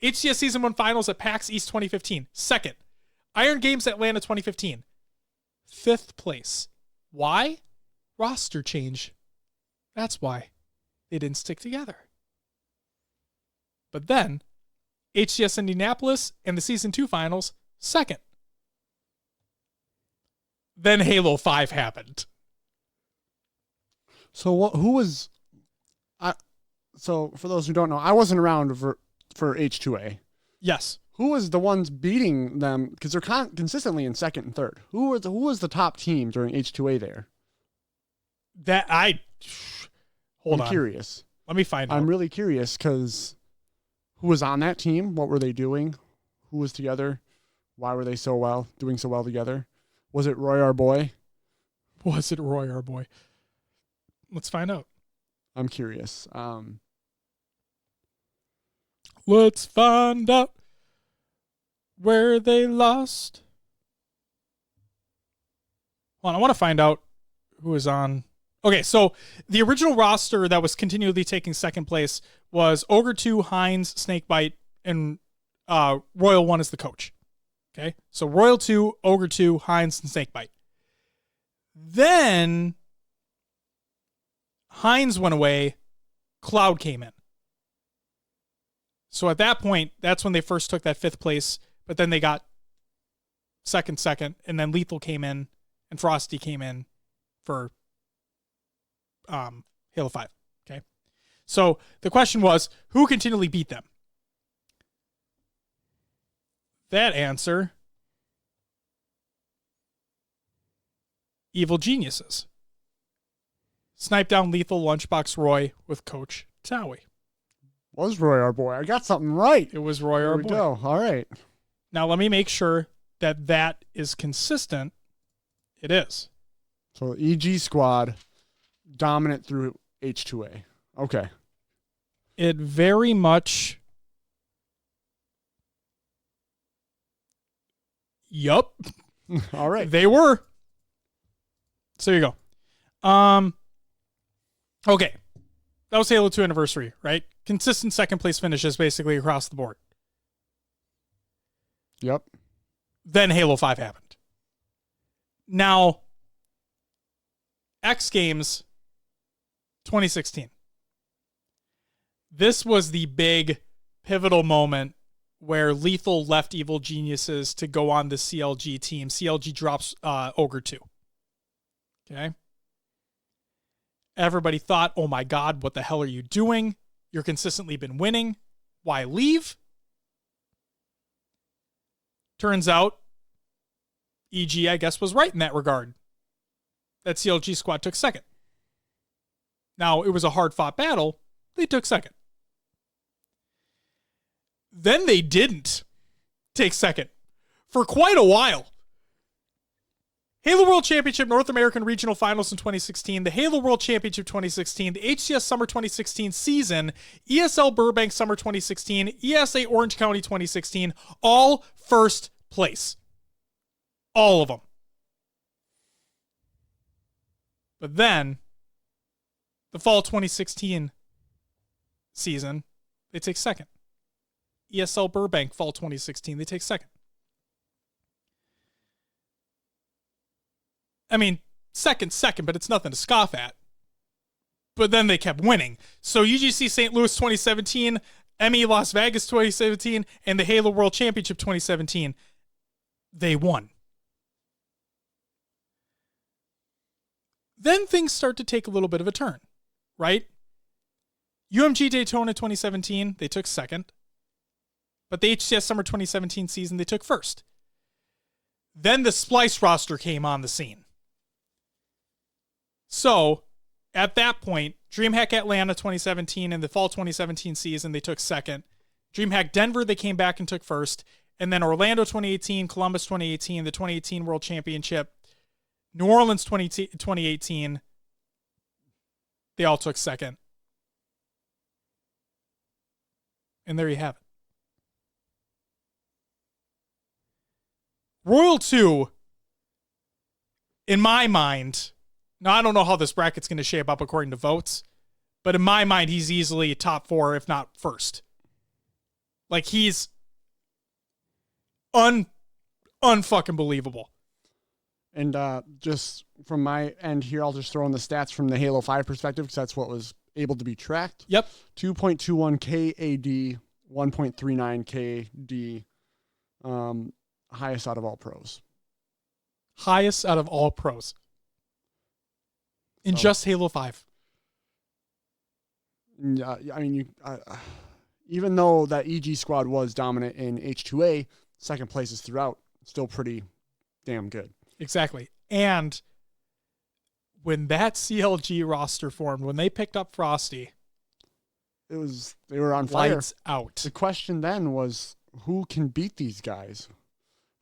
HCS Season 1 Finals at PAX East 2015, second. Iron Games Atlanta 2015, fifth place. Why? Roster change. That's why. They didn't stick together. But then, HCS Indianapolis and the Season 2 Finals, second. Then Halo 5 happened. So who was? So for those who don't know, I wasn't around for H2A. Yes. Who was the ones beating them? Because they're consistently in second and third. Who was the top team during H2A there? I'm curious. Let me find out. I'm really curious because who was on that team? What were they doing? Who was together? Why were they doing so well together? Was it Roy our boy? Was it Roy our boy? Let's find out. I'm curious. Let's find out where they lost. Hold on, I want to find out who is on. Okay, so the original roster that was continually taking second place was Ogre 2, Hines, Snakebite, and Royal 1 as the coach. Okay, so Royal 2, Ogre 2, Hines, and Snakebite. Then Hines went away, Cloud came in. So at that point, that's when they first took that fifth place, but then they got second, and then Lethal came in, and Frosty came in for Halo 5. Okay. So the question was, who continually beat them? That answer, Evil Geniuses. Snipe down Lethal, Lunchbox Roy with Coach Towie. Was Roy our boy? I got something right. It was Roy our boy. There we go. All right. Now let me make sure that that is consistent. It is. So EG squad dominant through H2A. Okay. It very much. Yup. All right. They were. So there you go. Okay. That was Halo 2 anniversary, right? Consistent second place finishes basically across the board. Yep. Then Halo 5 happened. Now, X Games 2016. This was the big pivotal moment where Lethal left Evil Geniuses to go on the CLG team. CLG drops Ogre 2. Okay. Everybody thought, oh my God, what the hell are you doing? You're consistently been winning. Why leave? Turns out, EG, I guess, was right in that regard. That CLG squad took second. Now, it was a hard-fought battle. They took second. Then they didn't take second for quite a while. Halo World Championship North American Regional Finals in 2016, the Halo World Championship 2016, the HCS Summer 2016 season, ESL Burbank Summer 2016, ESA Orange County 2016, all first place. All of them. But then, the fall 2016 season, they take second. ESL Burbank fall 2016, they take second. I mean, second, but it's nothing to scoff at. But then they kept winning. So UGC St. Louis 2017, ME Las Vegas 2017, and the Halo World Championship 2017, they won. Then things start to take a little bit of a turn, right? UMG Daytona 2017, they took second. But the HCS Summer 2017 season, they took first. Then the Splice roster came on the scene. So, at that point, DreamHack Atlanta 2017 and the fall 2017 season, they took second. DreamHack Denver, they came back and took first. And then Orlando 2018, Columbus 2018, the 2018 World Championship, New Orleans 2018, they all took second. And there you have it. Royal 2, in my mind, now I don't know how this bracket's going to shape up according to votes, but in my mind, he's easily top 4, if not first. Like, he's unfucking believable. And just from my end here, I'll just throw in the stats from the Halo 5 perspective because that's what was able to be tracked. Yep. 2.21 KAD, 1.39 KD, highest out of all pros. highest out of all pros in just Halo 5. Yeah, I mean, even though that EG squad was dominant in H2A, second places throughout, still pretty damn good. Exactly. And when that CLG roster formed, when they picked up Frosty, they were on fire. Lights out. The question then was, who can beat these guys?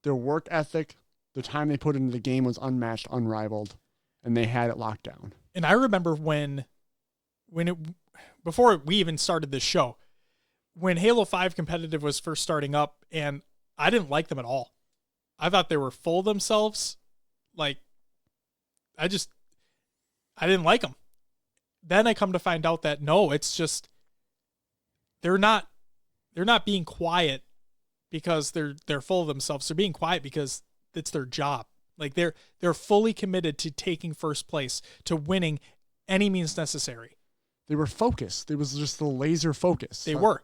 Their work ethic, the time they put into the game was unmatched, unrivaled, and they had it locked down. And I remember before we even started this show, when Halo 5 competitive was first starting up, and I didn't like them at all. I thought they were full of themselves. Like, I didn't like them. Then I come to find out that no, it's just they're not being quiet because they're full of themselves. They're being quiet because it's their job. Like they're fully committed to taking first place, to winning any means necessary. They were focused. It was just the laser focus. They were.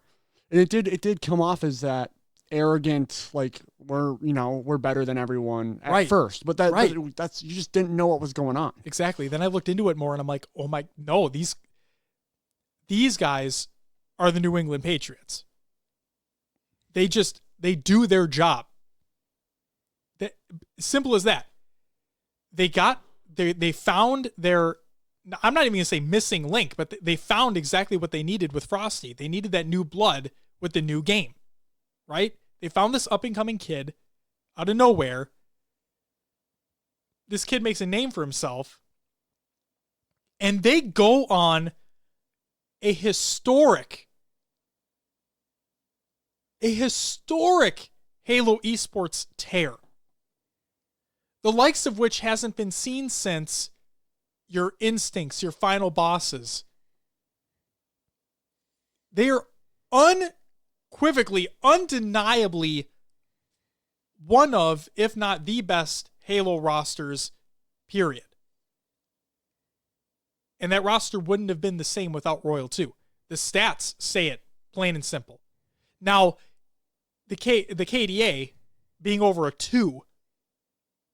And it did come off as that arrogant, like we're better than everyone at first. But that's you just didn't know what was going on. Exactly. Then I looked into it more and I'm like, oh my, no, these guys are the New England Patriots. They do their job. Simple as that. They found their, I'm not even going to say missing link, but they found exactly what they needed with Frosty. They needed that new blood with the new game, right? They found this up-and-coming kid out of nowhere. This kid makes a name for himself, and they go on a historic Halo Esports tear, the likes of which hasn't been seen since your Instincts, your Final Bosses. They are unequivocally, undeniably one of, if not the best Halo rosters, period. And that roster wouldn't have been the same without Royal 2. The stats say it, plain and simple. Now, the KDA being over a 2,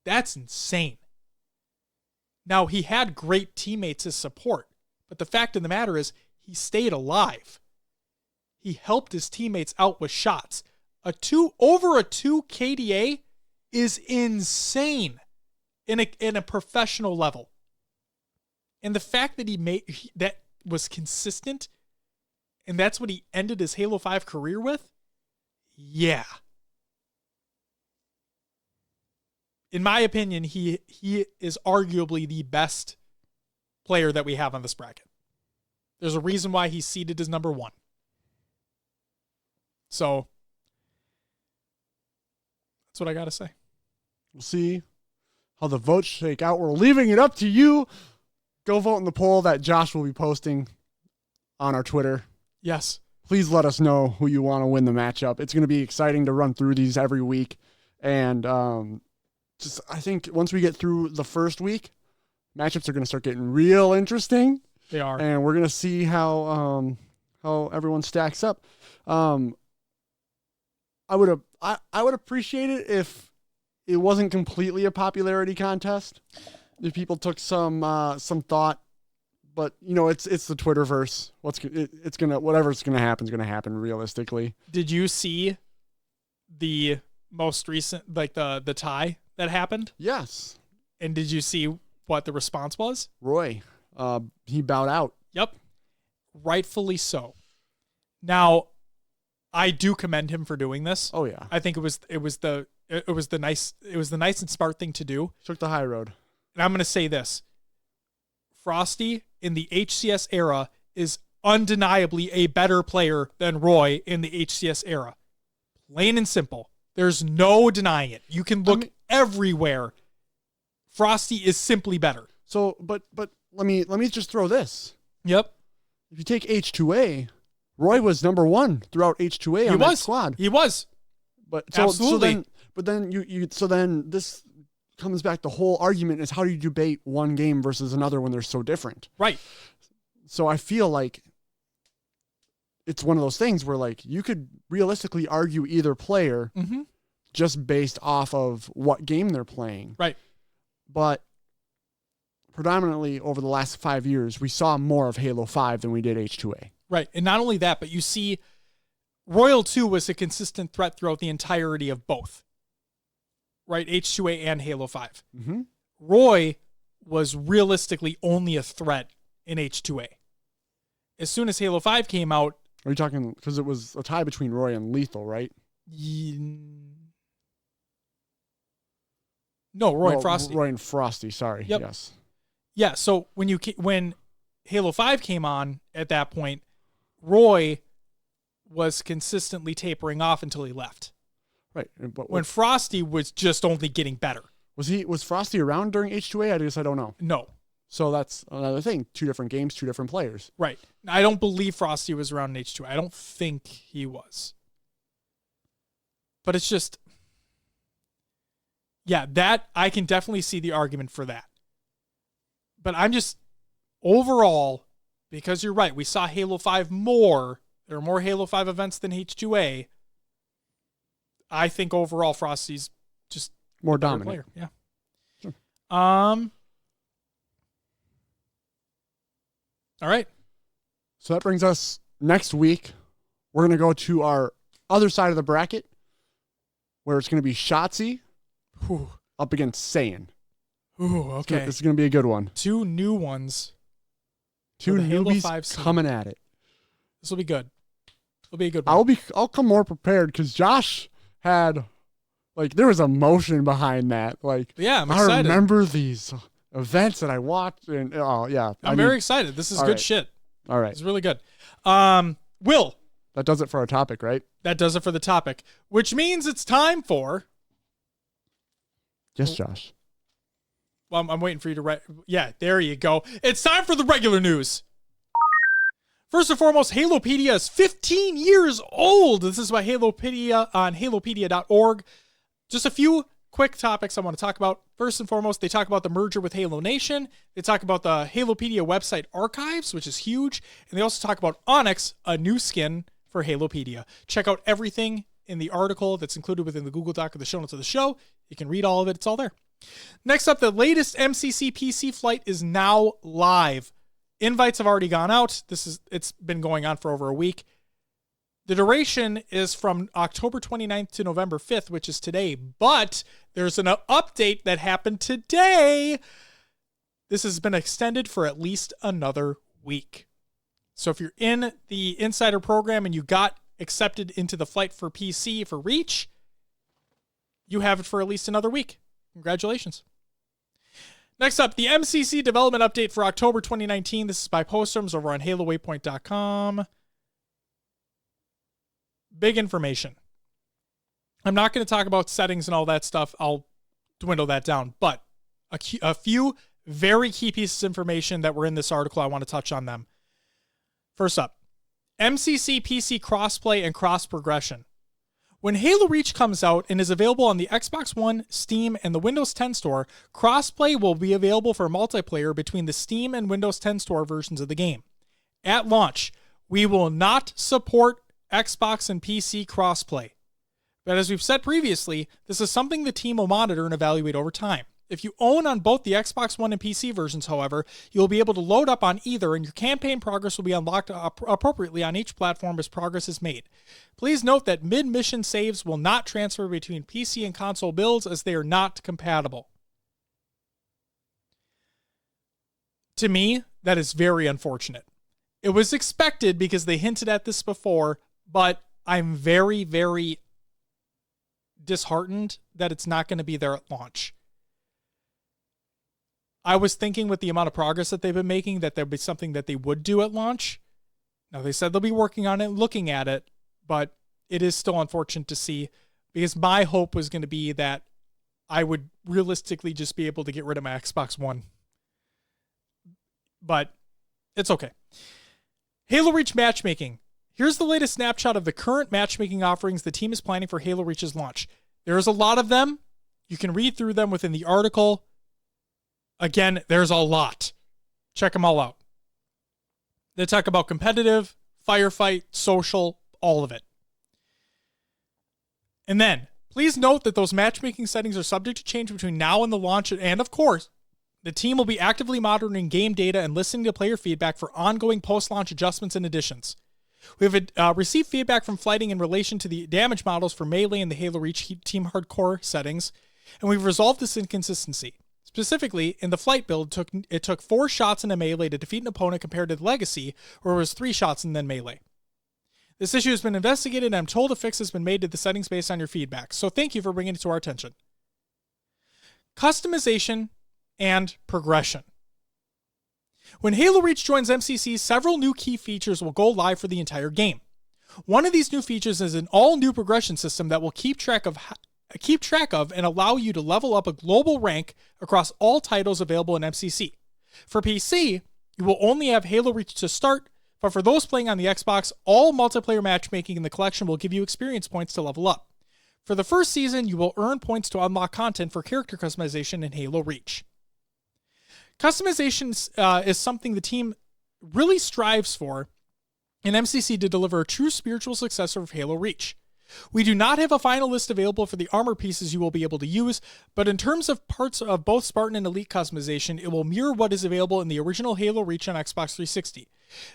that's insane. Now, he had great teammates as support, but the fact of the matter is he stayed alive. He helped his teammates out with shots. Over a 2 KDA is insane in a professional level. And the fact that that was consistent, and that's what he ended his Halo 5 career with, yeah. In my opinion, he is arguably the best player that we have on this bracket. There's a reason why he's seated as number 1. So, that's what I got to say. We'll see how the votes shake out. We're leaving it up to you. Go vote in the poll that Josh will be posting on our Twitter. Yes. Please let us know who you want to win the matchup. It's going to be exciting to run through these every week. And I think once we get through the first week, matchups are going to start getting real interesting. They are. And we're going to see how everyone stacks up. I would appreciate it if it wasn't completely a popularity contest. If people took some thought, but it's the Twitterverse. Whatever's gonna happen is gonna happen realistically. Did you see the most recent, like the tie that happened? Yes. And did you see what the response was? Roy, he bowed out. Yep, rightfully so. Now, I do commend him for doing this. Oh yeah, I think it was the nice and smart thing to do. Took the high road. And I'm going to say this. Frosty in the HCS era is undeniably a better player than Roy in the HCS era. Plain and simple. There's no denying it. You can look everywhere. Frosty is simply better. So, but let me just throw this. Yep. If you take H2A, Roy was number 1 throughout H2A on that squad. He was. But absolutely. So then this comes back, the whole argument is how do you debate one game versus another when they're so different? Right. So I feel like it's one of those things where like you could realistically argue either player just based off of what game they're playing. Right. but predominantly over the last 5 years, we saw more of Halo 5 than we did H2A. Right. And not only that, but you see Royal 2 was a consistent threat throughout the entirety of both. Right? H2A and Halo 5. Mm-hmm. Roy was realistically only a threat in H2A. As soon as Halo 5 came out... Are you talking... Because it was a tie between Roy and Lethal, right? No, Roy and Frosty. Roy and Frosty, sorry. Yep. Yes. Yeah, so when Halo 5 came on at that point, Roy was consistently tapering off until he left. Right. But when Frosty was just only getting better. Was Frosty around during H2A? I guess I don't know. No. So that's another thing. 2 different games, 2 different players. Right. I don't believe Frosty was around in H2A. I don't think he was. But it's just... Yeah, that I can definitely see the argument for that. But I'm just... Overall, because you're right, we saw Halo 5 more. There are more Halo 5 events than H2A. I think overall Frosty's just more dominant player. Yeah. Sure. All right. So that brings us next week. We're going to go to our other side of the bracket where it's going to be Shotsy up against Saiyan. Ooh, okay. So this is going to be a good one. 2 new ones. 2 newbies coming at it. This will be good. It'll be a good one. I'll come more prepared because Josh had, there was emotion behind that. Yeah, I'm excited. I remember these events that I watched, and yeah. I'm very excited. This is good shit. All right. It's really good. Will. That does it for our topic, right? That does it for the topic, which means it's time for... Yes, Josh. Well, I'm waiting for you to write. Yeah, there you go. It's time for the regular news. First and foremost, Halopedia is 15 years old. This is by Halopedia on halopedia.org. Just a few quick topics I want to talk about. First and foremost, they talk about the merger with Halo Nation. They talk about the Halopedia website archives, which is huge. And they also talk about Onyx, a new skin for Halopedia. Check out everything in the article that's included within the Google Doc of the show notes of the show. You can read all of it. It's all there. Next up, the latest MCC PC flight is now live. Invites have already gone out. It's been going on for over a week. The duration is from October 29th to November 5th, which is today. But there's an update that happened today. This has been extended for at least another week. So if you're in the Insider program and you got accepted into the flight for PC for Reach, you have it for at least another week. Congratulations. Next up, the MCC development update for October 2019. This is by Postrums over on HaloWaypoint.com. Big information. I'm not going to talk about settings and all that stuff. I'll dwindle that down. But a few very key pieces of information that were in this article, I want to touch on them. First up, MCC PC crossplay and cross progression. When Halo Reach comes out and is available on the Xbox One, Steam, and the Windows 10 store, crossplay will be available for multiplayer between the Steam and Windows 10 store versions of the game. At launch, we will not support Xbox and PC crossplay. But as we've said previously, this is something the team will monitor and evaluate over time. If you own on both the Xbox One and PC versions, however, you'll be able to load up on either, and your campaign progress will be unlocked appropriately on each platform as progress is made. Please note that mid-mission saves will not transfer between PC and console builds as they are not compatible. To me, that is very unfortunate. It was expected because they hinted at this before, but I'm very, very disheartened that it's not going to be there at launch. I was thinking with the amount of progress that they've been making that there'd be something that they would do at launch. Now, they said they'll be working on it, looking at it, but it is still unfortunate to see because my hope was going to be that I would realistically just be able to get rid of my Xbox One. But it's okay. Halo Reach matchmaking. Here's the latest snapshot of the current matchmaking offerings the team is planning for Halo Reach's launch. There's a lot of them. You can read through them within the article. Again, there's a lot. Check them all out. They talk about competitive, firefight, social, all of it. And then Please note that those matchmaking settings are subject to change between now and the launch, and of course, the team will be actively monitoring game data and listening to player feedback for ongoing post-launch adjustments and additions. We have received feedback from Flighting in relation to the damage models for Melee and the Halo Reach Team Hardcore settings, and we've resolved this inconsistency. Specifically, in the Flight build, it took 4 shots in a Melee to defeat an opponent compared to the Legacy, where it was 3 shots and then Melee. This issue has been investigated, and I'm told a fix has been made to the settings based on your feedback, so thank you for bringing it to our attention. Customization and progression. When Halo Reach joins MCC, several new key features will go live for the entire game. One of these new features is an all-new progression system that will keep track of and allow you to level up a global rank across all titles available in MCC. For PC, you will only have Halo Reach to start, but for those playing on the Xbox, all multiplayer matchmaking in the collection will give you experience points to level up. For the first season, you will earn points to unlock content for character customization in Halo Reach. Customization is something the team really strives for in MCC to deliver a true spiritual successor of Halo Reach. We do not have a final list available for the armor pieces you will be able to use, but in terms of parts of both Spartan and Elite customization, it will mirror what is available in the original Halo Reach on Xbox 360.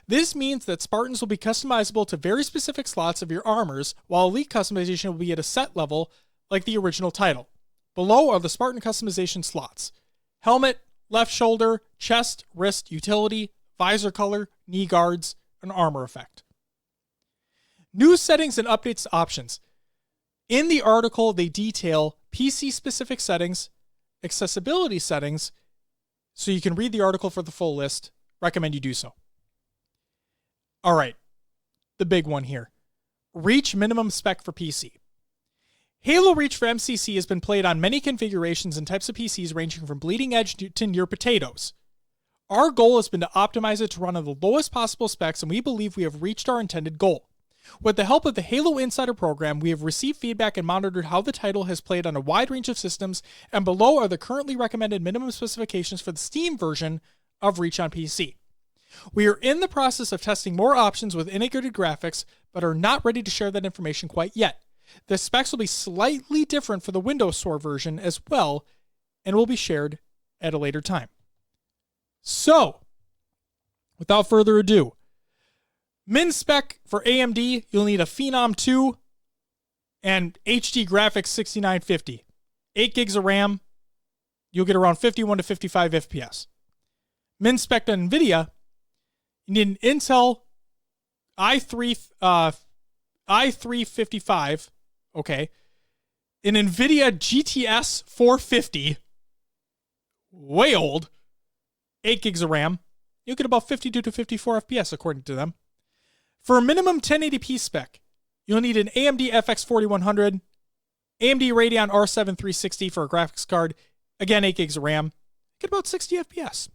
This means that Spartans will be customizable to very specific slots of your armors, while Elite customization will be at a set level like the original title. Below are the Spartan customization slots: helmet, left shoulder, chest, wrist, utility, visor color, knee guards, and armor effect. New settings and updates to options. In the article, they detail PC-specific settings, accessibility settings, so you can read the article for the full list. Recommend you do so. All right, the big one here. Reach minimum spec for PC. Halo Reach for MCC has been played on many configurations and types of PCs ranging from bleeding edge to near potatoes. Our goal has been to optimize it to run on the lowest possible specs, and we believe we have reached our intended goal. With the help of the Halo Insider program, we have received feedback and monitored how the title has played on a wide range of systems, and below are the currently recommended minimum specifications for the Steam version of Reach on PC. We are in the process of testing more options with integrated graphics, but are not ready to share that information quite yet. The specs will be slightly different for the Windows Store version as well, and will be shared at a later time. So, without further ado, min spec for AMD, you'll need a Phenom 2 and HD graphics 6950. 8 gigs of RAM, you'll get around 51 to 55 FPS. Min spec on NVIDIA, you need an Intel i355, okay, an NVIDIA GTS 450, way old, 8 gigs of RAM, you'll get about 52 to 54 FPS according to them. For a minimum 1080p spec, you'll need an AMD FX 4100, AMD Radeon R7 360 for a graphics card, again 8 gigs of RAM, get about 60 FPS.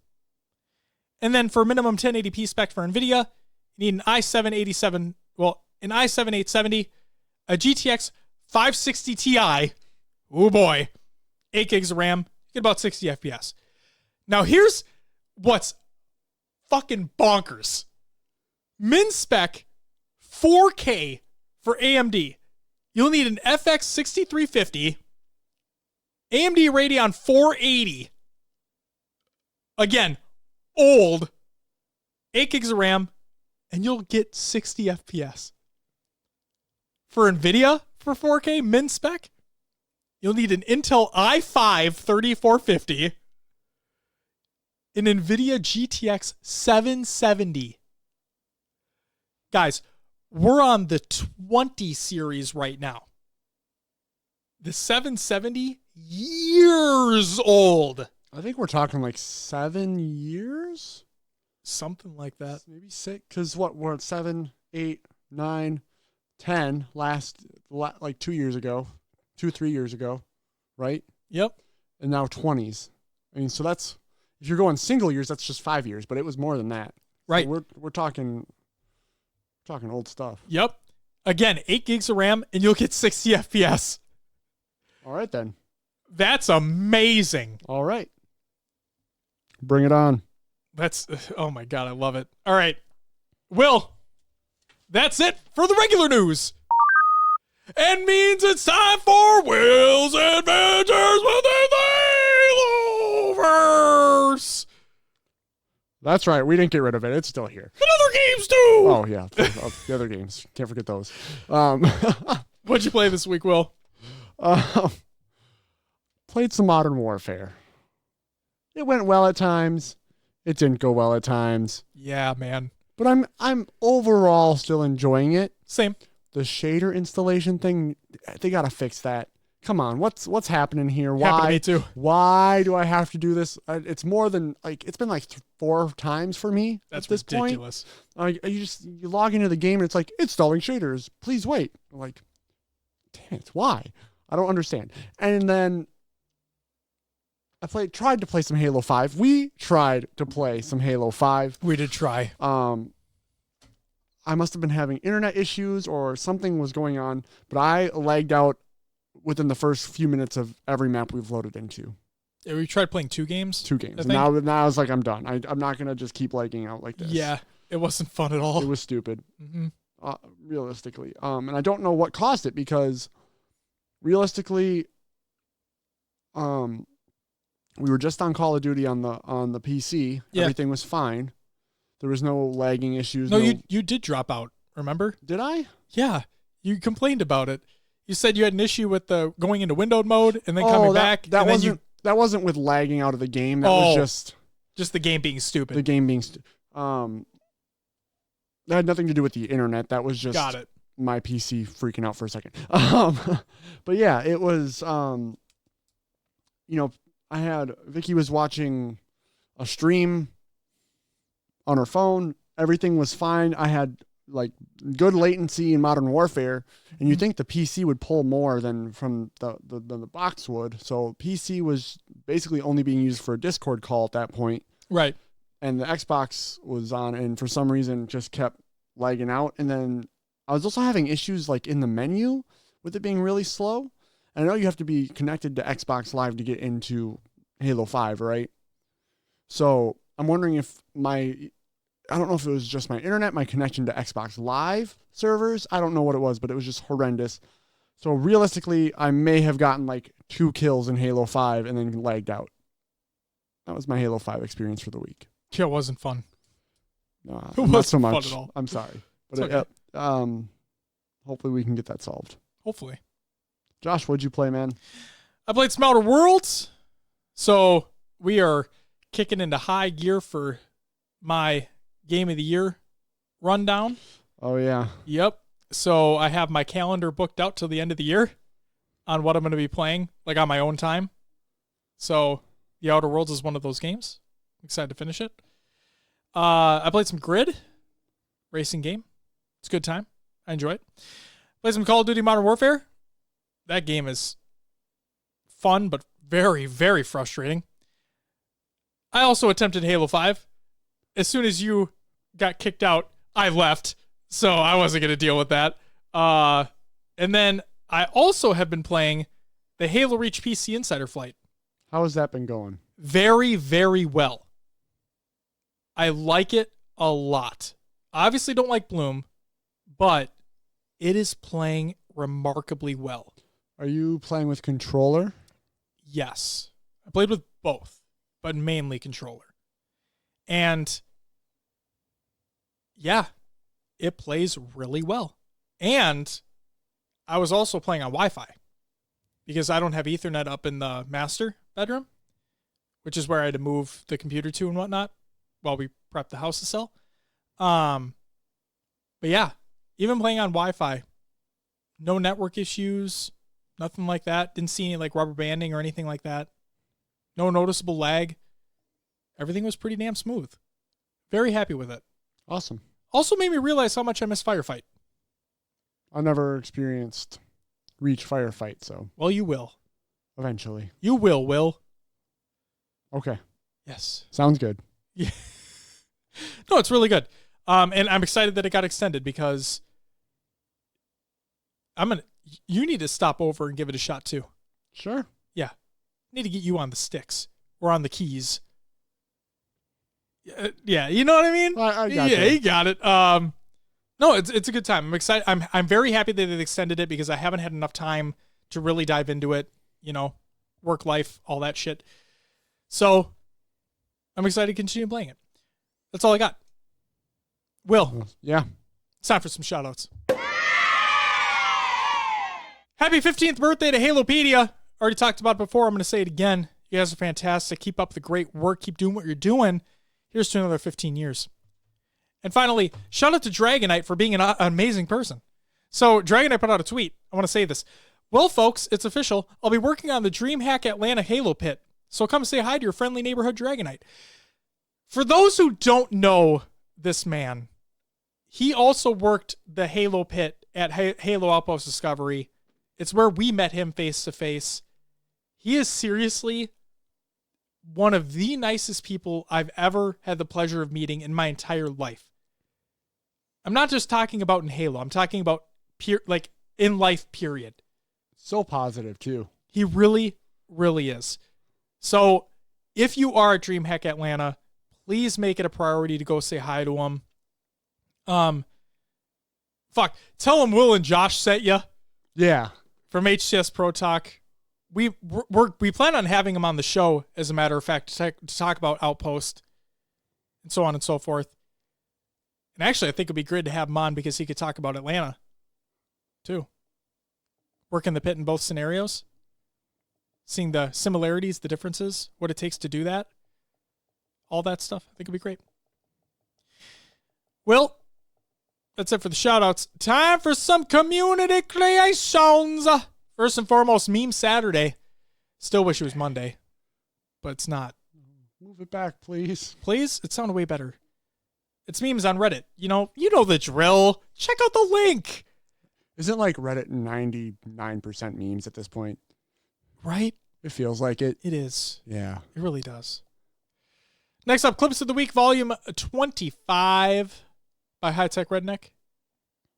And then for minimum 1080p spec for NVIDIA, you need an i7 870, a GTX 560 Ti, oh boy, 8 gigs of RAM, get about 60 FPS. Now here's what's fucking bonkers. Min spec 4K for AMD. You'll need an FX 6350, AMD Radeon 480. Again, old, 8 gigs of RAM, and you'll get 60 FPS. For NVIDIA for 4K min spec, you'll need an Intel i5 3450, an NVIDIA GTX 770. Guys, we're on the 20 series right now. The 770, years old. I think we're talking like 7 years? Something like that. Maybe 6, because what, we're at 7, 8, 9, 10 like 2 years ago, 3 years ago, right? Yep. And now 20s. I mean, so that's, if you're going single years, that's just 5 years, but it was more than that. Right. So we're talking old stuff. Yep. Again, 8 gigs of RAM, and you'll get 60 FPS. All right, then. That's amazing. All right. Bring it on. That's, oh my God, I love it. All right. Will, that's it for the regular news. and means it's time for Will's Adventures within the Haloverse. That's right. We didn't get rid of it. It's still here. And other games too. Oh, yeah. The other games. Can't forget those. What'd you play this week, Will? Played some Modern Warfare. It went well at times. It didn't go well at times. Yeah, man. But I'm overall still enjoying it. Same. The shader installation thing, they gotta fix that. Come on, what's happening here? Happened to Why? me too. Why do I have to do this? It's more than it's been like 4 times for me. That's at this ridiculous. point. You log into the game and it's like installing shaders. Please wait. I'm like, damn it, why? I don't understand. And then tried to play some Halo 5. We tried to play some Halo 5. We did try. I must have been having internet issues or something was going on, but I lagged out within the first few minutes of every map we've loaded into. Yeah, we tried playing 2 games. 2 games. And now I was like, I'm done. I'm not going to just keep lagging out like this. Yeah, it wasn't fun at all. It was stupid, Mm-hmm. Realistically. And I don't know what caused it because realistically, we were just on Call of Duty on the PC. Yeah. Everything was fine. There was no lagging issues. No, you did drop out, remember? Did I? Yeah, you complained about it. You said you had an issue with the going into windowed mode and then coming back. That wasn't with lagging out of the game. That was just the game being stupid. The game being that had nothing to do with the internet. That was just Got it. My PC freaking out for a second. But yeah, it was Vicky was watching a stream on her phone. Everything was fine. I had like good latency in Modern Warfare, and you'd think the PC would pull more than from the box would. So PC was basically only being used for a Discord call at that point. Right. And the Xbox was on, and for some reason just kept lagging out. And then I was also having issues like in the menu with it being really slow. I know you have to be connected to Xbox Live to get into Halo 5, right? So I'm wondering if I don't know if it was just my internet, my connection to Xbox Live servers. I don't know what it was, but it was just horrendous. So realistically, I may have gotten like 2 kills in Halo 5 and then lagged out. That was my Halo 5 experience for the week. Yeah, it wasn't fun. No, It not so wasn't fun much. at all. I'm sorry. But It's okay. hopefully we can get that solved. Hopefully. Josh, what'd you play, man? I played some Outer Worlds. So we are kicking into high gear for my Game of the Year rundown. Oh, yeah. Yep. So I have my calendar booked out till the end of the year on what I'm going to be playing, like on my own time. So the Outer Worlds is one of those games. I'm excited to finish it. I played some Grid racing game. It's a good time. I enjoy it. Played some Call of Duty Modern Warfare. That game is fun, but very, very frustrating. I also attempted Halo 5. As soon as you got kicked out, I left. So I wasn't going to deal with that. And then I also have been playing the Halo Reach PC Insider Flight. How has that been going? Very, very well. I like it a lot. I obviously don't like Bloom, but it is playing remarkably well. Are you playing with controller? Yes. I played with both, but mainly controller. And yeah, it plays really well. And I was also playing on Wi-Fi because I don't have Ethernet up in the master bedroom, which is where I had to move the computer to and whatnot while we prep the house to sell. But yeah, even playing on Wi-Fi, no network issues, nothing like that. Didn't see any like rubber banding or anything like that. No noticeable lag. Everything was pretty damn smooth. Very happy with it. Awesome. Also made me realize how much I miss Firefight. I never experienced Reach Firefight, so Well, you will. eventually. You will, Will. Okay. Yes. Sounds good. Yeah. No, it's really good. And I'm excited that it got extended because you need to stop over and give it a shot too. Sure. Yeah. Need to get you on the sticks or on the keys. Yeah, you know what I mean? I got Yeah, you. you got it. No, it's a good time. I'm excited. I'm very happy that they extended it because I haven't had enough time to really dive into it. You know, work life, all that shit. So I'm excited to continue playing it. That's all I got. Will. Yeah. It's time for some shoutouts. Happy 15th birthday to Halopedia. Already talked about it before. I'm going to say it again. You guys are fantastic. Keep up the great work. Keep doing what you're doing. Here's to another 15 years. And finally, shout out to Dragonite for being an amazing person. So Dragonite put out a tweet. I want to say this. Well, folks, it's official. I'll be working on the DreamHack Atlanta Halo Pit. So come say hi to your friendly neighborhood Dragonite. For those who don't know this man, he also worked the Halo Pit at Halo Outpost Discovery. It's where we met him face to face. He is seriously one of the nicest people I've ever had the pleasure of meeting in my entire life. I'm not just talking about in Halo. I'm talking about in life, period. So positive, too. He really, really is. So if you are at DreamHack Atlanta, please make it a priority to go say hi to him. Tell him Will and Josh sent you. Yeah. From HCS Pro Talk. We plan on having him on the show, as a matter of fact, to talk about Outpost and so on and so forth. And actually, I think it'd be great to have him on because he could talk about Atlanta, too. Working the pit in both scenarios. Seeing the similarities, the differences, what it takes to do that. All that stuff. I think it'd be great. Well, that's it for the shout-outs. Time for some community creations. First and foremost, Meme Saturday. Still wish it was Monday, but it's not. Move it back, please. Please? It sounded way better. It's memes on Reddit. You know the drill. Check out the link. Isn't like Reddit 99% memes at this point? Right? It feels like it. It is. Yeah. It really does. Next up, Clips of the Week, Volume 25 by High Tech Redneck.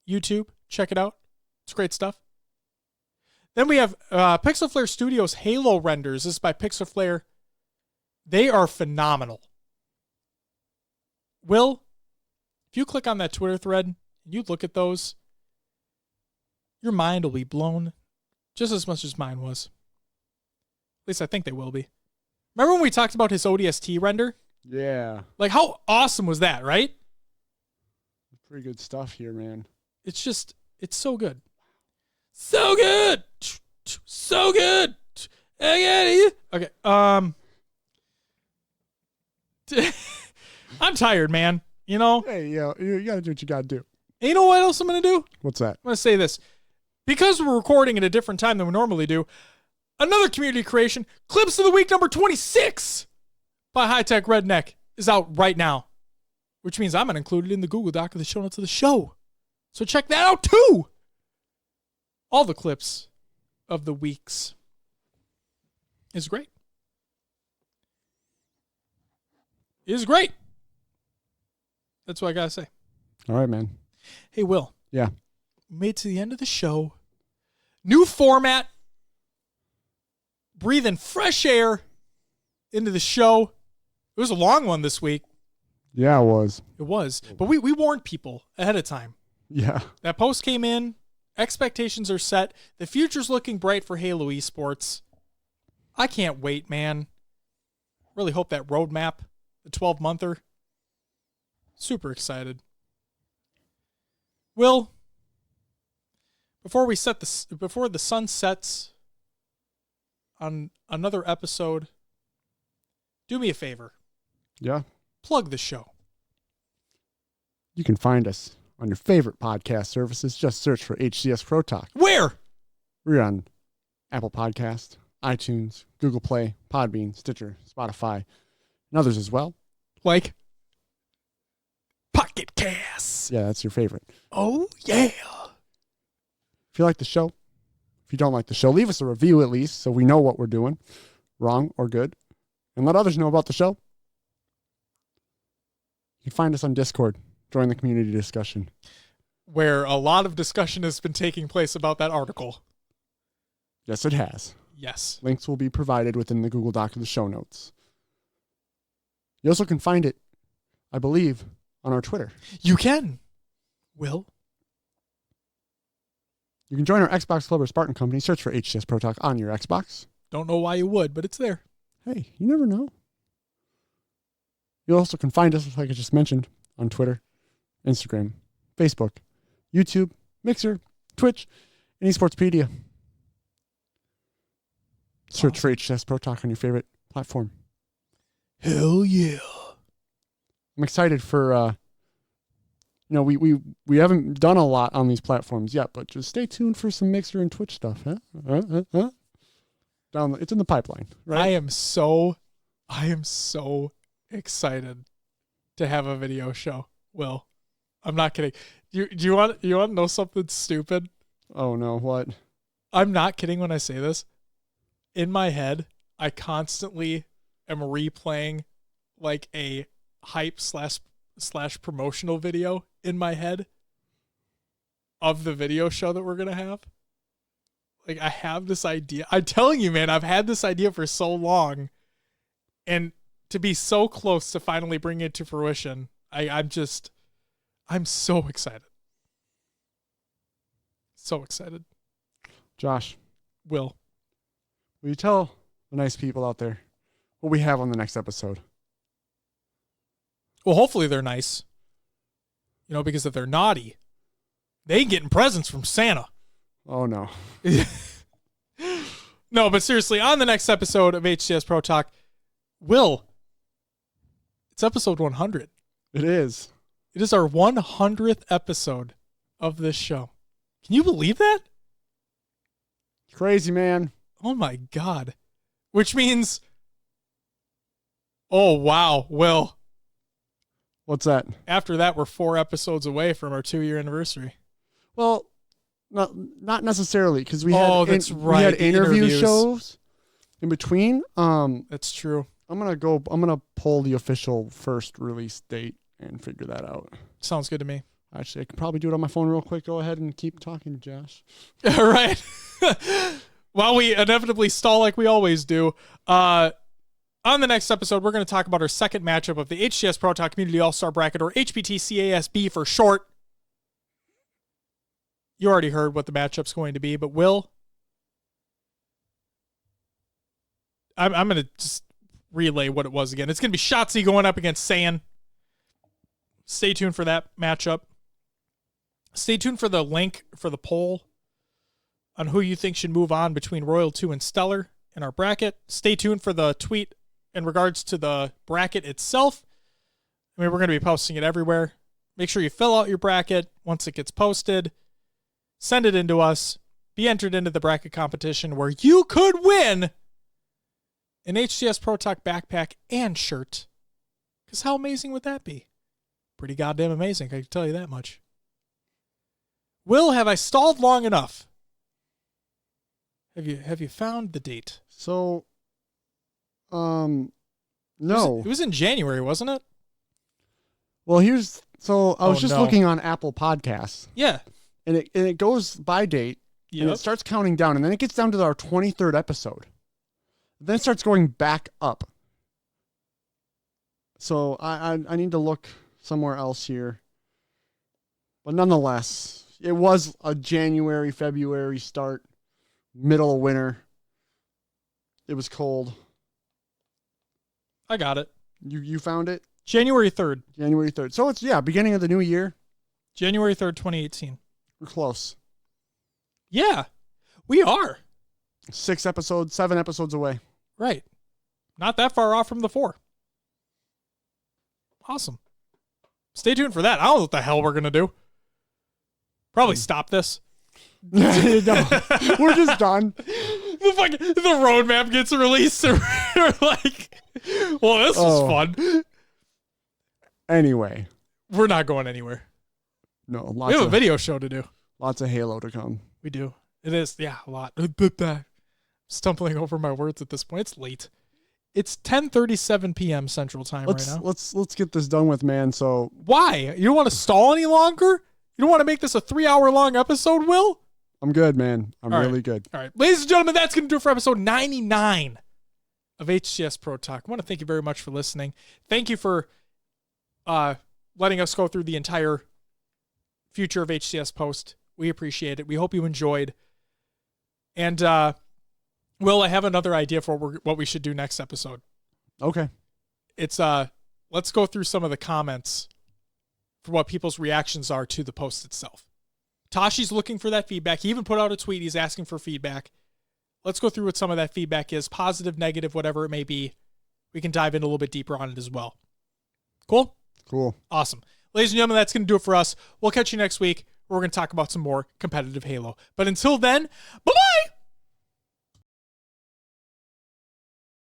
YouTube. Check it out. It's great stuff. Then we have Pixel Flare Studios Halo renders. This is by Pixel Flare. They are phenomenal. Will, if you click on that Twitter thread and you look at those, your mind will be blown just as much as mine was. At least I think they will be. Remember when we talked about his ODST render? Yeah. Like, how awesome was that, right? Pretty good stuff here, man. It's so good. So good. So good. Okay. I'm tired, man. You know? Hey, yeah, you got to do what you got to do. And you know what else I'm going to do? What's that? I'm going to say this. Because we're recording at a different time than we normally do, another community creation, Clips of the Week number 26 by High Tech Redneck is out right now, which means I'm going to include it in the Google Doc of the show notes of the show. So check that out too. All the clips of the weeks is great. Is great. That's what I got to say. All right, man. Hey, Will. Yeah. Made it to the end of the show. New format. Breathing fresh air into the show. It was a long one this week. Yeah, it was. It was. But we warned people ahead of time. Yeah. That post came in. Expectations are set. The future's looking bright for Halo Esports. I can't wait, man. Really hope that roadmap, the 12-monther. Super excited. Will, before the sun sets on another episode, do me a favor. Yeah. Plug the show. You can find us on your favorite podcast services. Just search for HCS Pro Talk. Where? We're on Apple Podcast, iTunes, Google Play, Podbean, Stitcher, Spotify, and others as well. Like Pocket Cast. Yeah, that's your favorite. Oh, yeah. If you like the show, if you don't like the show, leave us a review at least so we know what we're doing, wrong or good, and let others know about the show. You can find us on Discord. Join the community discussion, where a lot of discussion has been taking place about that article. Yes, it has. Yes. Links will be provided within the Google Doc of the show notes. You also can find it, I believe, on our Twitter. You can. Will? You can join our Xbox Club or Spartan Company. Search for HCS Pro Talk on your Xbox. Don't know why you would, but it's there. Hey, you never know. You also can find us, like I just mentioned, on Twitter, Instagram, Facebook, YouTube, Mixer, Twitch, and Esportspedia. Search for HCS Pro Talk on your favorite platform. Hell yeah. I'm excited for, we haven't done a lot on these platforms yet, but just stay tuned for some Mixer and Twitch stuff, huh? It's in the pipeline, right? I am so excited to have a video show. Will, I'm not kidding. Do you want to know something stupid? Oh no, what? I'm not kidding when I say this. In my head, I constantly am replaying like a hype slash promotional video in my head of the video show that we're gonna have. Like, I have this idea. I'm telling you, man, I've had this idea for so long, and to be so close to finally bringing it to fruition, I'm so excited. So excited. Josh. Will you tell the nice people out there what we have on the next episode? Well, hopefully they're nice. Because if they're naughty, they ain't getting presents from Santa. Oh, no. No, but seriously, on the next episode of HCS Pro Talk, Will, it's episode 100. It is. It is our 100th episode of this show. Can you believe that? Crazy, man. Oh, my God. Which means, oh, wow, Will. What's that? After that, we're 4 episodes away from our 2-year anniversary. Well, not necessarily, because we had interview shows in between. That's true. I'm gonna pull the official first release date and figure that out. Sounds good to me. Actually, I can probably do it on my phone real quick. Go ahead and keep talking, Josh. All right. While we inevitably stall like we always do, on the next episode, we're going to talk about our second matchup of the HCS Pro Talk Community All-Star Bracket, or HPTCASB for short. You already heard what the matchup's going to be, but Will, I'm going to just relay what it was again. It's going to be Shotsy going up against Saiyan. Stay tuned for that matchup. Stay tuned for the link for the poll on who you think should move on between Royal 2 and Stellar in our bracket. Stay tuned for the tweet in regards to the bracket itself. We're going to be posting it everywhere. Make sure you fill out your bracket once it gets posted. Send it in to us. Be entered into the bracket competition where you could win an HCS Pro Talk backpack and shirt. Because how amazing would that be? Pretty goddamn amazing, I can tell you that much. Will, have I stalled long enough? Have you found the date? So, no. It was in January, wasn't it? Well, I was just looking on Apple Podcasts. Yeah. And it goes by date, and it starts counting down, and then it gets down to our 23rd episode. Then it starts going back up. So I need to look somewhere else here. But nonetheless, it was a January, February start, middle of winter. It was cold. I got it. You found it? January 3rd. January 3rd. So it's, beginning of the new year. January 3rd, 2018. We're close. Yeah, we are. 7 episodes away. Right. Not that far off from the 4. Awesome. Stay tuned for that. I don't know what the hell we're going to do. Probably stop this. No, we're just done. The roadmap gets released. And we're like, well, this was fun. Anyway. We're not going anywhere. No, we have a video show to do. Lots of Halo to come. We do. It is, a lot. Stumbling over my words at this point. It's late. It's 10:37 p.m. Central Time right now. Let's get this done with, man. So why? You don't want to stall any longer? You don't want to make this a 3-hour long episode, Will? I'm good, man. I'm really good. All right. Ladies and gentlemen, that's going to do it for episode 99 of HCS Pro Talk. I want to thank you very much for listening. Thank you for letting us go through the entire future of HCS post We appreciate it. We hope you enjoyed. And, Will, I have another idea for what we should do next episode. Okay. It's, let's go through some of the comments for what people's reactions are to the post itself. Tashi's looking for that feedback. He even put out a tweet. He's asking for feedback. Let's go through what some of that feedback is. Positive, negative, whatever it may be. We can dive in a little bit deeper on it as well. Cool? Cool. Awesome. Ladies and gentlemen, that's going to do it for us. We'll catch you next week. We're going to talk about some more competitive Halo. But until then, bye-bye!